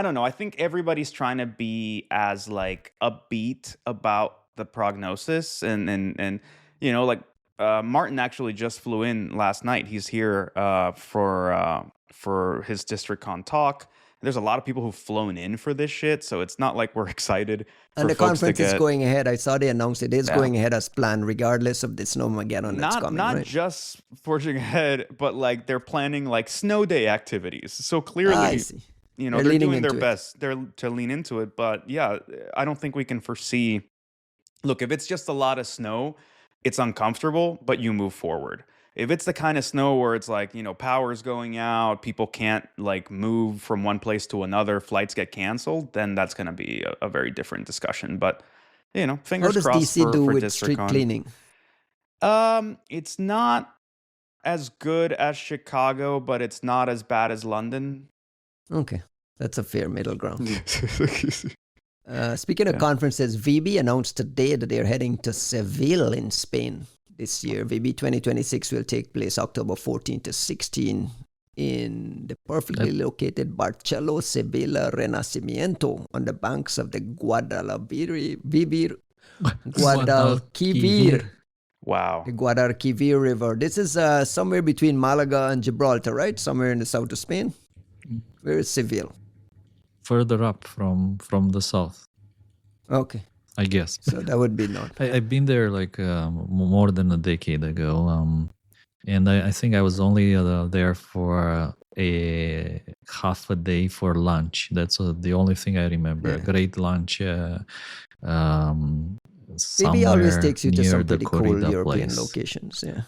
don't know. I think everybody's trying to be as like upbeat about the prognosis, and like Martin actually just flew in last night. He's here for his DistrictCon talk. There's a lot of people who've flown in for this shit, so it's not like we're excited And for the folks to conference is get going ahead. I saw they announced it is going ahead as planned, regardless of the Snowmageddon that's coming. not Right? just forging ahead, but like they're planning like snow day activities. So clearly, I see. they're leaning doing their into it. best. They're to lean into it, but yeah, I don't think we can foresee. Look, if it's just a lot of snow, it's uncomfortable, but you move forward. If it's the kind of snow where it's like, power's going out, people can't like move from one place to another, flights get canceled, then that's going to be a very different discussion. But, How fingers does crossed DC do for with street DistrictCon. cleaning? It's not as good as Chicago, but it's not as bad as London. Okay, that's a fair middle ground. Speaking of conferences, VB announced today that they're heading to Seville in Spain this year. VB 2026 will take place October 14 to 16 in the perfectly located Barceló Sevilla Renacimiento on the banks of the Guadalquivir. Wow. The Guadalquivir River. This is somewhere between Malaga and Gibraltar, right? Somewhere in the south of Spain. Where is Seville? Further up from the south. Okay. I guess. So that would be not. I've been there like more than a decade ago. And I think I was only there for a half a day for lunch. That's the only thing I remember. Yeah. A great lunch. VB always takes you to some pretty cool European place. locations. Yeah.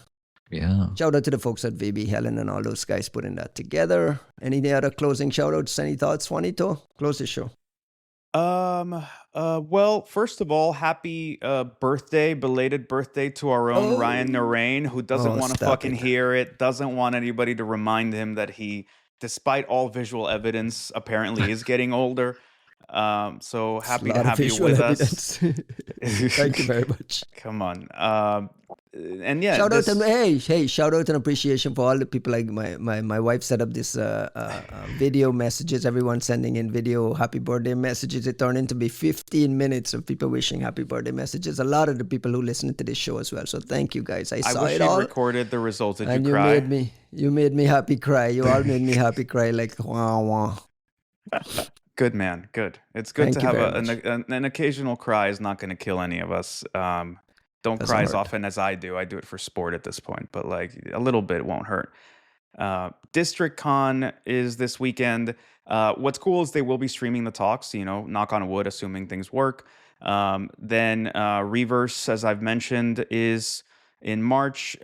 Yeah. Shout out to the folks at VB, Helen, and all those guys putting that together. Any other closing shout outs? Any thoughts, Juanito? Close the show. Well, first of all, happy belated birthday to our own Ryan Narain, who doesn't want to fucking hear it, doesn't want anybody to remind him that he, despite all visual evidence, apparently is getting older. So happy to have you with us. Thank you very much. Come on. And yeah, shout out and shout out and appreciation for all the people. Like my wife set up this video messages, everyone sending in video happy birthday messages. It turned into be 15 minutes of people wishing happy birthday messages. A lot of the people who listen to this show as well. So thank you guys. I saw wish it all. Recorded the results. Did and you cry? You made me happy cry. You all made me happy cry like wah wah. Good, man. Good. It's good to have an occasional cry is not going to kill any of us. Don't cry as often as I do. I do it for sport at this point, but like a little bit won't hurt. DistrictCon is this weekend. What's cool is they will be streaming the talks, knock on wood, assuming things work. Then Reverse, as I've mentioned, is in March.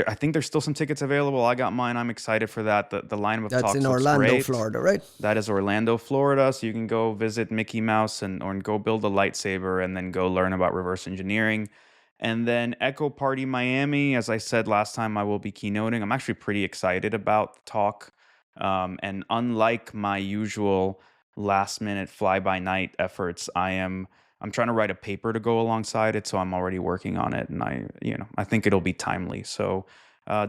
I think there's still some tickets available. I got mine. I'm excited for that. The lineup of talks That's in looks Orlando, great. Florida, right? That is Orlando, Florida. So you can go visit Mickey Mouse or go build a lightsaber and then go learn about reverse engineering. And then Echo Party Miami, as I said last time, I will be keynoting. I'm actually pretty excited about the talk. And unlike my usual last-minute fly-by-night efforts, I'm trying to write a paper to go alongside it, so I'm already working on it, and I think it'll be timely. So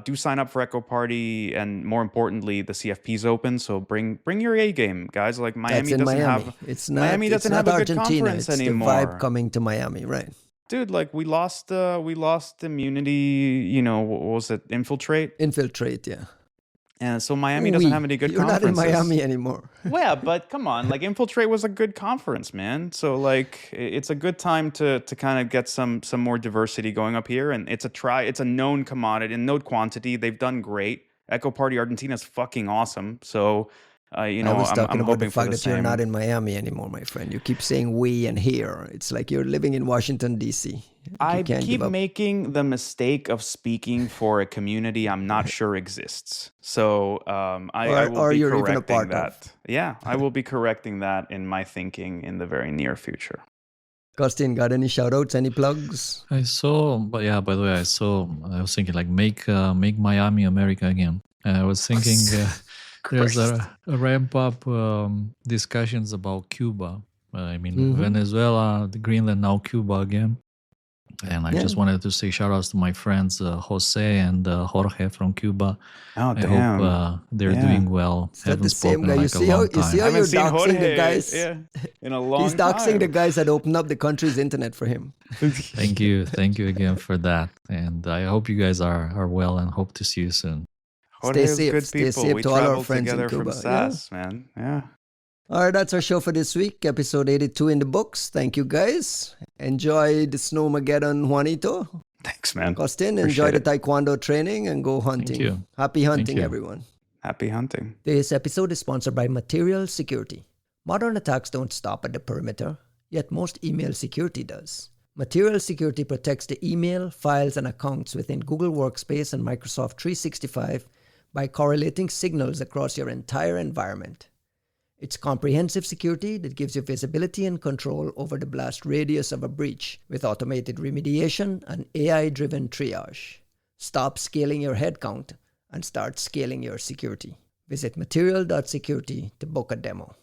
do sign up for Echo Party, and more importantly, the CFP's open. So bring your A game, guys. Like Miami doesn't have Miami doesn't have a good conference anymore. It's the vibe coming to Miami, right? Dude, like we lost immunity. What was it? Infiltrate, yeah. And so Miami doesn't have any good conferences. You're not in Miami anymore. Yeah, but come on, like Infiltrate was a good conference, man. So like it's a good time to kind of get some more diversity going up here, and it's a known commodity in node quantity. They've done great. Echo Party Argentina is fucking awesome. So I was talking about the fact that you're not in Miami anymore, my friend. You keep saying we and here. It's like you're living in Washington, D.C. I keep making the mistake of speaking for a community I'm not sure exists. So I will be correcting that. Yeah, I will be correcting that in my thinking in the very near future. Costin, got any shout outs, any plugs? I saw, but yeah, by the way, I was thinking like make Miami America again. I was thinking there's a ramp up discussions about Cuba. I mean, Venezuela, Greenland, now Cuba again. And I just wanted to say shout outs to my friends Jose and Jorge from Cuba. Oh, I damn. hope they're doing well. Is that the same guy? You see how you're doxing the guys? In a long He's doxing time. the guys that opened up the country's internet for him. Thank you again for that. And I hope you guys are well and hope to see you soon. Stay safe. Stay safe we to all our traveled friends together in Cuba. from SAS, man. Yeah. All right, that's our show for this week. Episode 82 in the books. Thank you, guys. Enjoy the Snowmageddon, Juanito. Thanks, man. Costin, enjoy the Taekwondo training and go hunting. Thank you. Happy hunting, everyone. Happy hunting. This episode is sponsored by Material Security. Modern attacks don't stop at the perimeter, yet most email security does. Material Security protects the email, files, and accounts within Google Workspace and Microsoft 365 by correlating signals across your entire environment. It's comprehensive security that gives you visibility and control over the blast radius of a breach with automated remediation and AI-driven triage. Stop scaling your headcount and start scaling your security. Visit material.security to book a demo.